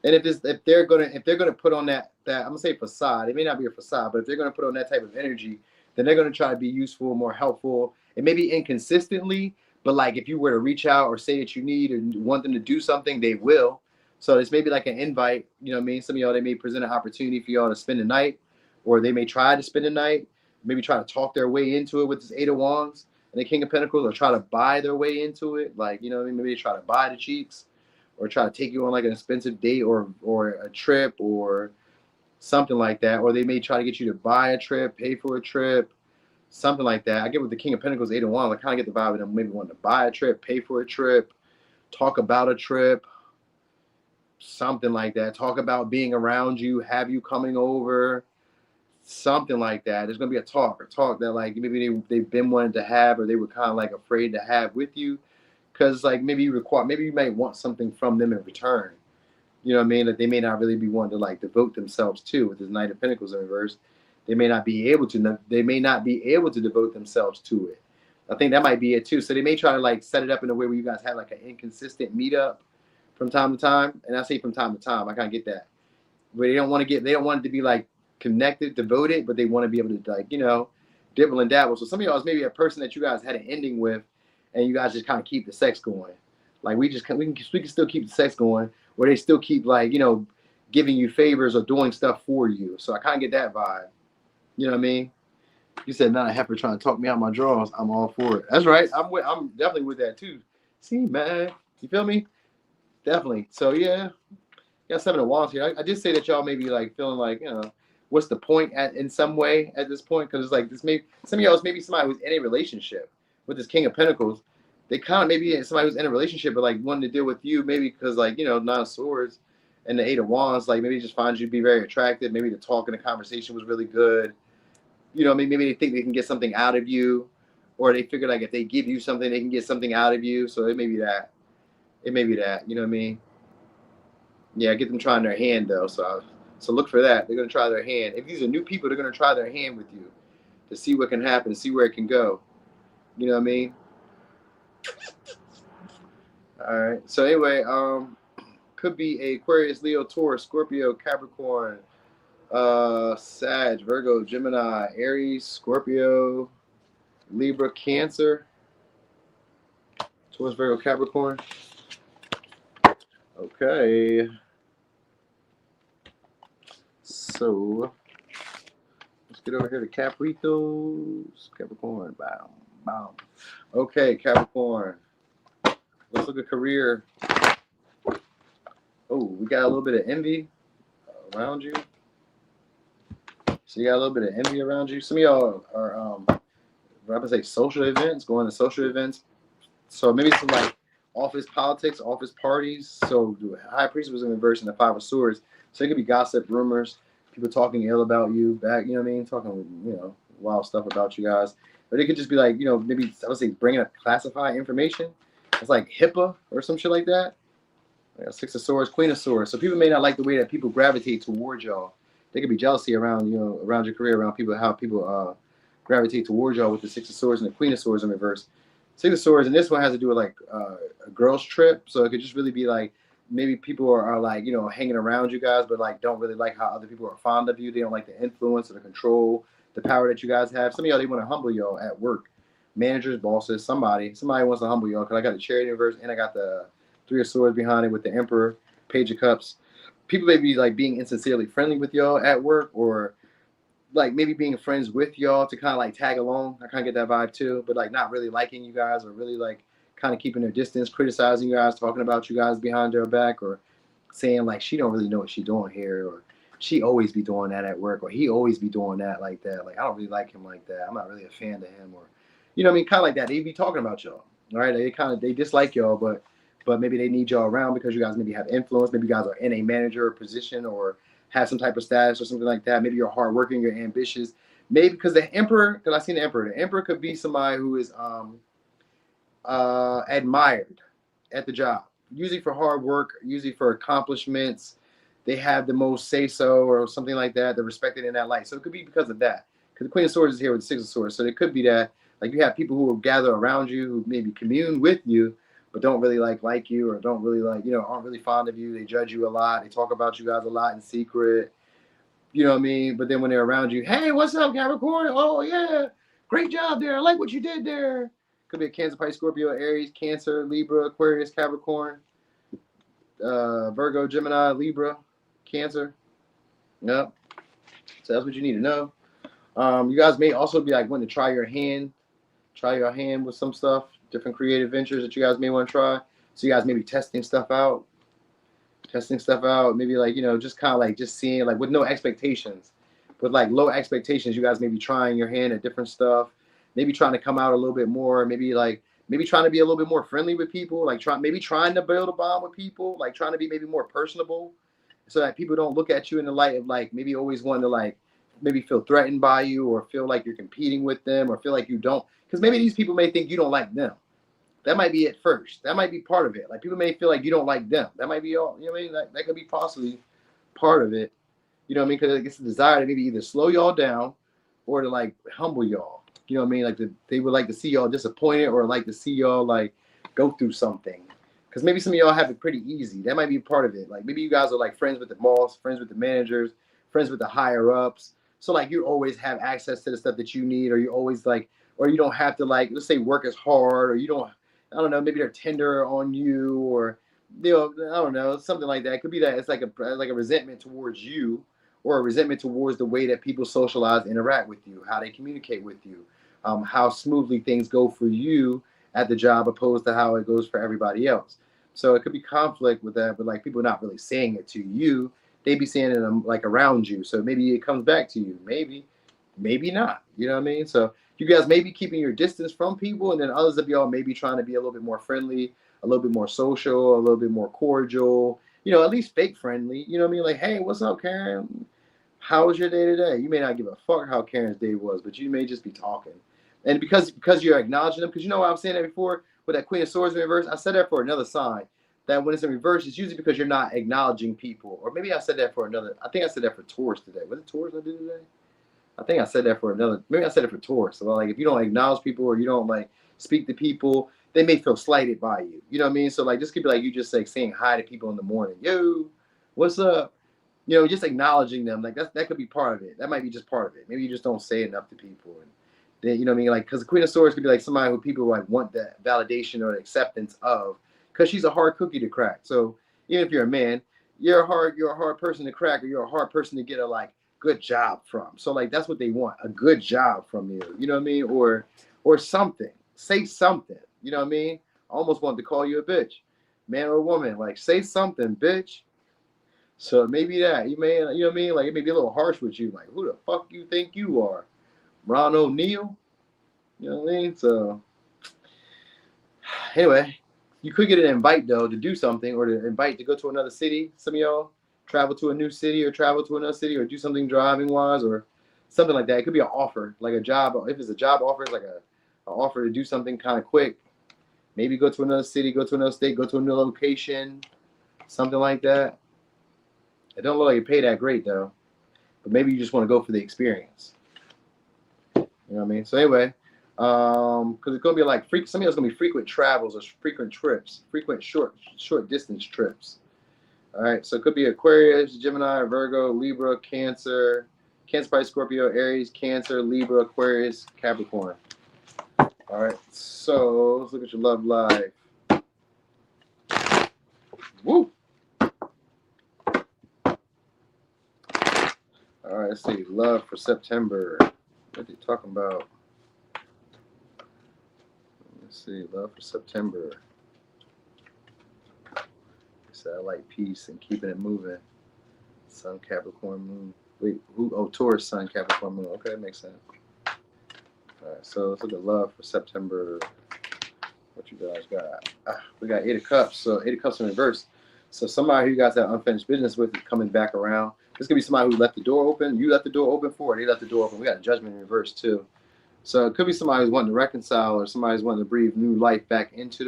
S1: And if they're gonna put on that I'm gonna say facade, it may not be a facade, but if they're gonna put on that type of energy, then they're gonna try to be useful, more helpful, and maybe inconsistently. But like if you were to reach out or say that you need or want them to do something, they will. So it's maybe like an invite. You know what I mean? Some of y'all, they may present an opportunity for y'all to spend the night, or they may try to spend the night, maybe try to talk their way into it with this 8 of Wands and the King of Pentacles, or try to buy their way into it. Like, you know what I mean? Maybe they try to buy the cheeks, or try to take you on like an expensive date or a trip or something like that. Or they may try to get you to buy a trip, pay for a trip, something like that. I get with the King of Pentacles, 8 of Wands, I kind of get the vibe of them maybe wanting to buy a trip, pay for a trip, talk about a trip, something like that. Talk about being around you, have you coming over, something like that. There's gonna be a talk that like maybe they've been wanting to have, or they were kind of like afraid to have with you, because like maybe you might want something from them in return. You know what I mean? That they may not really be wanting to like devote themselves to with this Knight of Pentacles in reverse. They may not be able to. They may not be able to devote themselves to it. I think that might be it too. So they may try to like set it up in a way where you guys have like an inconsistent meetup from time to time. And I say from time to time, I kind of get that. Where they don't want it to be like connected, devoted, but they want to be able to like, dibble and dabble. So some of y'all is maybe a person that you guys had an ending with, and you guys just kind of keep the sex going. Like we can still keep the sex going, where they still keep like, giving you favors or doing stuff for you. So I kind of get that vibe. You know what I mean? You said not a heifer trying to talk me out my drawers. I'm all for it. That's right. I'm definitely with that too. See, man, you feel me? Definitely. So yeah, got 7 of Wands here. I did say that y'all may be like feeling like, what's the point in some way at this point? Because it's like this may some of y'all is maybe somebody who's in a relationship with this King of Pentacles. They kind of maybe somebody who's in a relationship, but like wanting to deal with you, maybe because like 9 of Swords and the 8 of Wands, like maybe just finds you to be very attractive. Maybe the talk and the conversation was really good. Maybe they think they can get something out of you, or they figure like if they give you something, they can get something out of you. So it may be that. It may be that. You know what I mean? Yeah, get them trying their hand though. So look for that. They're gonna try their hand. If these are new people, they're gonna try their hand with you to see what can happen, see where it can go. You know what I mean? All right. So anyway, could be a Aquarius, Leo, Taurus, Scorpio, Capricorn, Sag, Virgo, Gemini, Aries, Scorpio, Libra, Cancer, Taurus, Virgo, Capricorn. Okay. So let's get over here to Capricorns. Capricorn. Bam. Bam. Okay, Capricorn. Let's look at career. Oh, we got a little bit of envy around you. So you got a little bit of envy around you. Some of y'all are, I would say, social events, going to social events. So maybe some like office politics, office parties. So the High Priest was in reverse in the 5 of Swords. So it could be gossip, rumors, people talking ill about you back, you know what I mean? Talking, wild stuff about you guys. But it could just be like, maybe I would say bringing up classified information. It's like HIPAA or some shit like that. 6 of Swords, Queen of Swords. So people may not like the way that people gravitate towards y'all. There could be jealousy around, around your career, around people, how people gravitate towards y'all with the 6 of Swords and the Queen of Swords in reverse. 6 of Swords, and this one has to do with like a girl's trip. So it could just really be like maybe people are like, hanging around you guys, but like don't really like how other people are fond of you. They don't like the influence or the control, the power that you guys have. Some of y'all, they want to humble y'all at work. Managers, bosses, somebody wants to humble y'all, because I got the Chariot in reverse and I got the 3 of Swords behind it with the Emperor, Page of Cups. People may be like being insincerely friendly with y'all at work, or like maybe being friends with y'all to kind of like tag along. I kind of get that vibe too, but like not really liking you guys, or really like kind of keeping their distance, criticizing you guys, talking about you guys behind your back, or saying like she don't really know what she's doing here, or she always be doing that at work, or he always be doing that like that. Like I don't really like him like that. I'm not really a fan of him, or what I mean, kind of like that. They be talking about y'all, all right? They dislike y'all, but maybe they need y'all around because you guys maybe have influence. Maybe you guys are in a manager position or have some type of status or something like that. Maybe you're hardworking, you're ambitious. Maybe because the Emperor, because I seen the Emperor could be somebody who is admired at the job, usually for hard work, usually for accomplishments. They have the most say-so or something like that. They're respected in that light. So it could be because of that. Because the Queen of Swords is here with the 6 of Swords. So it could be that like you have people who will gather around you, who maybe commune with you, but don't really like you, or don't really aren't really fond of you. They judge you a lot. They talk about you guys a lot in secret. You know what I mean? But then when they're around you, hey, what's up, Capricorn? Oh, yeah. Great job there. I like what you did there. Could be a Cancer, Pisces, Scorpio, Aries, Cancer, Libra, Aquarius, Capricorn, Virgo, Gemini, Libra, Cancer. Yep. So that's what you need to know. You guys may also be like wanting to try your hand with some stuff, different creative ventures that you guys may want to try. So you guys may be testing stuff out, maybe like, just kind of like just seeing like with no expectations, with like low expectations. You guys may be trying your hand at different stuff, maybe trying to come out a little bit more, maybe trying to be a little bit more friendly with people, like trying to build a bond with people, like trying to be maybe more personable, so that people don't look at you in the light of like maybe always wanting to like maybe feel threatened by you, or feel like you're competing with them, or feel like you don't, because maybe these people may think you don't like them. That might be it first. That might be part of it. Like people may feel like you don't like them. That might be all. You know what I mean? That could be possibly part of it. You know what I mean? Because it's a desire to maybe either slow y'all down or to like humble y'all. You know what I mean? Like they would like to see y'all disappointed, or like to see y'all like go through something. Because maybe some of y'all have it pretty easy. That might be part of it. Like maybe you guys are like friends with the boss, friends with the managers, friends with the higher ups. So like you always have access to the stuff that you need, or you always like, or you don't have to like, let's say work as hard, or you don't, I don't know, maybe they're tender on you, or you know, I don't know, something like that. It could be that it's like a resentment towards you, or a resentment towards the way that people socialize, interact with you, how they communicate with you, how smoothly things go for you at the job opposed to how it goes for everybody else. So it could be conflict with that, but like people not really saying it to you. They be saying it like around you. So maybe it comes back to you. Maybe not. You know what I mean? So you guys may be keeping your distance from people, and then others of y'all may be trying to be a little bit more friendly, a little bit more social, a little bit more cordial, you know, at least fake friendly. You know what I mean? Like, hey, what's up, Karen? How was your day today? You may not give a fuck how Karen's day was, but you may just be talking. And because you're acknowledging them, because you know what I was saying that before with that Queen of Swords in reverse, I said that for another sign. That when it's in reverse, it's usually because you're not acknowledging people. Or maybe I said that for another. I think I said that for Taurus today. Was it Taurus I did today? I think I said that for another. Maybe I said it for Taurus. So like, if you don't acknowledge people, or you don't like speak to people, they may feel slighted by you. You know what I mean? So like, this could be like you just like saying hi to people in the morning. Yo, what's up? You know, just acknowledging them. Like that could be part of it. That might be just part of it. Maybe you just don't say enough to people. And then, you know what I mean? Like, because the Queen of Swords could be like somebody who people like want that validation or acceptance of, because she's a hard cookie to crack. So even if you're a man, you're a hard person to crack, or you're a hard person to get a like good job from. So like that's what they want, a good job from you. You know what I mean? Or something. Say something. You know what I mean? I almost wanted to call you a bitch, man or woman. Like say something, bitch. So maybe that you may, you know what I mean? Like it may be a little harsh with you. Like who the fuck you think you are, Ron O'Neal? You know what I mean? So anyway, you could get an invite though to do something, or to invite to go to another city. Some of y'all travel to a new city, or travel to another city, or do something driving wise, or something like that. It could be an offer, like a job. If it's a job offer, it's like an offer to do something kind of quick. Maybe go to another city, go to another state, go to a new location, something like that. It don't look like you pay that great though, but maybe you just want to go for the experience. You know what I mean? So anyway, because it's gonna be like some of it's gonna be frequent travels, or frequent trips, frequent short distance trips. All right, so it could be Aquarius, Gemini, Virgo, Libra, Cancer, Pisces, Scorpio, Aries, Cancer, Libra, Aquarius, Capricorn. All right, so let's look at your love life. Woo! All right, let's see. Love for September. What are they talking about? Let's see. Love for September. So I like peace and keeping it moving. Sun, Capricorn, Moon. Wait, who? Oh, Taurus, Sun, Capricorn, Moon. Okay, that makes sense. All right, so let's look at love for September. What you guys got? We got 8 of Cups. So 8 of Cups in reverse. So somebody who you guys have unfinished business with is coming back around. This could be somebody who left the door open. You left the door open for, or they left the door open. We got Judgment in reverse too. So it could be somebody who's wanting to reconcile, or somebody who's wanting to breathe new life back into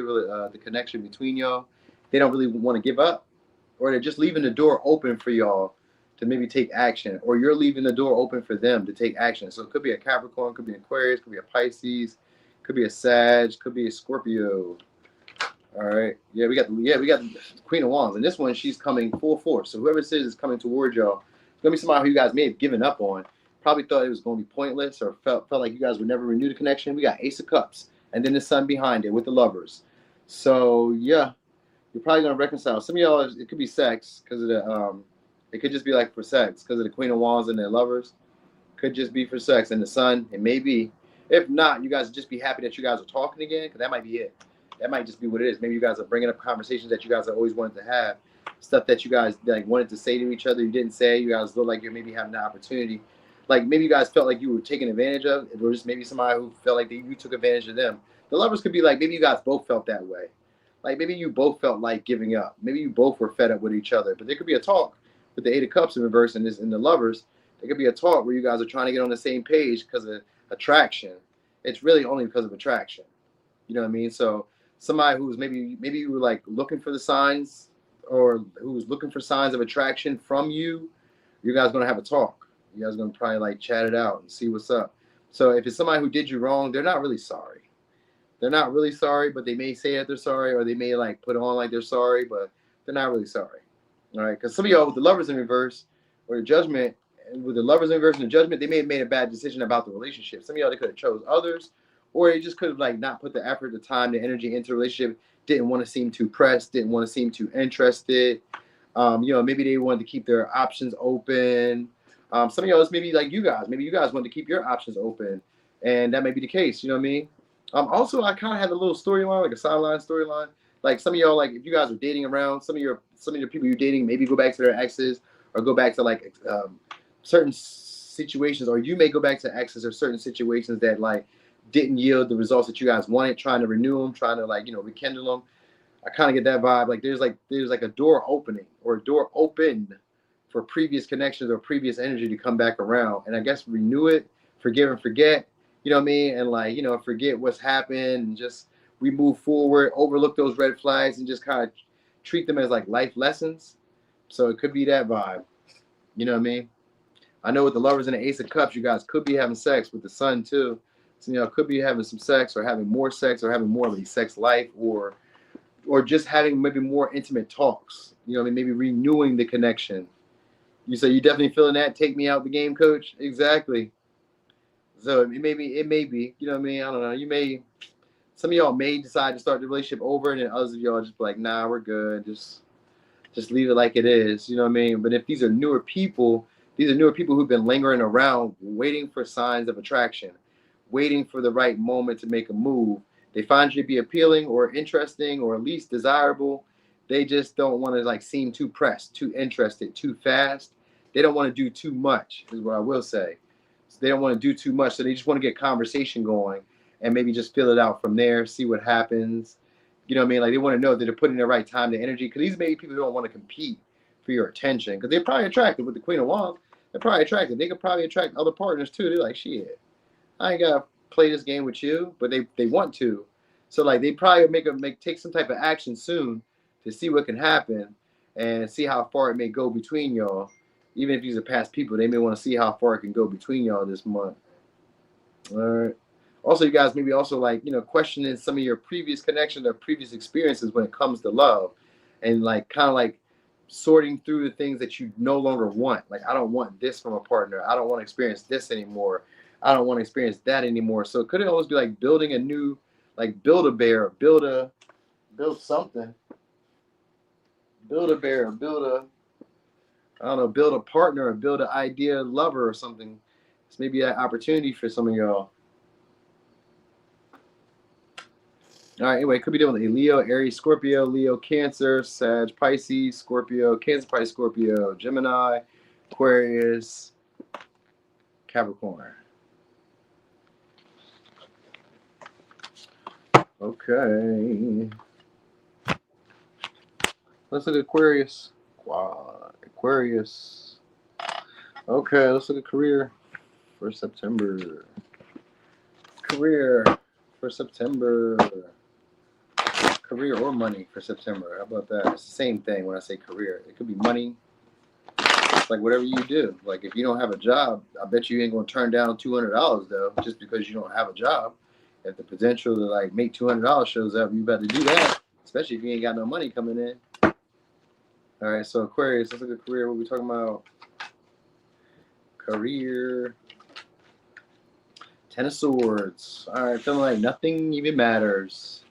S1: the connection between y'all. They don't really want to give up, or they're just leaving the door open for y'all to maybe take action, or you're leaving the door open for them to take action. So it could be a Capricorn, could be an Aquarius, could be a Pisces, could be a Sag, could be a Scorpio. All right, yeah, we got the Queen of Wands, and this one she's coming full force. So whoever it is coming towards y'all, it's gonna be somebody who you guys may have given up on, probably thought it was gonna be pointless, or felt like you guys would never renew the connection. We got Ace of Cups, and then the Sun behind it with the Lovers. So yeah, you're probably gonna reconcile. Some of y'all, it could be sex because of the it could just be like for sex because of the Queen of Wands and their Lovers. Could just be for sex, and the Sun. It may be. If not, you guys would just be happy that you guys are talking again, because that might be it. That might just be what it is. Maybe you guys are bringing up conversations that you guys have always wanted to have, stuff that you guys like wanted to say to each other, you didn't say. You guys look like you're maybe having an opportunity. Like maybe you guys felt like you were taken advantage of, or just maybe somebody who felt like you took advantage of them. The Lovers could be like, maybe you guys both felt that way. Like maybe you both felt like giving up. Maybe you both were fed up with each other. But there could be a talk with the 8 of Cups in reverse and the Lovers. There could be a talk where you guys are trying to get on the same page because of attraction. It's really only because of attraction. You know what I mean? So somebody who's maybe you were like looking for the signs, or who's looking for signs of attraction from you, you guys gonna have a talk. You guys gonna probably like chat it out and see what's up. So if it's somebody who did you wrong, they're not really sorry. They're not really sorry, but they may say that they're sorry, or they may like put on like they're sorry, but they're not really sorry. All right, because some of y'all with the lovers in reverse or the judgment, with the lovers in reverse and the judgment, they may have made a bad decision about the relationship. Some of y'all, they could have chose others, or they just could have like not put the effort, the time, the energy into the relationship. Didn't want to seem too pressed, didn't want to seem too interested. Maybe they wanted to keep their options open. Some of y'all, maybe like you guys, maybe you guys wanted to keep your options open, and that may be the case. You know what I mean? Also, I kind of had a little storyline, like a sideline storyline. Like some of y'all, like if you guys are dating around, some of your people you're dating, maybe go back to their exes, or go back to like certain situations, or you may go back to exes or certain situations that like didn't yield the results that you guys wanted, trying to renew them, trying to like rekindle them. I kind of get that vibe. Like there's like a door opening, or a door opened for previous connections or previous energy to come back around, and I guess renew it, forgive and forget. You know what I mean? And like, forget what's happened and just we move forward, overlook those red flags and just kind of treat them as like life lessons. So it could be that vibe. You know what I mean? I know with the lovers and the ace of cups, you guys could be having sex with the sun too. So, could be having some sex, or having more sex, or having more of a sex life, or just having maybe more intimate talks. You know what I mean? Maybe renewing the connection. You say you definitely feeling that? Take me out the game, coach. Exactly. So it may be, you know what I mean? I don't know. Some of y'all may decide to start the relationship over, and then others of y'all just be like, nah, we're good. Just leave it like it is. You know what I mean? But if these are newer people who've been lingering around, waiting for signs of attraction, waiting for the right moment to make a move. They find you to be appealing or interesting or at least desirable. They just don't want to like seem too pressed, too interested, too fast. They don't want to do too much, is what I will say. So they don't want to do too much. So they just want to get conversation going and maybe just fill it out from there, see what happens. You know what I mean? Like they want to know that they're putting the right time, the energy. Because these maybe people don't want to compete for your attention. Because they're probably attracted with the Queen of Wands. They're probably attracted. They could probably attract other partners too. They're like, shit, I ain't gotta play this game with you, but they want to. So like they probably take some type of action soon to see what can happen and see how far it may go between y'all. Even if these are past people, they may want to see how far it can go between y'all this month. All right. Also, you guys maybe also like, questioning some of your previous connections or previous experiences when it comes to love, and like kind of like sorting through the things that you no longer want. Like, I don't want this from a partner. I don't want to experience this anymore. I don't want to experience that anymore. So it could always be like building a new, like build a bear, build something. Build a bear, build a partner, or build an idea lover or something. It's maybe an opportunity for some of y'all. All right, anyway, could be dealing with a Leo, Aries, Scorpio, Leo, Cancer, Sag, Pisces, Scorpio, Cancer, Pisces, Scorpio, Gemini, Aquarius, Capricorn. Okay. Let's look at Aquarius. Wow, Aquarius. Okay, let's look at career for September. Career for September. Career or money for September. How about that? It's the same thing when I say career. It could be money. It's like whatever you do. Like if you don't have a job, I bet you ain't gonna turn down $200 though, just because you don't have a job. If the potential to like make $200 shows up, you better do that. Especially if you ain't got no money coming in. All right, so Aquarius, let's look at career. What are we talking about? Career. Ten of Swords. All right, feeling like nothing even matters.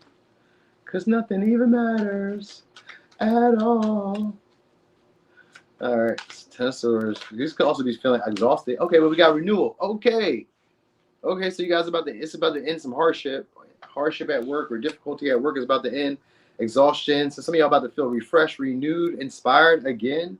S1: Because nothing even matters at all. All right, Ten of Swords. These could also be feeling exhausted. Okay, but we got renewal. Okay, so you guys it's about to end some hardship at work, or difficulty at work is about to end. Exhaustion. So some of y'all about to feel refreshed, renewed, inspired again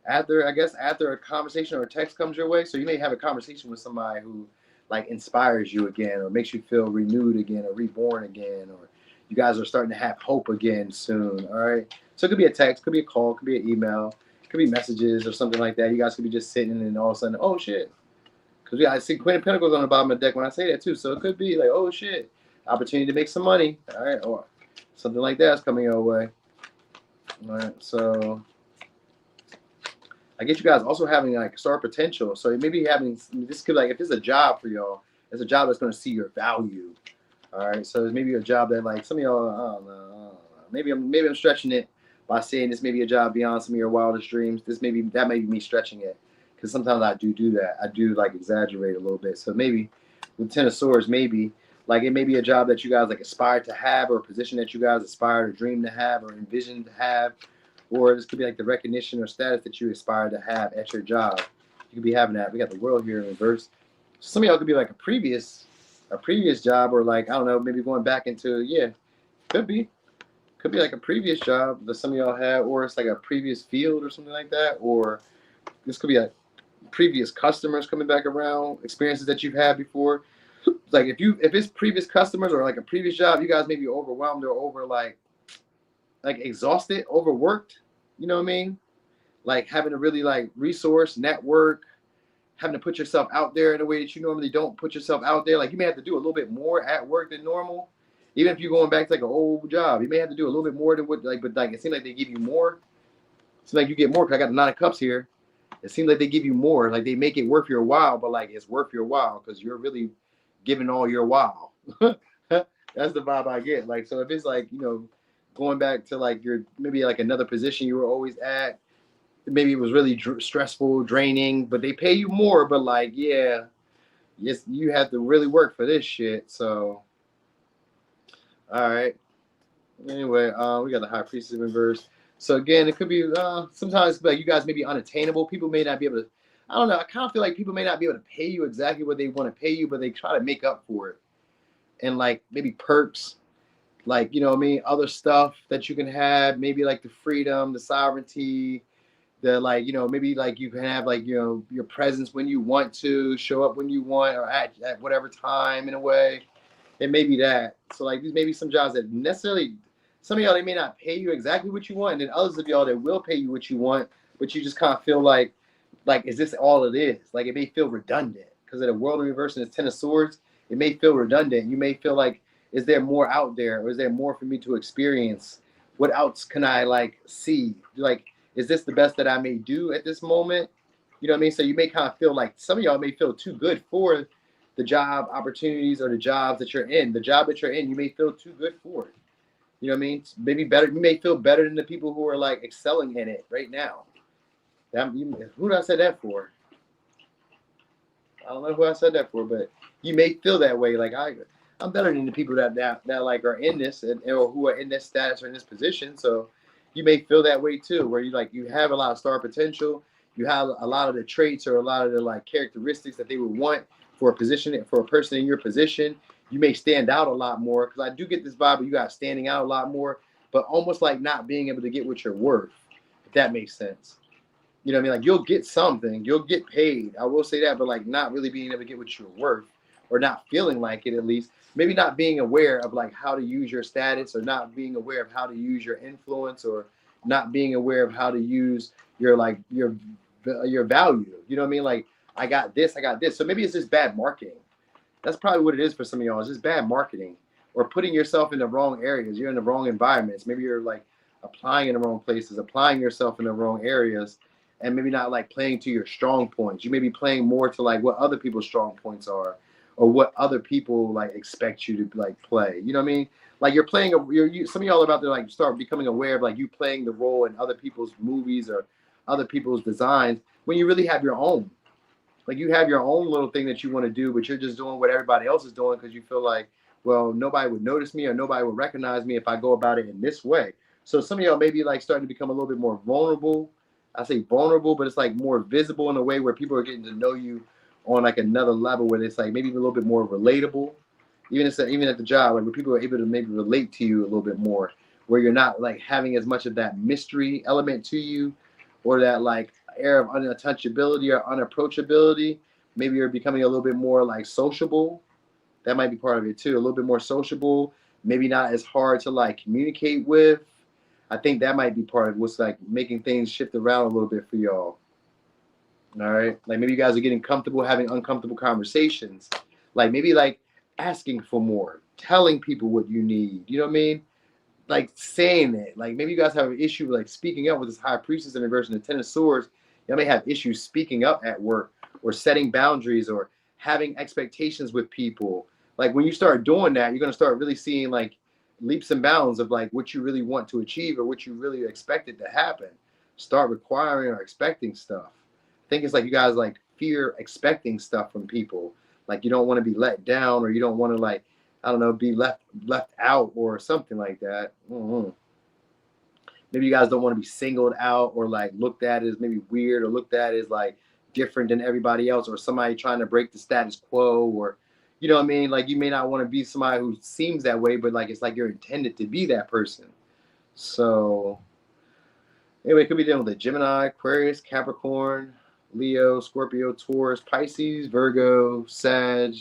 S1: after a conversation or a text comes your way. So you may have a conversation with somebody who like inspires you again, or makes you feel renewed again, or reborn again, or you guys are starting to have hope again soon. All right. So it could be a text, could be a call, could be an email. Could be messages or something like that. You guys could be just sitting and all of a sudden, oh shit. Because I see Queen of Pentacles on the bottom of the deck when I say that too. So it could be like, oh shit, opportunity to make some money. All right, or something like that's coming your way. All right, so I get you guys also having like star potential. So maybe having this could like if it's a job for y'all, it's a job that's going to see your value. All right, so it's maybe a job that like some of y'all, I don't know. Maybe I'm stretching it by saying this may be a job beyond some of your wildest dreams. That may be me stretching it because sometimes I do that. I do like exaggerate a little bit. So maybe with Ten of Swords, maybe like it may be a job that you guys like aspire to have, or a position that you guys aspire to dream to have, or envision to have, or this could be like the recognition or status that you aspire to have at your job. You could be having that. We got the World here in reverse. Some of y'all could be like a previous job, or like I don't know, maybe going back into could be like a previous job that some of y'all had, or it's like a previous field or something like that, or this could be like previous customers coming back around, experiences that you've had before. Like if it's previous customers or like a previous job, you guys may be overwhelmed or over like exhausted, overworked. You know what I mean? Like having to really like resource, network, having to put yourself out there in a way that you normally don't put yourself out there. Like you may have to do a little bit more at work than normal. Even if you're going back to like an old job, you may have to do a little bit more than what but like it seems like they give you more. It seems like you get more because I got the Nine of Cups here. It seems like they give you more, like they make it worth your while, but like it's worth your while because you're really giving all your while. That's the vibe I get. Like so if it's like, going back to like your maybe like another position you were always at, maybe it was really stressful, draining, but they pay you more, but like yes, you have to really work for this shit. So all right. Anyway, we got the High Priestess in reverse. So again, it could be sometimes like you guys may be unattainable. People may not be able to. I don't know. I kind of feel like people may not be able to pay you exactly what they want to pay you, but they try to make up for it. And like maybe perks, like what I mean, other stuff that you can have, maybe like the freedom, the sovereignty, the like maybe like you can have like your presence when you want to, show up when you want, or at whatever time in a way. It may be that. So like these may be some jobs that necessarily, some of y'all, they may not pay you exactly what you want, and then others of y'all that will pay you what you want, but you just kind of feel like is this all it is? Like it may feel redundant because of the World in reverse and it's Ten of Swords. It may feel redundant. You may feel like, is there more out there, or is there more for me to experience? What else can I like see? Like, is this the best that I may do at this moment? You know what I mean? So you may kind of feel like some of y'all may feel too good for the job opportunities or the jobs that you're in. The job that you're in, you may feel too good for it. You know what I mean? Maybe better. You may feel better than the people who are like excelling in it right now. Who did I say that for? I don't know who I said that for, but you may feel that way. Like I'm better than the people that like are in this or who are in this status or in this position. So you may feel that way too, where you have a lot of star potential. You have a lot of the traits or a lot of the like characteristics that they would want for a position, for a person in your position. You may stand out a lot more, because I do get this vibe of you guys standing out a lot more, but almost like not being able to get what you're worth, if that makes sense. You know what I mean? Like you'll get something, you'll get paid. I will say that, but like not really being able to get what you're worth, or not feeling like it at least. Maybe not being aware of like how to use your status, or not being aware of how to use your influence, or not being aware of how to use your like your value. You know what I mean? Like I got this. So maybe it's just bad marketing. That's probably what it is for some of y'all. It's just bad marketing, or putting yourself in the wrong areas. You're in the wrong environments. Maybe you're like applying in the wrong places, applying yourself in the wrong areas, and maybe not like playing to your strong points. You may be playing more to like what other people's strong points are, or what other people like expect you to like play. You know what I mean? Like you're playing some of y'all are about to like start becoming aware of like you playing the role in other people's movies or other people's designs when you really have your own. Like you have your own little thing that you want to do, but you're just doing what everybody else is doing because you feel like, well, nobody would notice me or nobody would recognize me if I go about it in this way. So some of y'all may be like starting to become a little bit more vulnerable. I say vulnerable, but it's like more visible in a way where people are getting to know you on like another level, where it's like maybe a little bit more relatable. Even at the job, like where people are able to maybe relate to you a little bit more, where you're not like having as much of that mystery element to you, or that like air of untouchability or unapproachability. Maybe you're becoming a little bit more like sociable. That might be part of it too. A little bit more sociable. Maybe not as hard to like communicate with. I think that might be part of what's like making things shift around a little bit for y'all. All right. Like maybe you guys are getting comfortable having uncomfortable conversations. Like maybe like asking for more, telling people what you need. You know what I mean? Like saying it. Like maybe you guys have an issue with like speaking up with this high priestess in reverse and the Ten of Swords. You may have issues speaking up at work or setting boundaries or having expectations with people. Like when you start doing that, you're gonna start really seeing like leaps and bounds of like what you really want to achieve or what you really expected to happen. Start requiring or expecting stuff. I think it's like you guys like fear expecting stuff from people. Like you don't want to be let down or you don't want to like, I don't know, be left out or something like that. Mm-hmm. Maybe you guys don't want to be singled out or like looked at as maybe weird or looked at as like different than everybody else or somebody trying to break the status quo or, you know what I mean? Like you may not want to be somebody who seems that way, but like it's like you're intended to be that person. So anyway, it could be dealing with a Gemini, Aquarius, Capricorn, Leo, Scorpio, Taurus, Pisces, Virgo, Sag,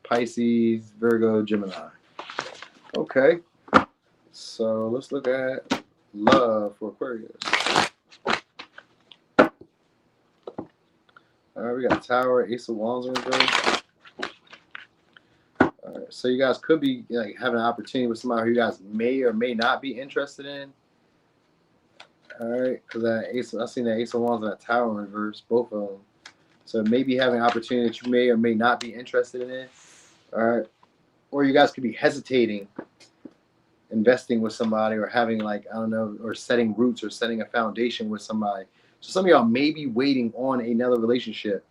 S1: Pisces, Virgo, Gemini. Okay. So let's look at love for Aquarius. All right, we got Tower, Ace of Wands in reverse. All right, so you guys could be like having an opportunity with somebody who you guys may or may not be interested in. All right, because I've seen that Ace of Wands and that Tower in reverse, both of them. So maybe having an opportunity that you may or may not be interested in it. All right, or you guys could be hesitating, investing with somebody, or having like I don't know, or setting roots or setting a foundation with somebody. So some of y'all may be waiting on another relationship.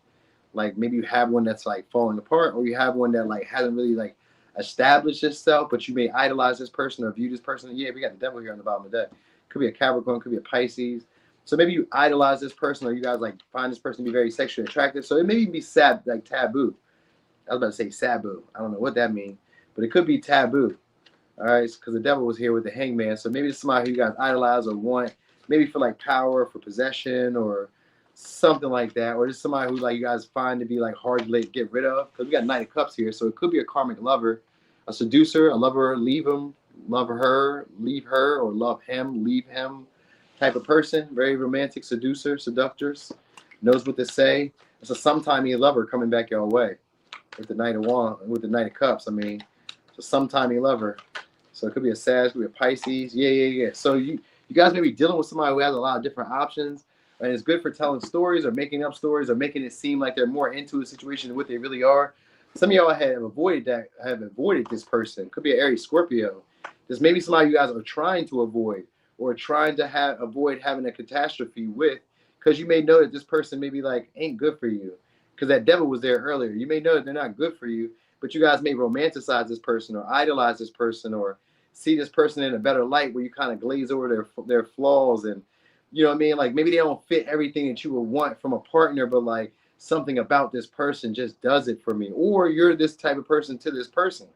S1: Like maybe you have one that's like falling apart, or you have one that like hasn't really like established itself, but you may idolize this person or view this person. Yeah, we got the devil here on the bottom of the deck. Could be a Capricorn, could be a Pisces. So maybe you idolize this person, or you guys like find this person to be very sexually attractive. So it may even be sad, like taboo. I was about to say sabu. I don't know what that means, but it could be taboo. All right, because the devil was here with the hangman. So maybe it's somebody who you guys idolize or want, maybe for like power, for possession, or something like that. Or just somebody who like you guys find to be like hard to get rid of. Because we got Knight of Cups here. So it could be a karmic lover, a seducer, a lover, leave him, love her, leave her, or love him, leave him type of person. Very romantic seducer, seductress, knows what to say. It's a sometimey lover coming back your way with the Knight of Wands, with the Knight of Cups. I mean, it's a sometimey lover. So it could be a Sag, it could be a Pisces. Yeah. So you guys may be dealing with somebody who has a lot of different options, and it's good for telling stories or making up stories or making it seem like they're more into a situation than what they really are. Some of y'all have avoided this person. Could be an Aries, Scorpio. There's maybe somebody you guys are trying to avoid or trying to avoid having a catastrophe with, because you may know that this person maybe like ain't good for you. Because that devil was there earlier. You may know that they're not good for you, but you guys may romanticize this person or idolize this person or see this person in a better light where you kind of glaze over their flaws, and you know what I mean? Like maybe they don't fit everything that you would want from a partner, but like something about this person just does it for me. Or you're this type of person to this person.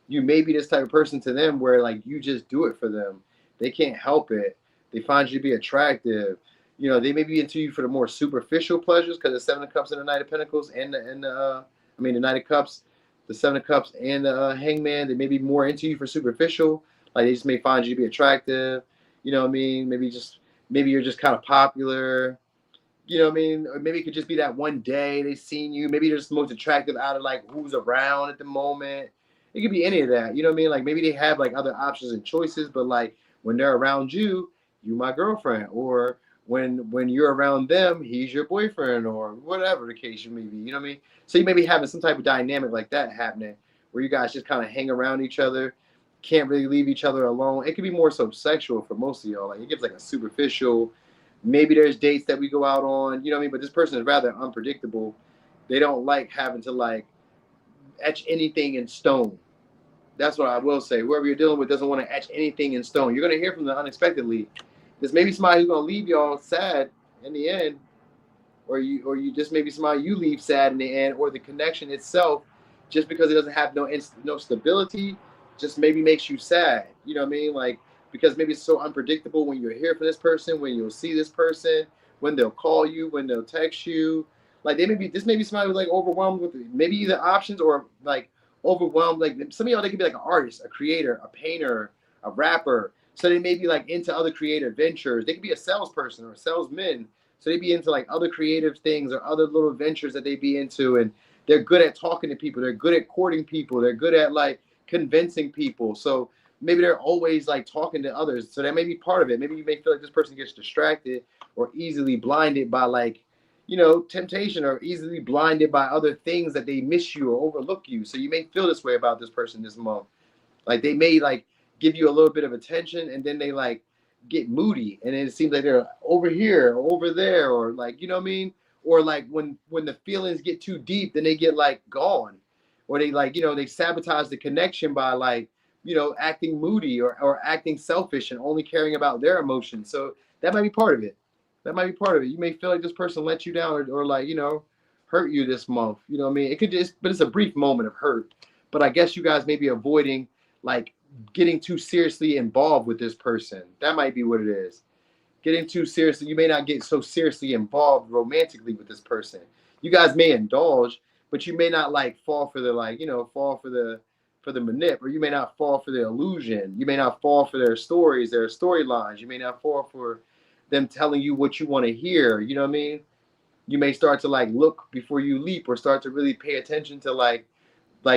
S1: You may be this type of person to them where like you just do it for them. They can't help it. They find you to be attractive. You know, they may be into you for the more superficial pleasures because the Seven of Cups and the Knight of Pentacles and the Knight of Cups, the Seven of Cups and the Hangman. They may be more into you for superficial. Like they just may find you to be attractive. You know what I mean? Maybe you're just kind of popular. You know what I mean? Or maybe it could just be that one day they seen you. Maybe they're just the most attractive out of like who's around at the moment. It could be any of that. You know what I mean? Like maybe they have like other options and choices, but like when they're around you, you my girlfriend. Or when you're around them, he's your boyfriend, or whatever the case may be. You know what I mean? So you may be having some type of dynamic like that happening where you guys just kind of hang around each other, can't really leave each other alone. It could be more so sexual for most of y'all. Like it gives like a superficial, maybe there's dates that we go out on, you know what I mean? But this person is rather unpredictable. They don't like having to like etch anything in stone. That's what I will say. Whoever you're dealing with doesn't want to etch anything in stone. You're going to hear from them unexpectedly. There's maybe somebody who's going to leave y'all sad in the end, or you just maybe somebody you leave sad in the end, or the connection itself, just because it doesn't have no stability, just maybe makes you sad. You know what I mean? Like, because maybe it's so unpredictable when you're here for this person, when you'll see this person, when they'll call you, when they'll text you. Like this may be somebody who's like overwhelmed with maybe either options or like overwhelmed. Like some of y'all, they could be like an artist, a creator, a painter, a rapper, So they may be like into other creative ventures. They could be a salesperson or a salesman. So they be into like other creative things or other little ventures that they be into. And they're good at talking to people. They're good at courting people. They're good at like convincing people. So maybe they're always like talking to others. So that may be part of it. Maybe you may feel like this person gets distracted or easily blinded by like, you know, temptation, or easily blinded by other things that they miss you or overlook you. So you may feel this way about this person this month. Like they may like give you a little bit of attention and then they like get moody and it seems like they're over here or over there, or like, you know what I mean? Or like when the feelings get too deep, then they get like gone, or they like, you know, they sabotage the connection by like, you know, acting moody or acting selfish and only caring about their emotions. So that might be part of it. That might be part of it. You may feel like this person let you down or like, you know, hurt you this month. You know what I mean? It could just, but it's a brief moment of hurt. But I guess you guys may be avoiding like getting too seriously involved with this person. That might be what it is. Getting too seriously. You may not get so seriously involved romantically with this person. You guys may indulge, but you may not like fall for the like, you know, fall for the manip, or you may not fall for the illusion. You may not fall for their stories, their storylines. You may not fall for them telling you what you want to hear. You know what I mean? You may start to like look before you leap, or start to really pay attention to like,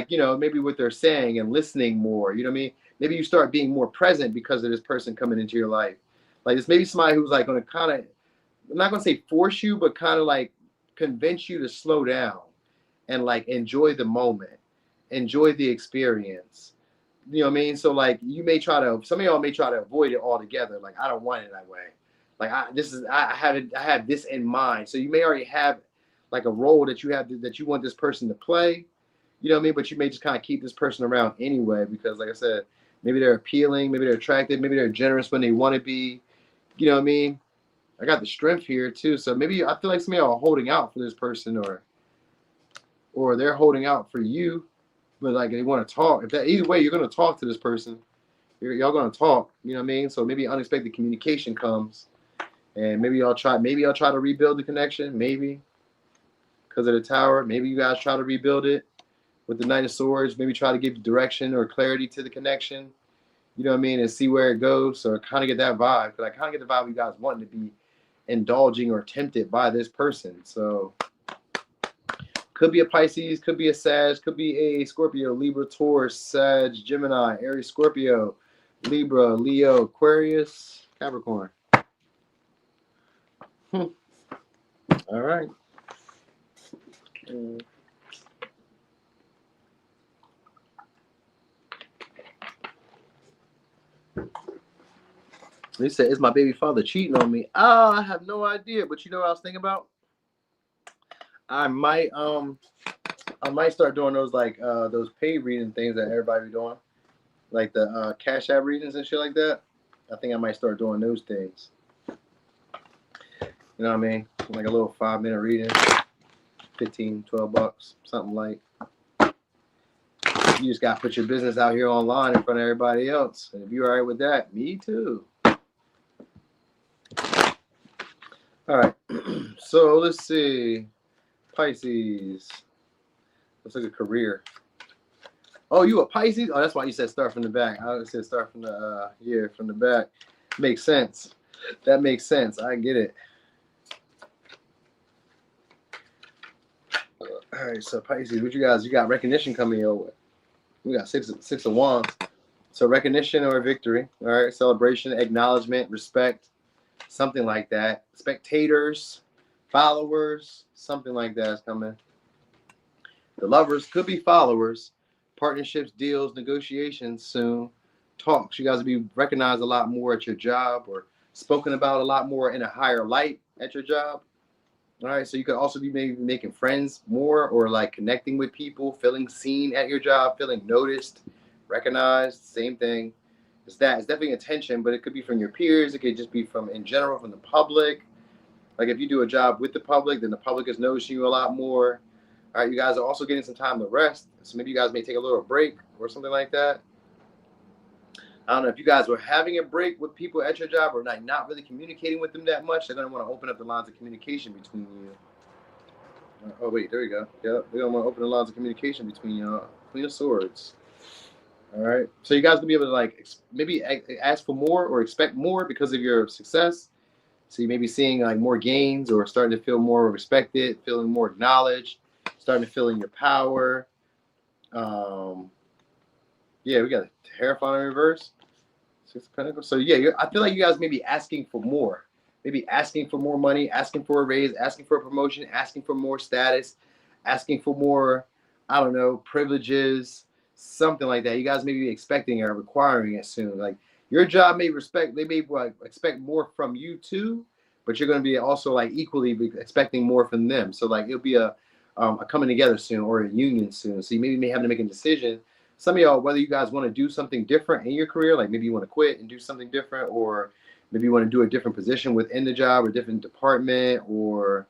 S1: you know, maybe what they're saying and listening more. You know what I mean? Maybe you start being more present because of this person coming into your life. Like this maybe somebody who's like going to kind of, I'm not going to say force you, but kind of like convince you to slow down and like enjoy the moment, enjoy the experience. You know what I mean? So like you may try to, some of y'all may try to avoid it altogether. Like I don't want it that way. Like I have this in mind. So you may already have like a role that you have that you want this person to play. You know what I mean? But you may just kind of keep this person around anyway because, like I said, maybe they're appealing, maybe they're attractive, maybe they're generous when they want to be. You know what I mean? I got the strength here too, so maybe I feel like some of y'all are holding out for this person, or they're holding out for you, but like they want to talk. If that either way, you're gonna talk to this person. Y'all gonna talk. You know what I mean? So maybe unexpected communication comes, and maybe y'all try to rebuild the connection. Maybe because of the tower. Maybe you guys try to rebuild it with the Knight of Swords. Maybe try to give direction or clarity to the connection. You know what I mean? And see where it goes. So I kind of get that vibe. Because I kind of get the vibe you guys wanting to be indulging or tempted by this person. So could be a Pisces, could be a Sag, could be a Scorpio, Libra, Taurus, Sag, Gemini, Aries, Scorpio, Libra, Leo, Aquarius, Capricorn. All right. They said, "Is my baby father cheating on me?" Oh, I have no idea. But you know what I was thinking about? I might start doing those like those paid reading things that everybody be doing, like the Cashapp readings and shit like that. I think I might start doing those things. You know what I mean? Like a little 5-minute reading, $15-12, something like. You just gotta put your business out here online in front of everybody else. And if you're all right with that, me too. All right. So let's see. Pisces. Let's look at career. Oh, you a Pisces? Oh, that's why you said start from the back. I said start from the from the back. Makes sense. That makes sense. I get it. All right, so Pisces, what you guys? You got recognition coming your way. We got six of wands. So recognition or victory. All right, celebration, acknowledgement, respect, something like that. Spectators, followers, something like that is coming. The lovers could be followers. Partnerships, deals, negotiations soon. Talks. You guys will be recognized a lot more at your job, or spoken about a lot more in a higher light at your job. All right, so you could also be maybe making friends more, or like connecting with people, feeling seen at your job, feeling noticed, recognized. Same thing. It's definitely attention, but it could be from your peers. It could just be from in general from the public. Like if you do a job with the public, then the public is noticing you a lot more. All right, you guys are also getting some time to rest. So maybe you guys may take a little break or something like that. I don't know if you guys were having a break with people at your job or not really communicating with them that much. They're going to want to open up the lines of communication between you. Oh, wait, there you go. Yep, they're going to want to open the lines of communication between y'all. Queen of Swords. All right. So you guys will be able to like maybe ask for more or expect more because of your success. So you may be seeing like more gains or starting to feel more respected, feeling more acknowledged, starting to feel in your power. Um, yeah, we got a Hierophant in reverse. Six of Pentacles. So yeah, I feel like you guys may be asking for more. Maybe asking for more money, asking for a raise, asking for a promotion, asking for more status, asking for more, I don't know, privileges, something like that. You guys may be expecting or requiring it soon. Like your job may they may like, expect more from you too, but you're going to be also like equally expecting more from them. So like it'll be a coming together soon or a union soon. So you maybe may have to make a decision, some of y'all, whether you guys want to do something different in your career, like maybe you want to quit and do something different, or maybe you want to do a different position within the job or different department, or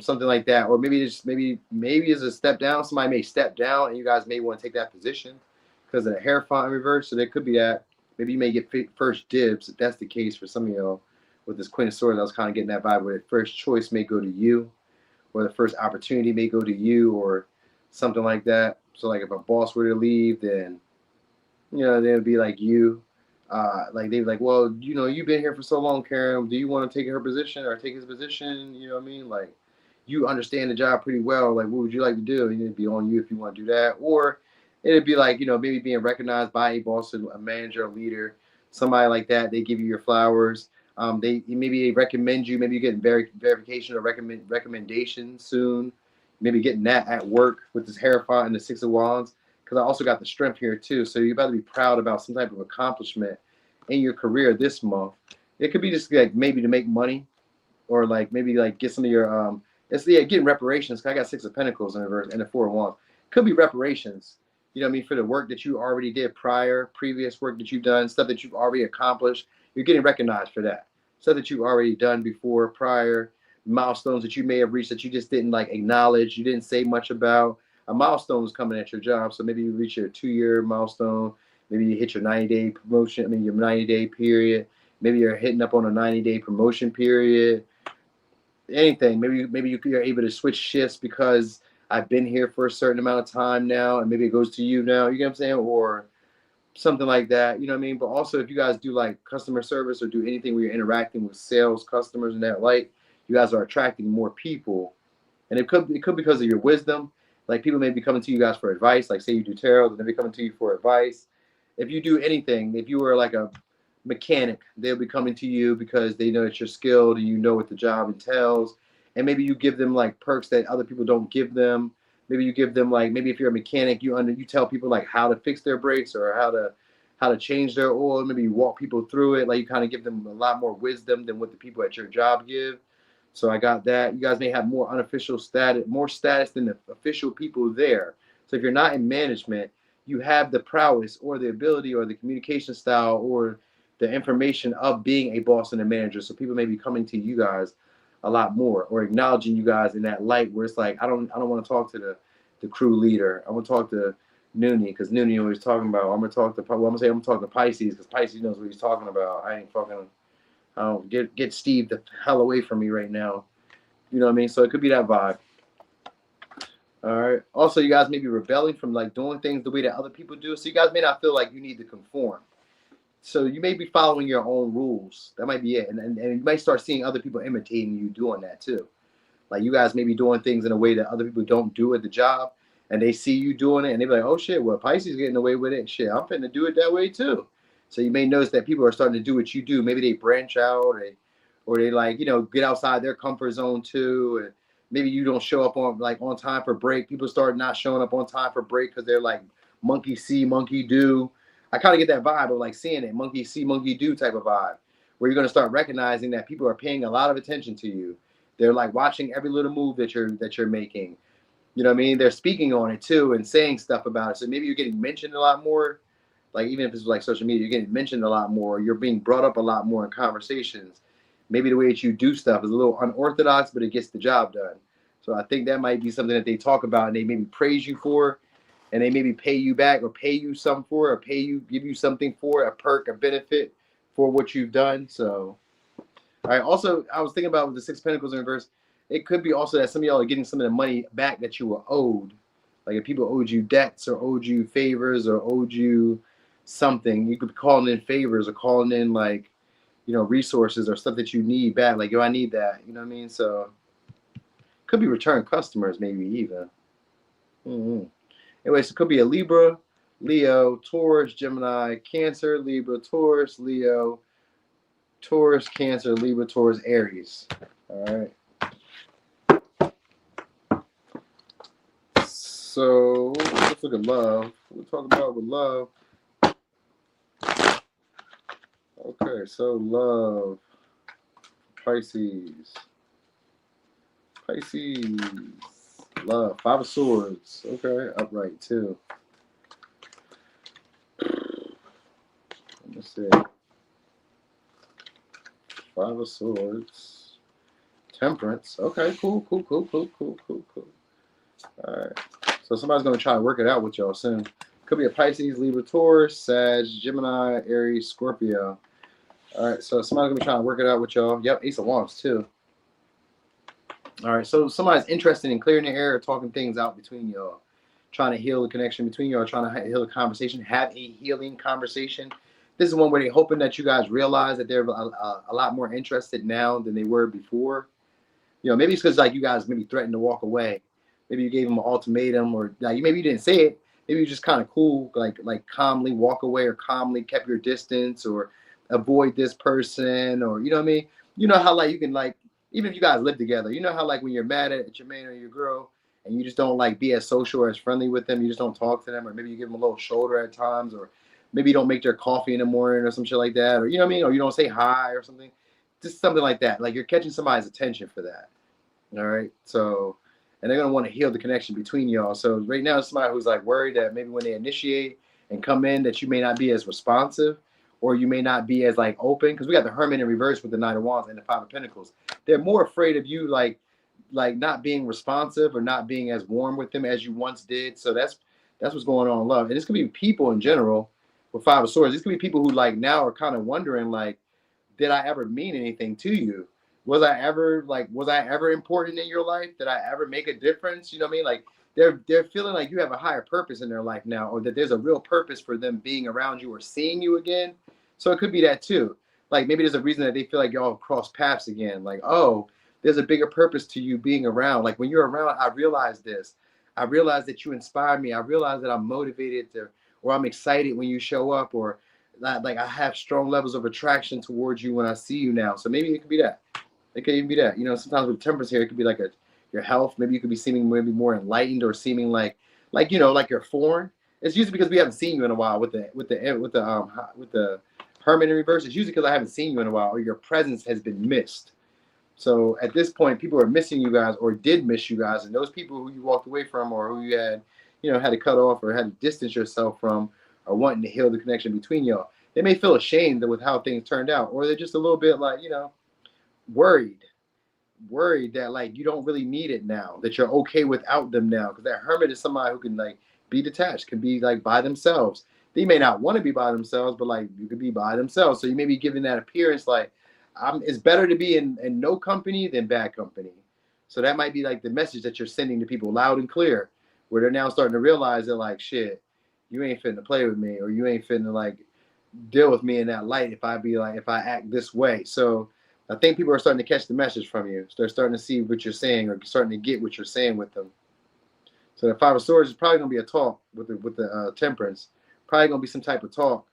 S1: something like that, or maybe it's maybe it's a step down. Somebody may step down, and you guys may want to take that position because of the Hierophant in reverse. So there could be that. Maybe you may get first dibs if that's the case for some of y'all. With this Queen of Swords, I was kind of getting that vibe where the first choice may go to you, or the first opportunity may go to you, or something like that. So like if a boss were to leave, then they would be like you. Like they'd be like, well, you've been here for so long, Karen. Do you want to take her position or take his position? You know what I mean? Like you understand the job pretty well. Like what would you like to do? And it'd be on you if you want to do that. Or it'd be like, maybe being recognized by a boss, a manager, a leader, somebody like that. They give you your flowers. They recommend you. Maybe you get verification or recommendation soon. Maybe getting that at work with this Hierophant and the Six of Wands. Because I also got the Strength here too. So you better be proud about some type of accomplishment in your career this month. It could be just like maybe to make money, or like maybe like get some of your getting reparations. 'Cause I got Six of Pentacles in reverse and the Four of Wands. Could be reparations. You know what I mean, for the work that you already did previous work that you've done, stuff that you've already accomplished. You're getting recognized for that. Stuff that you've already done before, prior milestones that you may have reached that you just didn't like acknowledge, you didn't say much about. A milestone is coming at your job. So maybe you reach your 2-year milestone. Maybe you hit your 90-day promotion. Your 90-day period. Maybe you're hitting up on a 90-day promotion period. Anything. Maybe you're able to switch shifts because I've been here for a certain amount of time now, and maybe it goes to you now. You get what I'm saying? Or something like that. You know what I mean? But also, if you guys do like customer service or do anything where you're interacting with sales, customers, and that, like you guys are attracting more people, and it could because of your wisdom. Like people may be coming to you guys for advice. Like say you do tarot, then they be coming to you for advice. If you do anything, if you were like a mechanic, they'll be coming to you because they know that you're skilled and you know what the job entails. And maybe you give them like perks that other people don't give them. Maybe you give them like, maybe if you're a mechanic, you tell people like how to fix their brakes or how to change their oil. Maybe you walk people through it. Like you kind of give them a lot more wisdom than what the people at your job give. So I got that. You guys may have more unofficial status, more status than the official people there. So if you're not in management, you have the prowess or the ability or the communication style or the information of being a boss and a manager. So people may be coming to you guys a lot more or acknowledging you guys in that light where it's like, I don't want to talk to the crew leader. I want to talk to Noonie because Noonie always talking about, I'm going to talk to Pisces because Pisces knows what he's talking about. I ain't fucking, get Steve the hell away from me right now. You know what I mean? So it could be that vibe. All right. Also, you guys may be rebelling from like doing things the way that other people do. So you guys may not feel like you need to conform. So you may be following your own rules. That might be it. And you might start seeing other people imitating you doing that too. Like you guys may be doing things in a way that other people don't do at the job. And they see you doing it and they be like, oh shit, well, Pisces getting away with it. Shit, I'm finna do it that way too. So you may notice that people are starting to do what you do. Maybe they branch out or they like, get outside their comfort zone too. And maybe you don't show up on time for break. People start not showing up on time for break because they're like monkey see, monkey do. I kind of get that vibe of like seeing it, monkey see, monkey do type of vibe, where you're going to start recognizing that people are paying a lot of attention to you. They're like watching every little move that you're making. You know what I mean? They're speaking on it too and saying stuff about it. So maybe you're getting mentioned a lot more. Like even if it's like social media, you're getting mentioned a lot more. You're being brought up a lot more in conversations. Maybe the way that you do stuff is a little unorthodox, but it gets the job done. So I think that might be something that they talk about and they maybe praise you for, and they maybe pay you back or pay you some for, or give you something for a perk, a benefit for what you've done. So, all right. Also, I was thinking about with the Six of Pentacles in reverse, it could be also that some of y'all are getting some of the money back that you were owed. Like if people owed you debts or owed you favors or owed you something, you could be calling in favors or calling in like, you know, resources or stuff that you need back. Like, yo, I need that. You know what I mean? So could be return customers, maybe even. Anyway, so it could be a Libra, Leo, Taurus, Gemini, Cancer, Libra, Taurus, Leo, Taurus, Cancer, Libra, Taurus, Aries. All right. So let's look at love. We'll talk about with love. Okay, so love. Pisces. Pisces. Love. Five of Swords. Okay, upright too. Let me see. Five of Swords. Temperance. Okay, cool. All right. So somebody's going to try to work it out with y'all soon. Could be a Pisces, Libra, Taurus, Sag, Gemini, Aries, Scorpio. All right. So somebody's going to be trying to work it out with y'all. Yep. Ace of Wands too. All right. So somebody's interested in clearing the air, talking things out between y'all, trying to heal the connection between y'all, trying to heal the conversation, have a healing conversation. This is one where they're hoping that you guys realize that they're a lot more interested now than they were before. You know, maybe it's because like you guys maybe threatened to walk away. Maybe you gave them an ultimatum, or like maybe you didn't say it. Maybe you just kind of cool, like calmly walk away, or calmly kept your distance, or avoid this person, or you know what I mean. You know how like you can like even if you guys live together, you know how like when you're mad at your man or your girl, and you just don't like be as social or as friendly with them, you just don't talk to them, or maybe you give them a little shoulder at times, or maybe you don't make their coffee in the morning or some shit like that, or you know what I mean, or you don't say hi or something, just something like that. Like you're catching somebody's attention for that. All right, so. And they're going to want to heal the connection between y'all. So right now, it's somebody who's like worried that maybe when they initiate and come in that you may not be as responsive, or you may not be as like open. Because we got the Hermit in reverse with the Knight of Wands and the Five of Pentacles. They're more afraid of you like not being responsive or not being as warm with them as you once did. So that's what's going on in love. And this could be people in general with Five of Swords. This could be people who like now are kind of wondering like, did I ever mean anything to you? Was I ever important in your life? Did I ever make a difference? You know what I mean? Like they're feeling like you have a higher purpose in their life now, or that there's a real purpose for them being around you or seeing you again. So it could be that too. Like maybe there's a reason that they feel like y'all cross paths again. Like, oh, there's a bigger purpose to you being around. Like when you're around, I realize this. I realize that you inspire me. I realize that I'm motivated to, or I'm excited when you show up, or like I have strong levels of attraction towards you when I see you now. So maybe it could be that. It could even be that. You know, sometimes with temperance here, it could be like your health. Maybe you could be seeming maybe more enlightened, or seeming like you know, like you're foreign. It's usually because we haven't seen you in a while with the Hermit in reverse. It's usually because I haven't seen you in a while, or your presence has been missed. So at this point, people are missing you guys, or did miss you guys, and those people who you walked away from, or who you had, you know, had to cut off or had to distance yourself from, are wanting to heal the connection between y'all. They may feel ashamed with how things turned out, or they're just a little bit like, you know, worried that like you don't really need it now, that you're okay without them now, because that Hermit is somebody who can like be detached, can be like by themselves. They may not want to be by themselves, but like you could be by themselves. So you may be giving that appearance like it's better to be in no company than bad company. So that might be like the message that you're sending to people loud and clear, where they're now starting to realize they're like, shit, you ain't fitting to play with me, or you ain't fitting to like deal with me in that light if I act this way. So I think people are starting to catch the message from you. So they're starting to see what you're saying, or starting to get what you're saying with them. So the Five of Swords is probably going to be a talk with the Temperance. Probably going to be some type of talk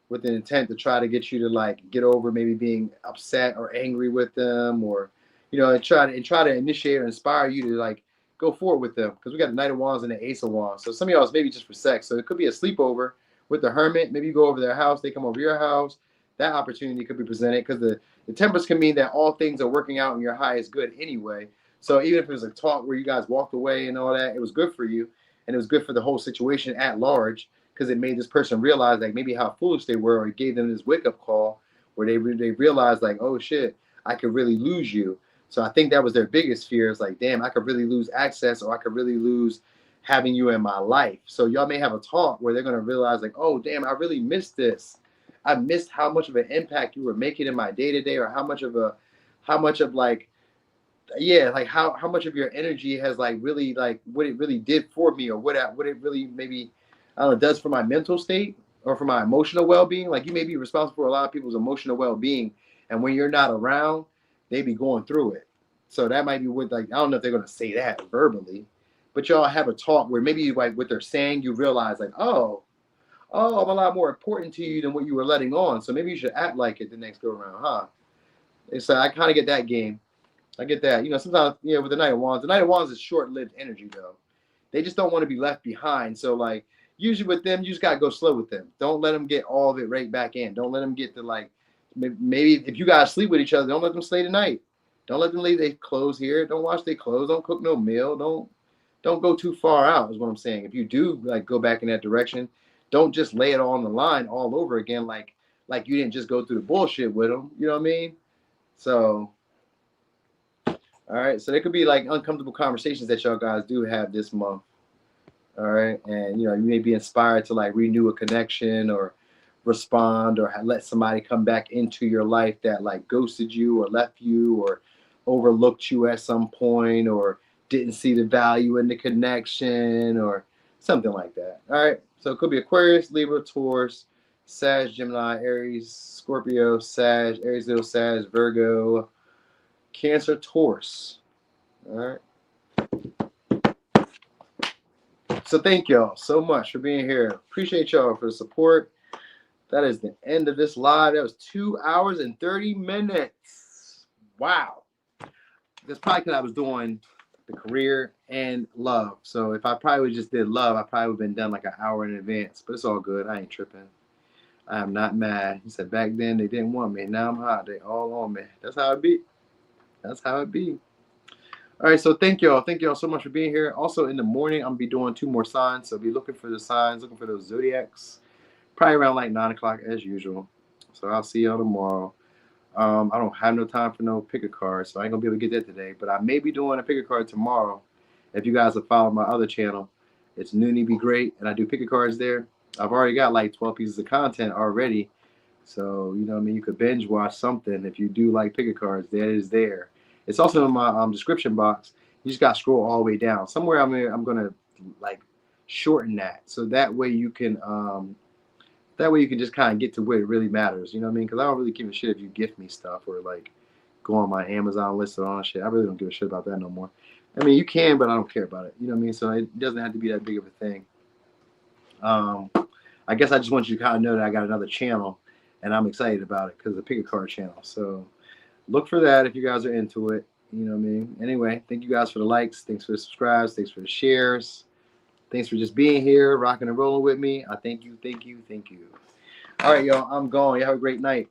S1: with the intent to try to get you to like get over maybe being upset or angry with them, or you know, and try to initiate or inspire you to like go forward with them. Because we got the Knight of Wands and the Ace of Wands. So some of y'all is maybe just for sex. So it could be a sleepover with the Hermit. Maybe you go over their house, they come over your house. That opportunity could be presented, because the Temperance can mean that all things are working out in your highest good anyway. So even if it was a talk where you guys walked away and all that, it was good for you, and it was good for the whole situation at large, because it made this person realize like maybe how foolish they were, or it gave them this wake-up call where they realized like, oh shit, I could really lose you. So I think that was their biggest fear. It's like, damn, I could really lose access, or I could really lose having you in my life. So y'all may have a talk where they're going to realize like, oh damn, I really missed this. I missed how much of an impact you were making in my day-to-day, or how much of like yeah, like how much of your energy has like really like what it really did for me, or what it really maybe I don't know does for my mental state or for my emotional well being. Like you may be responsible for a lot of people's emotional well being, and when you're not around, they be going through it. So that might be what like I don't know if they're gonna say that verbally, but y'all have a talk where maybe like what they're saying, you realize like I'm a lot more important to you than what you were letting on. So maybe you should act like it the next go around, huh? And so I kind of get that game. I get that. You know, sometimes, yeah, with the Knight of Wands is short-lived energy, though. They just don't want to be left behind. So, like, usually with them, you just got to go slow with them. Don't let them get all of it right back in. Don't let them get to, like, maybe if you guys sleep with each other, don't let them stay the night. Don't let them leave their clothes here. Don't wash their clothes. Don't cook no meal. Don't go too far out, is what I'm saying. If you do, like, go back in that direction, don't just lay it all on the line all over again like you didn't just go through the bullshit with them. You know what I mean? So... All right, so there could be like uncomfortable conversations that y'all guys do have this month. All right, and you know you may be inspired to like renew a connection or respond or let somebody come back into your life that like ghosted you or left you or overlooked you at some point or didn't see the value in the connection or something like that. All right, so it could be Aquarius, Libra, Taurus, Sag, Gemini, Aries, Scorpio, Sag, Aries, Leo, Sag, Virgo, Cancer, Taurus. All right. So thank y'all so much for being here. Appreciate y'all for the support. That is the end of this live. That was 2 hours and 30 minutes. Wow. That's probably because I was doing the career and love. So if I probably just did love, I probably would have been done like an hour in advance. But it's all good. I ain't tripping. I am not mad. He said back then they didn't want me. Now I'm hot. They all on me. That's how it be. That's how it be. All right, so thank y'all. Thank y'all so much for being here. Also, in the morning, I'm going to be doing 2 more signs. So be looking for the signs, looking for those zodiacs. Probably around like 9 o'clock as usual. So I'll see y'all tomorrow. I don't have no time for no pick a card, so I ain't going to be able to get that today. But I may be doing a pick a card tomorrow. If you guys have followed my other channel, it's Noonie Be Great, and I do pick a cards there. I've already got like 12 pieces of content already. So, you know what I mean? You could binge watch something if you do like pick a cards. That is there. It's also in my description box. You just got to scroll all the way down. Somewhere I'm going to like shorten that. So that way you can just kind of get to where it really matters. You know what I mean? Because I don't really give a shit if you gift me stuff or like go on my Amazon list and all that shit. I really don't give a shit about that no more. I mean, you can, but I don't care about it. You know what I mean? So it doesn't have to be that big of a thing. I guess I just want you to kind of know that I got another channel and I'm excited about it because it's a pick a card channel. So look for that if you guys are into it. You know what I mean? Anyway, thank you guys for the likes. Thanks for the subscribes. Thanks for the shares. Thanks for just being here, rocking and rolling with me. I thank you, thank you, thank you. All right, y'all. I'm gone. You have a great night.